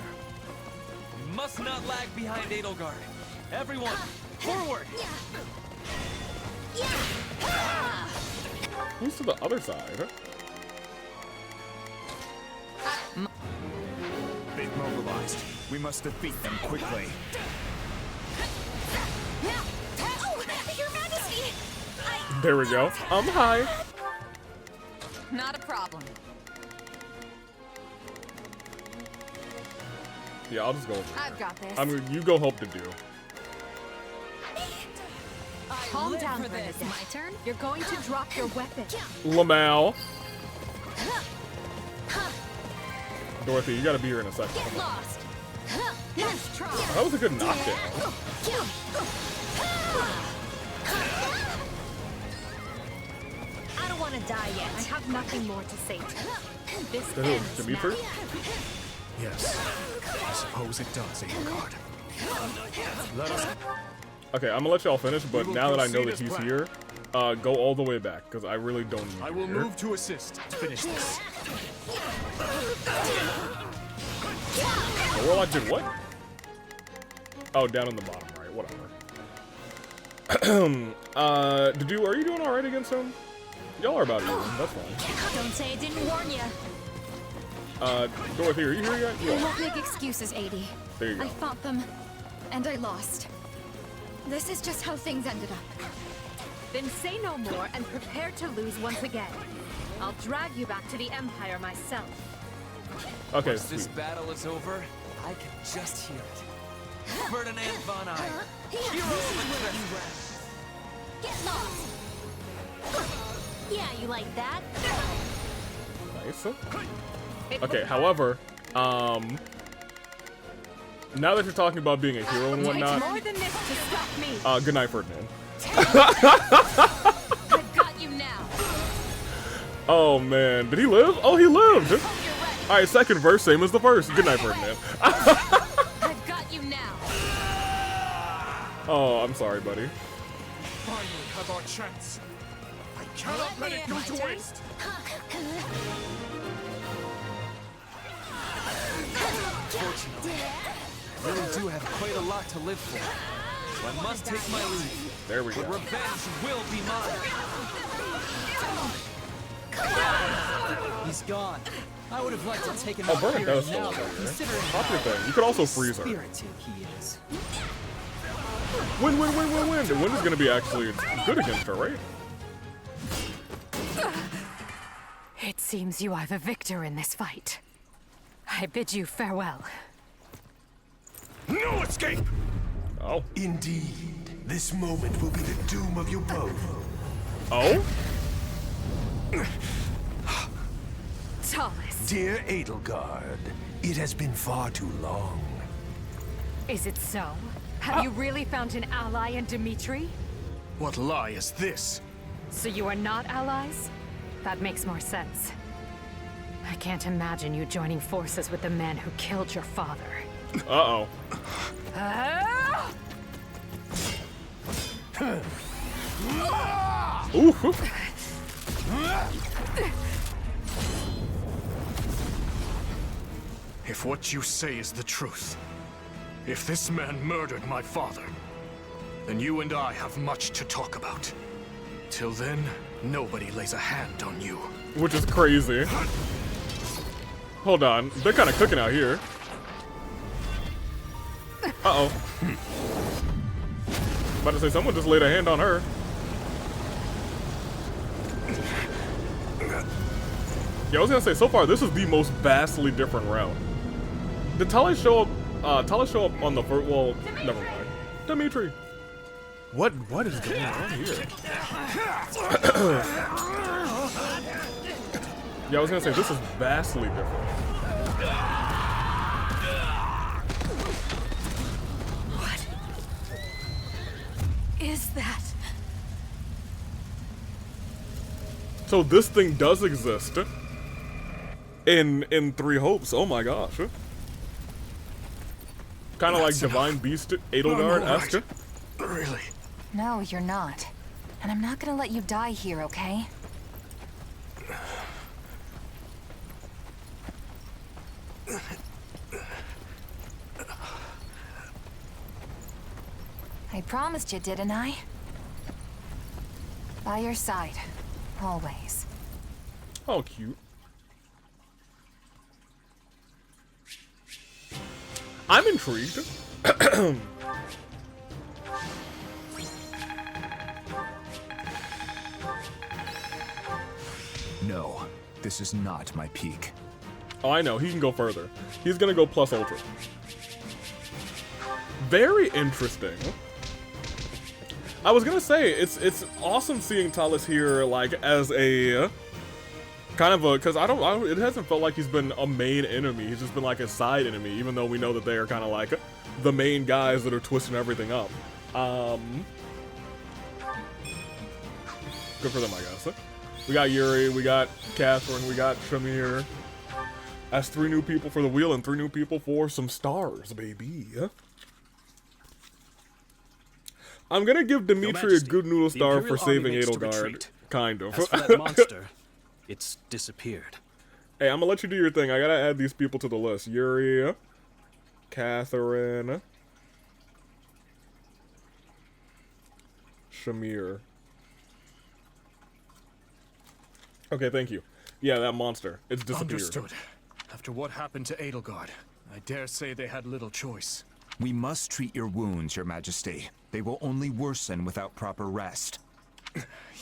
We must not lag behind Edelgard. Everyone, forward! Who's to the other side? They've mobilized. We must defeat them quickly. Oh, Your Majesty! There we go. I'm high. Not a problem. Yeah, I'll just go over I've got this. I mean, you go help the dude. Calm down, Bernadette. My turn? You're going to drop your weapon. Lamau. Dorothy, you gotta be here in a second. Get lost. Nice try. That was a good knockdown. I don't want to die yet. I have nothing more to say to you. This Who? ends Dimitri? now. Yes, I suppose it does, Edelgard. Let us... Okay, I'm gonna let y'all finish, but will now that I know proceed that as he's planned. here, go all the way back, because I really don't need I you will here. move to assist to finish this. The Warlock did what? Oh, down in the bottom right, whatever. Are you doing alright against him? Y'all are about even, that's fine. Don't say I didn't warn you. Dorothy, are you here yet? You I are. won't make excuses, Adie. There you go. I fought them, and I lost. This is just how things ended up. Then say no more and prepare to lose once again. I'll drag you back to the Empire myself. Okay, Once this sweet. battle is over, I can just hear it. Ferdinand von Eyre, hero of the Crest. Get lost. Yeah, you like that? Nice. Okay, however, now that you're talking about being a hero and whatnot, More than this to stop me. good night, Ferdinand. I've got you now. Oh man, did he live? Oh, he lived! Alright, second verse, same as the first. Good night, Ferdinand. I've got you now. Oh, I'm sorry, buddy. Finally have our chance. I cannot let it go to waste. Fortunately, I really do have quite a lot to live for. So I must take my leave. There we But go. revenge will be mine. He's gone. I would have liked to take him Oh, out Bernard here does and still now, over but there. considering Pop your how thing. You could also freeze her. spirited he is. Win, win, win, win, win. The win is gonna be actually good against her, right? It seems you are the victor in this fight. I bid you farewell. No escape! Oh. Indeed, this moment will be the doom of you both. Oh? Thomas, Dear Edelgard, it has been far too long. is it so? Have you really found an ally in Dimitri? What lie is this? So you are not allies? That makes more sense. I can't imagine you joining forces with the man who killed your father. Uh-oh. Ooh. If what you say is the truth, if this man murdered my father, then you and I have much to talk about. Till then, nobody lays a hand on you. Which is crazy. Hold on. They're kind of cooking out here. Uh-oh. About to say, someone just laid a hand on her. Yeah, I was gonna say, so far, this is the most vastly different round. Did Tali show up on the first, well, never mind. Dimitri. What is going on here? Yeah, I was gonna say, this is vastly different. What is that? So this thing does exist in Three Hopes. Oh my gosh. Kind of like Divine Beast Edelgard-esque. Really? No, you're not. And I'm not gonna let you die here, okay? I promised you, didn't I? By your side. Always. Oh, cute. I'm intrigued. No, this is not my peak. Oh, I know. He can go further. He's gonna go plus ultra. Very interesting. I was gonna say it's awesome seeing Talus here like as a kind of a because I don't it hasn't felt like he's been a main enemy. He's just been like a side enemy, even though we know that they are kind of like the main guys that are twisting everything up. Good for them, I guess. We got Yuri, we got Catherine, we got Shamir. That's 3 new people for the wheel and 3 new people for some stars, baby. I'm gonna give Dimitri a good noodle star for saving Edelgard. Kind of. As for that monster, it's disappeared. Hey, I'm gonna let you do your thing. I gotta add these people to the list. Yuri, Catherine, Shamir. Okay, thank you. Yeah, that monster. It's disappeared. Understood. After what happened to Edelgard, I dare say they had little choice. We must treat your wounds, Your Majesty. They will only worsen without proper rest.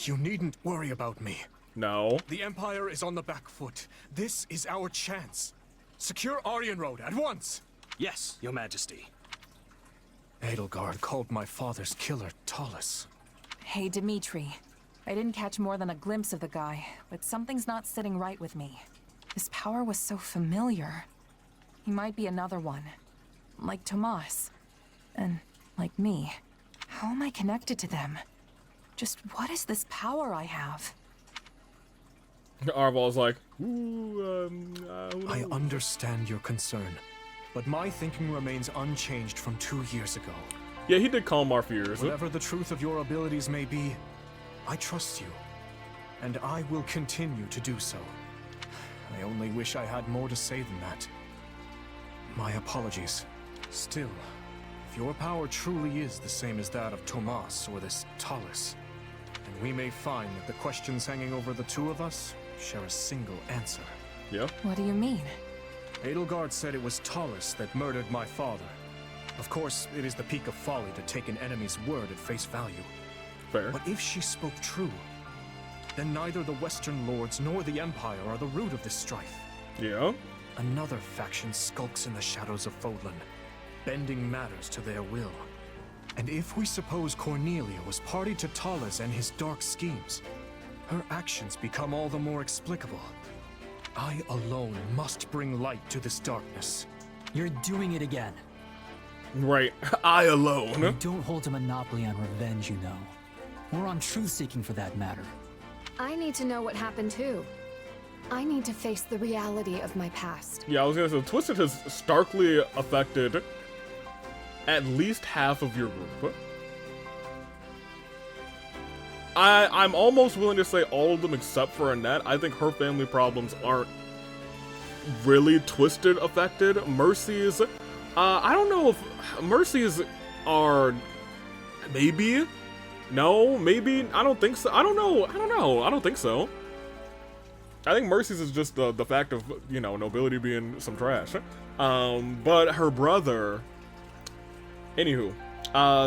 You needn't worry about me. No. The Empire is on the back foot. This is our chance. Secure Aryan Road at once! Yes, Your Majesty. Edelgard called my father's killer Talus. Hey, Dimitri. I didn't catch more than a glimpse of the guy, but something's not sitting right with me. His power was so familiar. He might be another one. Like Tomas. And like me. How am I connected to them? Just what is this power I have? Arval's like, I understand your concern, but my thinking remains unchanged from 2 years ago. Yeah, he did calm our fears. Whatever the truth of your abilities may be, I trust you, and I will continue to do so. I only wish I had more to say than that. My apologies. Still, if your power truly is the same as that of Tomas or this Talus, then we may find that the questions hanging over the two of us share a single answer. Yeah? What do you mean? Edelgard said it was Talus that murdered my father. Of course, it is the peak of folly to take an enemy's word at face value. Fair. But if she spoke true, then neither the Western Lords nor the Empire are the root of this strife. Yeah? Another faction skulks in the shadows of Fodlan, bending matters to their will. And if we suppose Cornelia was party to Talus and his dark schemes, her actions become all the more explicable. I alone must bring light to this darkness. You're doing it again. Right. I alone. We don't hold a monopoly on revenge, you know. We're on truth-seeking for that matter. I need to know what happened too. I need to face the reality of my past. Yeah, I was gonna say, Twisted has starkly affected at least half of your group. I'm almost willing to say all of them except for Annette. I think her family problems aren't really Twisted affected. Mercy's, I don't know if Mercy's are maybe. No, maybe. I don't think so. I don't know. I don't think so. I think Mercy's is just the fact of, you know, nobility being some trash. But her brother... Anywho.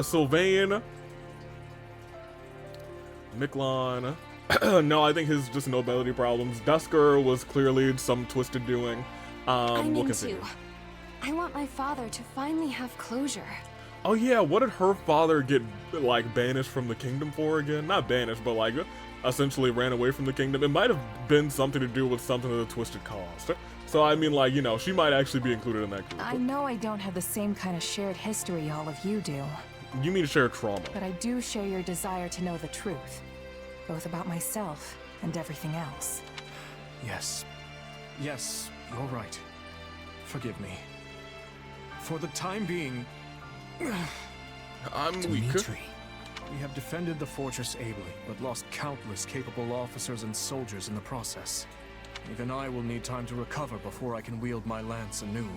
Sylvain... Miklon... no, I think his just nobility problems. Dusker was clearly some Twisted doing. I'm we'll in continue. too. I want my father to finally have closure. Oh yeah, what did her father get, like, banished from the kingdom for again? Not banished, but, like, essentially ran away from the kingdom. It might have been something to do with something that the Twisted caused. So, I mean, like, you know, she might actually be included in that group. I know I don't have the same kind of shared history all of you do. You mean share trauma. But I do share your desire to know the truth. Both about myself and everything else. Yes. Yes, you're right. Forgive me. For the time being... I'm weak. We have defended the fortress ably, but lost countless capable officers and soldiers in the process. Even I will need time to recover before I can wield my lance anew.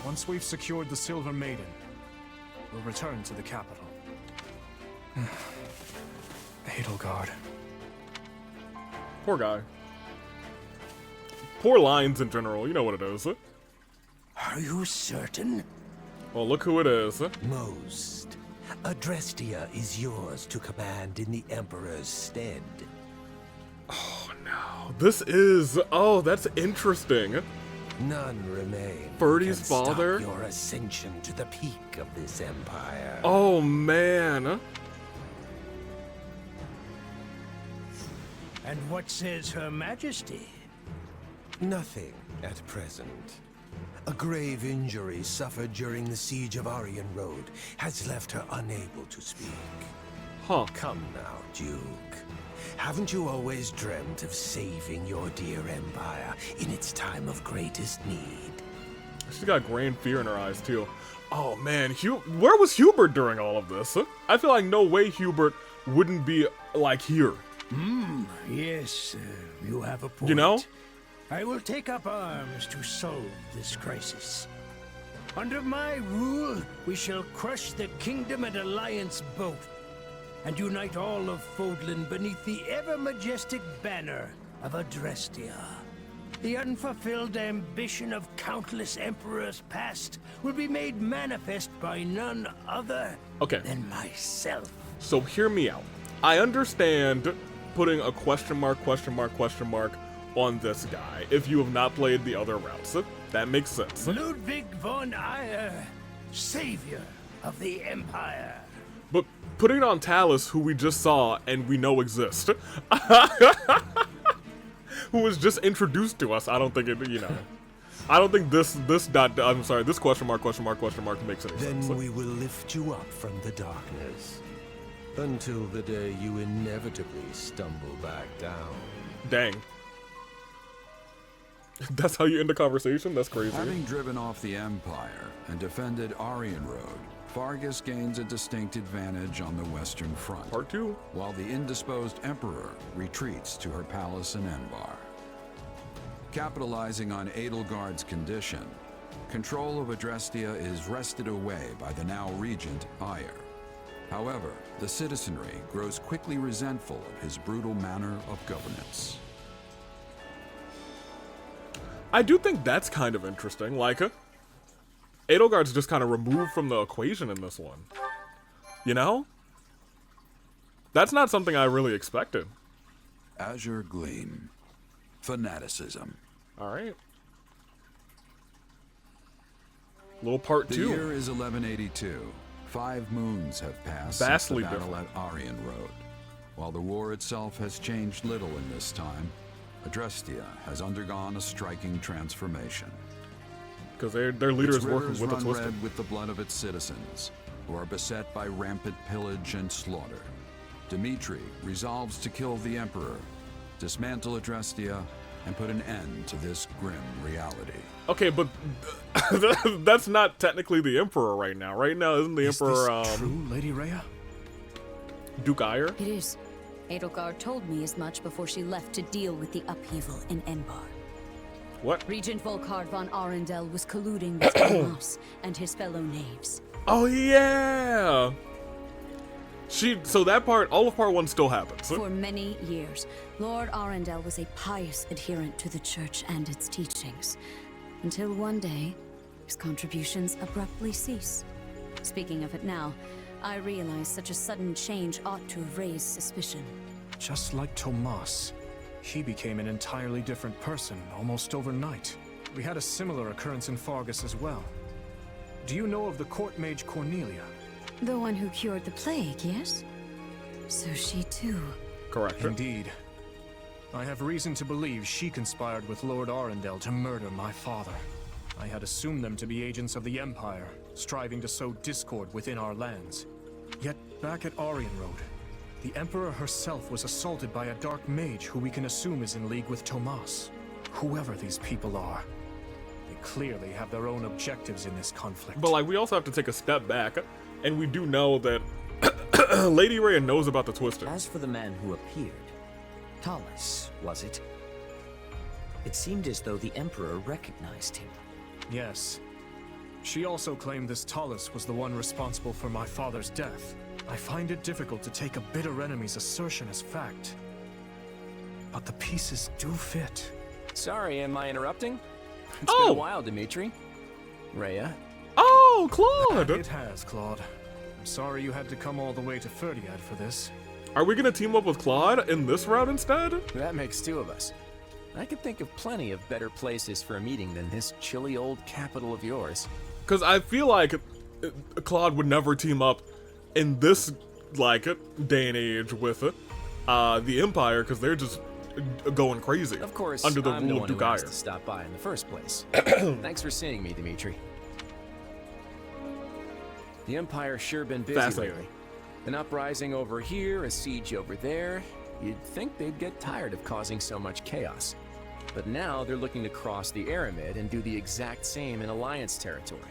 Once we've secured the Silver Maiden, will return to the capital. Edelgard. Poor guy. Poor lines in general, you know what it is. Are you certain? Well, look who it is. Most. Adrestia is yours to command in the Emperor's stead. Oh no. This is... Oh, that's interesting. None remain. Birdie's who can father? Stop your ascension to the peak of this empire. Oh man. And what says Her Majesty? Nothing at present. A grave injury suffered during the siege of Aryan Road has left her unable to speak. Huh. Come now, Duke. Haven't you always dreamt of saving your dear empire in its time of greatest need? She's got grand fear in her eyes too. Oh man, where was Hubert during all of this? I feel like no way Hubert wouldn't be like here. Yes, you have a point. You know? I will take up arms to solve this crisis. Under my rule, we shall crush the Kingdom and Alliance both, and unite all of Fodlan beneath the ever-majestic banner of Adrestia. The unfulfilled ambition of countless emperors past will be made manifest by none other than myself. So hear me out. I understand putting a question mark on this guy if you have not played the other routes. That makes sense. Ludwig von Eyre, savior of the Empire. But putting it on Talus, who we just saw and we know exists, who was just introduced to us, I don't think it, you know. I don't think this question mark makes any sense. Then we will lift you up from the darkness. Until the day you inevitably stumble back down. Dang. That's how you end a conversation? That's crazy. Having driven off the Empire and defended Aryan Road, Fargus gains a distinct advantage on the Western Front. Part 2. While the indisposed Emperor retreats to her palace in Enbar. Capitalizing on Edelgard's condition, control of Adrestia is wrested away by the now regent Eyre. However, the citizenry grows quickly resentful of his brutal manner of governance. I do think that's kind of interesting. Like, Edelgard's just kind of removed from the equation in this one. You know? That's not something I really expected. Azure Gleam. Fanaticism. Alright. Little part 2. The year is 1182. 5 moons have passed Vastly since the battle different. at Aryan Road. While the war itself has changed little in this time, Adrestia has undergone a striking transformation. Because their leader is working Its with a rivers twister. run red with the blood of its citizens, who are beset by rampant pillage and slaughter. Dimitri resolves to kill the Emperor, dismantle Adrestia, and put an end to this grim reality. Okay, but that's not technically the Emperor right now. Right now, isn't the Emperor, Is this true, Lady Rhea? Duke Eyre? It is. Edelgard told me as much before she left to deal with the upheaval in Enbar. What? Regent Volkard von Arundel was colluding with Tomas and his fellow knaves. Oh yeah! So that part, all of part 1 still happens. For many years, Lord Arundel was a pious adherent to the church and its teachings. Until one day, his contributions abruptly cease. Speaking of it now, I realize such a sudden change ought to have raised suspicion. Just like Tomas, he became an entirely different person almost overnight. We had a similar occurrence in Fargus as well. Do you know of the court mage Cornelia? The one who cured the plague, yes? So she too. Correct. Indeed. I have reason to believe she conspired with Lord Arundel to murder my father. I had assumed them to be agents of the Empire, striving to sow discord within our lands. Yet back at Aryan Road, the Emperor herself was assaulted by a dark mage who we can assume is in league with Tomas. Whoever these people are, they clearly have their own objectives in this conflict. But like, we also have to take a step back, and we do know that Lady Rhea knows about the twister. As for the man who appeared, Talus, was it? It seemed as though the Emperor recognized him. Yes. She also claimed this Talus was the one responsible for my father's death. I find it difficult to take a bitter enemy's assertion as fact. But the pieces do fit. Sorry, am I interrupting? It's been a while, Dimitri. Rhea. Oh, Claude! It has, Claude. I'm sorry you had to come all the way to Ferdiad for this. Are we gonna team up with Claude in this route instead? That makes two of us. I could think of plenty of better places for a meeting than this chilly old capital of yours. Because I feel like Claude would never team up in this, like, day and age with the Empire, because they're just going crazy. Of course, under the I'm the rule one of who asked Dugire. to stop by in the first place. Thanks for seeing me, Dimitri. The Empire's sure been busy Fascinating. lately. An uprising over here, a siege over there. You'd think they'd get tired of causing so much chaos. But now they're looking to cross the Aramid and do the exact same in Alliance territory.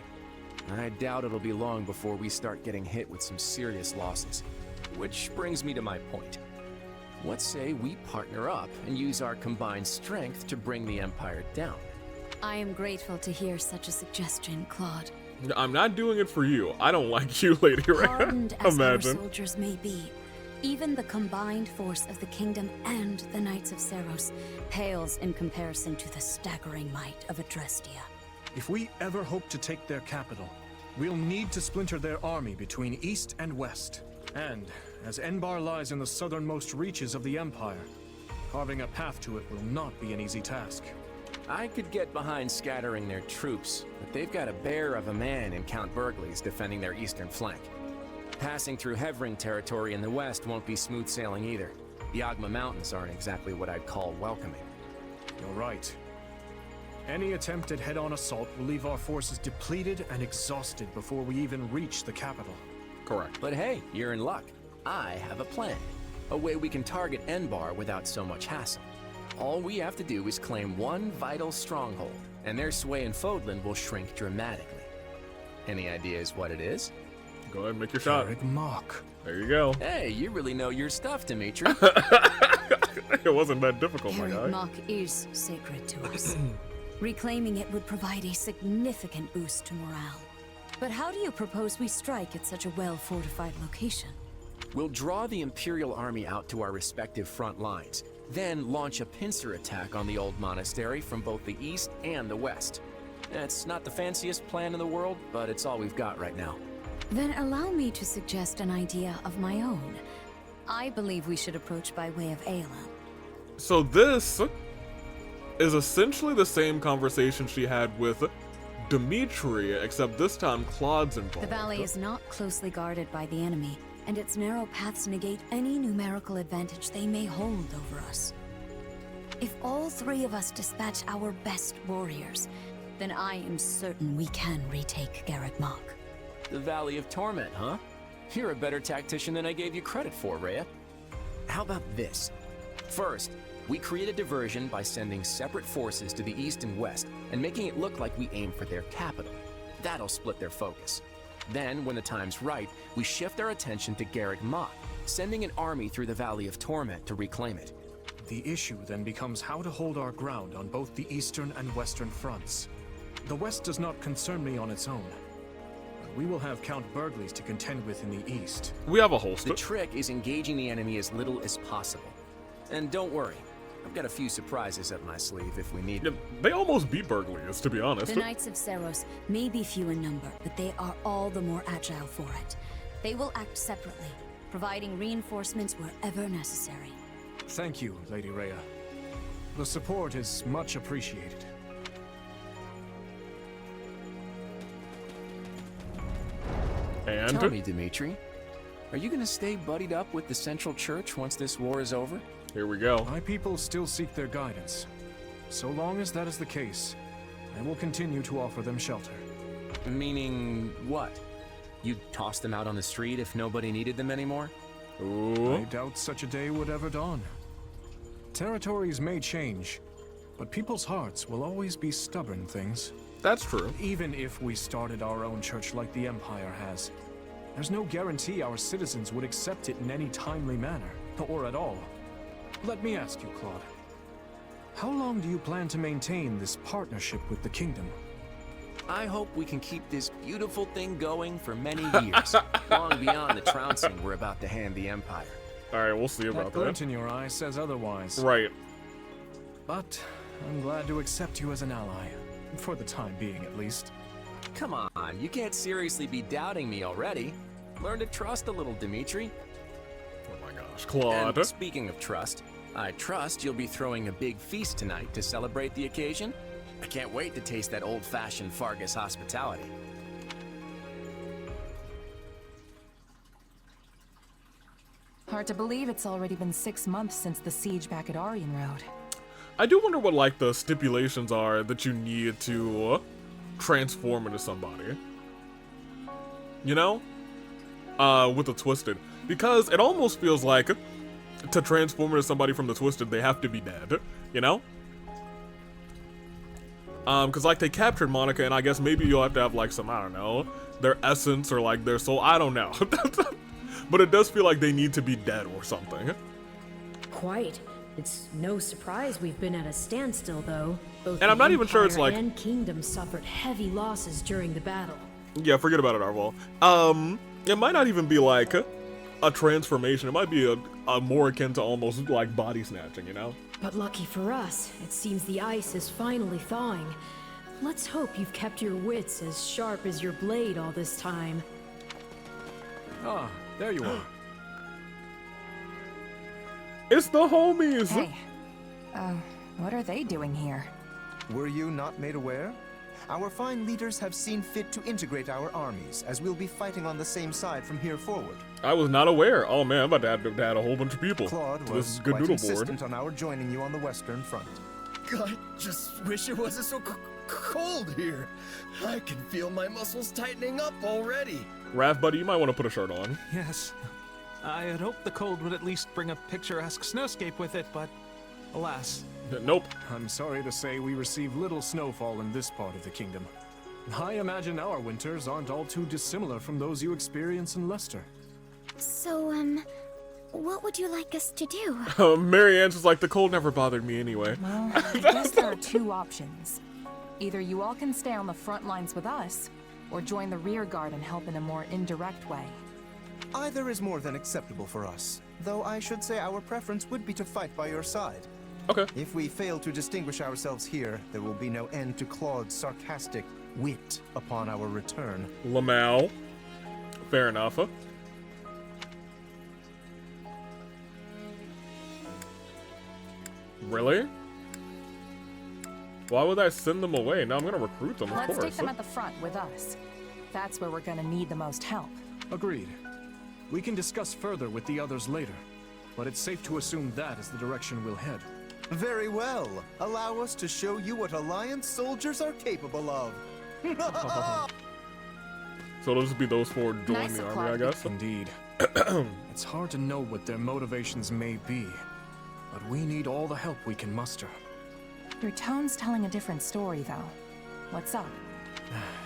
I doubt it'll be long before we start getting hit with some serious losses. Which brings me to my point. What say we partner up and use our combined strength to bring the Empire down? I am grateful to hear such a suggestion, Claude. I'm not doing it for you. I don't like you, Lady Rhea. Hardened as our Imagine. soldiers may be, even the combined force of the Kingdom and the Knights of Seros pales in comparison to the staggering might of Adrestia. If we ever hope to take their capital, we'll need to splinter their army between east and west. And, as Enbar lies in the southernmost reaches of the Empire, carving a path to it will not be an easy task. I could get behind scattering their troops, but they've got a bear of a man in Count Burgley's defending their eastern flank. Passing through Hevring territory in the west won't be smooth sailing either. The Ogma Mountains aren't exactly what I'd call welcoming. You're right. Any attempt at head-on assault will leave our forces depleted and exhausted before we even reach the capital. Correct. But hey, you're in luck. I have a plan. A way we can target Enbar without so much hassle. All we have to do is claim one vital stronghold, and their sway in Fodlan will shrink dramatically. Any ideas what it is? Go ahead and make your shot. Mark. There you go. Hey, you really know your stuff, Dimitri. It wasn't that difficult, my guy. Garrett is sacred to us. Reclaiming it would provide a significant boost to morale. But how do you propose we strike at such a well-fortified location? We'll draw the Imperial Army out to our respective front lines, then launch a pincer attack on the old monastery from both the east and the west. It's not the fanciest plan in the world, but it's all we've got right now. Then allow me to suggest an idea of my own. I believe we should approach by way of Aela. So this is essentially the same conversation she had with Dimitri, except this time Claude's involved. The valley is not closely guarded by the enemy, and its narrow paths negate any numerical advantage they may hold over us. If all three of us dispatch our best warriors, then I am certain we can retake Garreg Mach. The Valley of Torment, huh? You're a better tactician than I gave you credit for, Rhea. How about this? First, we create a diversion by sending separate forces to the east and west and making it look like we aim for their capital. That'll split their focus. Then, when the time's right, we shift our attention to Garreg Mach, sending an army through the Valley of Torment to reclaim it. The issue then becomes how to hold our ground on both the eastern and western fronts. The west does not concern me on its own. We will have Count Burgley's to contend with in the east. We have a holster. The trick is engaging the enemy as little as possible. And don't worry, I've got a few surprises up my sleeve if we need them. They almost beat Burgley's, to be honest. The Knights of Seros may be few in number, but they are all the more agile for it. They will act separately, providing reinforcements wherever necessary. Thank you, Lady Rhea. The support is much appreciated. And? Tell me, Dimitri, are you gonna stay buddied up with the Central Church once this war is over? Here we go. My people still seek their guidance. So long as that is the case, I will continue to offer them shelter. Meaning what? You'd toss them out on the street if nobody needed them anymore? Ooh. I doubt such a day would ever dawn. Territories may change, but people's hearts will always be stubborn things. That's true. Even if we started our own church like the Empire has, there's no guarantee our citizens would accept it in any timely manner, or at all. Let me ask you, Claude. How long do you plan to maintain this partnership with the Kingdom? I hope we can keep this beautiful thing going for many years, long beyond the trouncing we're about to hand the Empire. Alright, we'll see about that glint in your eye says otherwise. Right. But I'm glad to accept you as an ally. For the time being, at least. Come on, you can't seriously be doubting me already. Learn to trust a little, Dimitri. Oh my gosh, Claude. And speaking of trust, I trust you'll be throwing a big feast tonight to celebrate the occasion. I can't wait to taste that old-fashioned Fargus hospitality. Hard to believe it's already been 6 months since the siege back at Aryan Road. I do wonder what, like, the stipulations are that you need to transform into somebody. You know? With the Twisted. Because it almost feels like to transform into somebody from the Twisted, they have to be dead. You know? Because, like, they captured Monica, and I guess maybe you'll have to have, like, some, I don't know, their essence or, like, their soul. I don't know. But it does feel like they need to be dead or something. Quite. It's no surprise we've been at a standstill, though. Both and I'm not even sure it's like... and Kingdom suffered heavy losses during the battle. Yeah, forget about it, Arval. It might not even be, like, a transformation. It might be a more akin to almost, like, body snatching, you know? But lucky for us, it seems the ice is finally thawing. Let's hope you've kept your wits as sharp as your blade all this time. Ah, there you are. It's the homies! Hey, what are they doing here? Were you not made aware? Our fine leaders have seen fit to integrate our armies, as we'll be fighting on the same side from here forward. I was not aware. Oh man, I'm about to add a whole bunch of people Claude to was this good quite noodle board. insistent on our joining you on the Western Front. I just wish it wasn't so cold here. I can feel my muscles tightening up already. Raph, buddy, you might want to put a shirt on. Yes. I had hoped the cold would at least bring a picturesque snowscape with it, but alas. Nope. I'm sorry to say we receive little snowfall in this part of the kingdom. I imagine our winters aren't all too dissimilar from those you experience in Leicester. So, what would you like us to do? Marianne's just like, the cold never bothered me anyway. Well, I guess there are two options. Either you all can stay on the front lines with us, or join the rear guard and help in a more indirect way. Either is more than acceptable for us, though I should say our preference would be to fight by your side. Okay. If we fail to distinguish ourselves here, there will be no end to Claude's sarcastic wit upon our return. Lamau. Fair enough. Really? Why would I send them away? Now I'm gonna recruit them, of Let's course. take them at the front with us. That's where we're gonna need the most help. Agreed. We can discuss further with the others later, but it's safe to assume that is the direction we'll head. Very well. Allow us to show you what Alliance soldiers are capable of. So it'll just be those four joining Nice the of army, I Clark. guess. Indeed. It's hard to know what their motivations may be, but we need all the help we can muster. Your tone's telling a different story, though. What's up?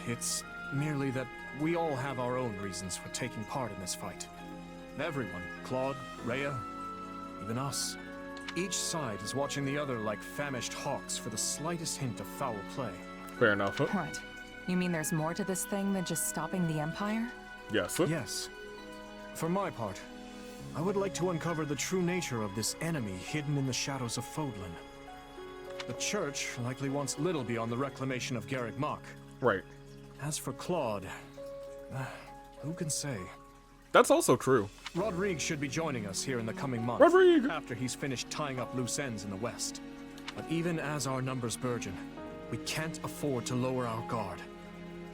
It's merely that we all have our own reasons for taking part in this fight. Everyone, Claude, Rhea, even us. Each side is watching the other like famished hawks for the slightest hint of foul play. Fair enough. What? You mean there's more to this thing than just stopping the Empire? Yes. Yes. For my part, I would like to uncover the true nature of this enemy hidden in the shadows of Fodlan. The Church likely wants little beyond the reclamation of Garrick Mach. Right. As for Claude, who can say? That's also true. Rodrigue should be joining us here in the coming months. Rodrigue! After he's finished tying up loose ends in the west. But even as our numbers burgeon, we can't afford to lower our guard.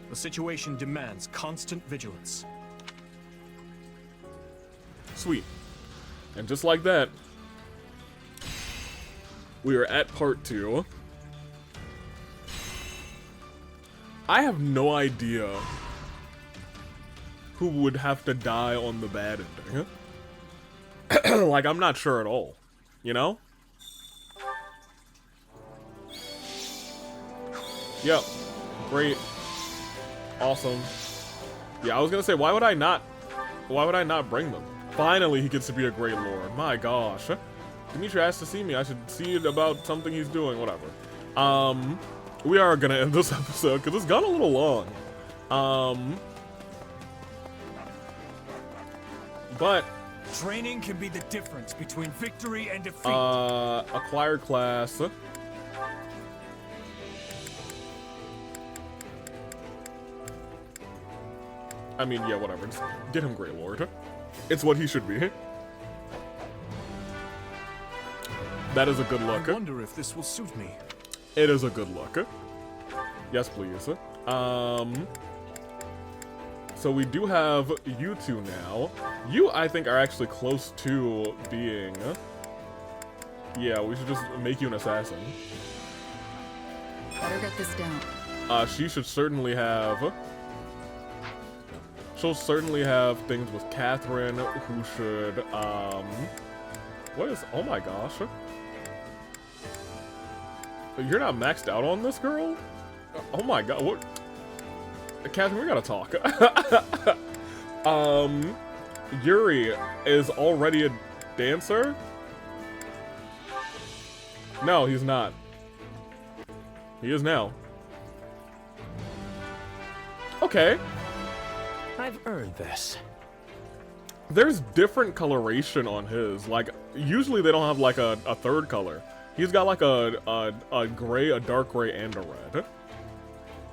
The situation demands constant vigilance. Sweet. And just like that, we are at part 2. I have no idea who would have to die on the bad ending. Like, I'm not sure at all. You know? Yep. Great. Awesome. Yeah, I was gonna say, why would I not bring them? Finally, he gets to be a great lord. My gosh. Dimitri asked to see me. I should see it about something he's doing. Whatever. we are gonna end this episode because it's gone a little long. But training can be the difference between victory and defeat. Acquired class. I mean, yeah, whatever. Just get him Grey Lord. It's what he should be. That is a good look. I wonder if this will suit me. It is a good look. Yes, please. So we do have you two now. You, I think, are actually close to being... Yeah, we should just make you an assassin. Better get this down. She should certainly have... She'll certainly have things with Catherine, who should, what is... Oh my gosh. You're not maxed out on this, girl? Oh my god, what? Catherine, we gotta talk. Yuri is already a dancer? No, he's not. He is now. Okay. I've earned this. There's different coloration on his. Like, usually they don't have like a third color. He's got like a gray, a dark gray, and a red.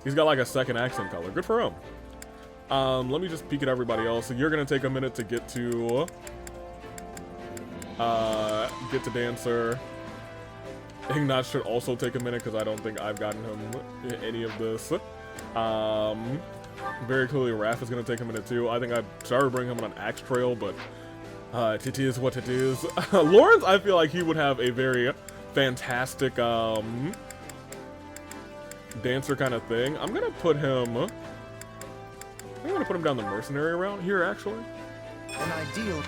He's got like a second accent color. Good for him. Let me just peek at everybody else. So you're gonna take a minute to get to Dancer. Ignat should also take a minute because I don't think I've gotten him any of this. Very clearly Raph is gonna take a minute too. I think I started to bring him on an axe trail, but it is what it is. Lawrence, I feel like he would have a very fantastic dancer kind of thing. I'm gonna put him down the mercenary route here, actually. An ideal.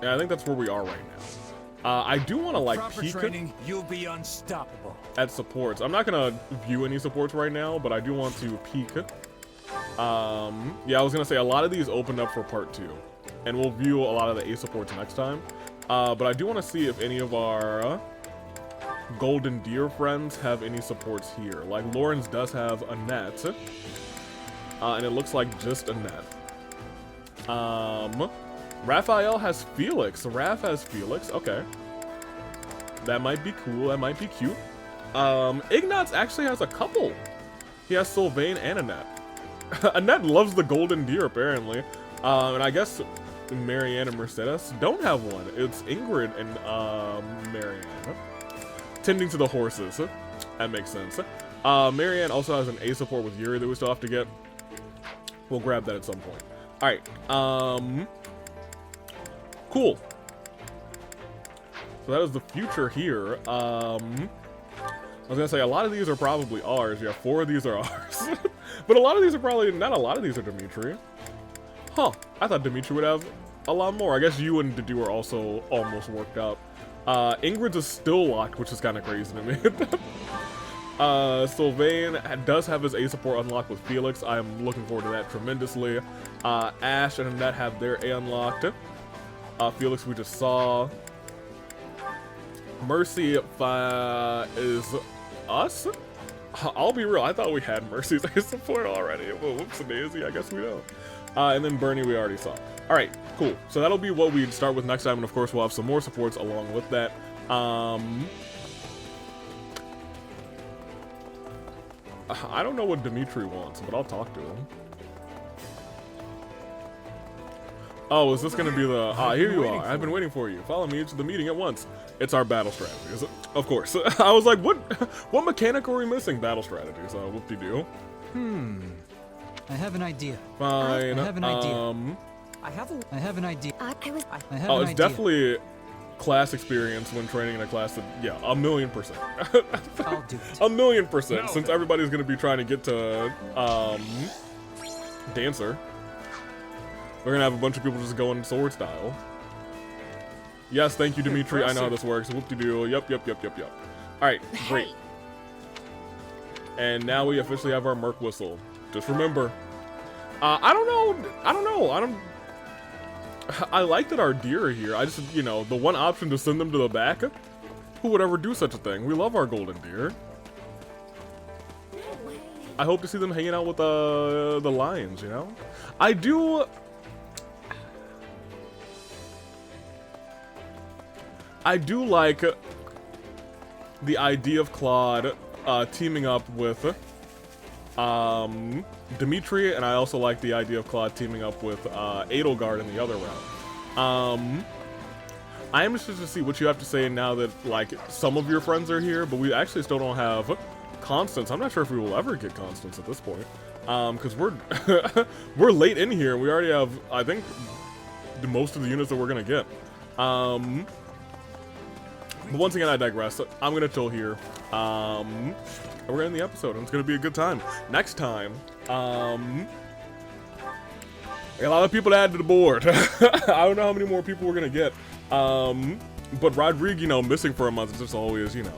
Yeah, I think that's where we are right now. I do want to like Proper peek training, you'll be unstoppable. at supports. I'm not gonna view any supports right now, but I do want to peek. Yeah, I was gonna say a lot of these opened up for part 2, and we'll view a lot of the A supports next time. But I do want to see if any of our Golden Deer friends have any supports here. Like Lawrence does have Annette, and it looks like just Annette. Raphael has Felix. Raph has Felix. Okay. That might be cool. That might be cute. Ignatz actually has a couple. He has Sylvain and Annette. Annette loves the Golden Deer, apparently. And I guess Marianne and Mercedes don't have one. It's Ingrid and Marianne. Tending to the horses. That makes sense. Marianne also has an A support with Yuri that we still have to get. We'll grab that at some point. Alright. Cool. So that is the future here. I was gonna say a lot of these are probably ours. Yeah, 4 of these are ours. But a lot of these are probably not. A lot of these are Dimitri. Huh. I thought Dimitri would have a lot more. I guess you and Didu are also almost worked out. Ingrid's is still locked, which is kind of crazy to me. Sylvain does have his A support unlocked with Felix. I am looking forward to that tremendously. Ash and Annette have their A unlocked. Felix we just saw. Mercy is us? I'll be real, I thought we had Mercy's A support already. Well, whoops a daisy, I guess we don't. And then Bernie we already saw. Alright, cool. So that'll be what we start with next time, and of course we'll have some more supports along with that. I don't know what Dimitri wants, but I'll talk to him. Oh, is this gonna be the... here you are. I've been waiting for you. Follow me to the meeting at once. It's our battle strategies. Of course. I was like, what mechanic are we missing? Battle strategies. Whoop-de-doo. I have an idea. Fine. I have an idea. I have an idea. It's definitely class experience when training in a class that, yeah, 1,000,000%. I'll do it. 1,000,000%, since everybody's gonna be trying to get to, Dancer. We're gonna have a bunch of people just going sword style. Yes, thank you, Dimitri. I know how this works. Whoop-de-doo. Yep. Alright, great. And now we officially have our Merc Whistle. Just remember. I don't know. I like that our deer are here. I just, you know, the one option to send them to the back Who would ever do such a thing? We love our golden deer. I hope to see them hanging out with the lions, you know? I do like the idea of Claude teaming up with Dimitri, and I also like the idea of Claude teaming up with Edelgard in the other round. I am interested to see what you have to say now that, like, some of your friends are here, but we actually still don't have Constance. I'm not sure if we will ever get Constance at this point, because we're we're late in here. We already have, I think, most of the units that we're gonna get. But once again, I digress. I'm gonna chill here. And we're gonna end the episode, and it's gonna be a good time. Next time, a lot of people to add to the board. I don't know how many more people we're gonna get. But Rodrigue, you know, missing for a month is just always, you know,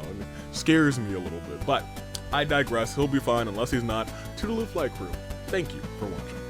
scares me a little bit. But I digress. He'll be fine unless he's not. Toodaloo Flight Crew. Thank you for watching.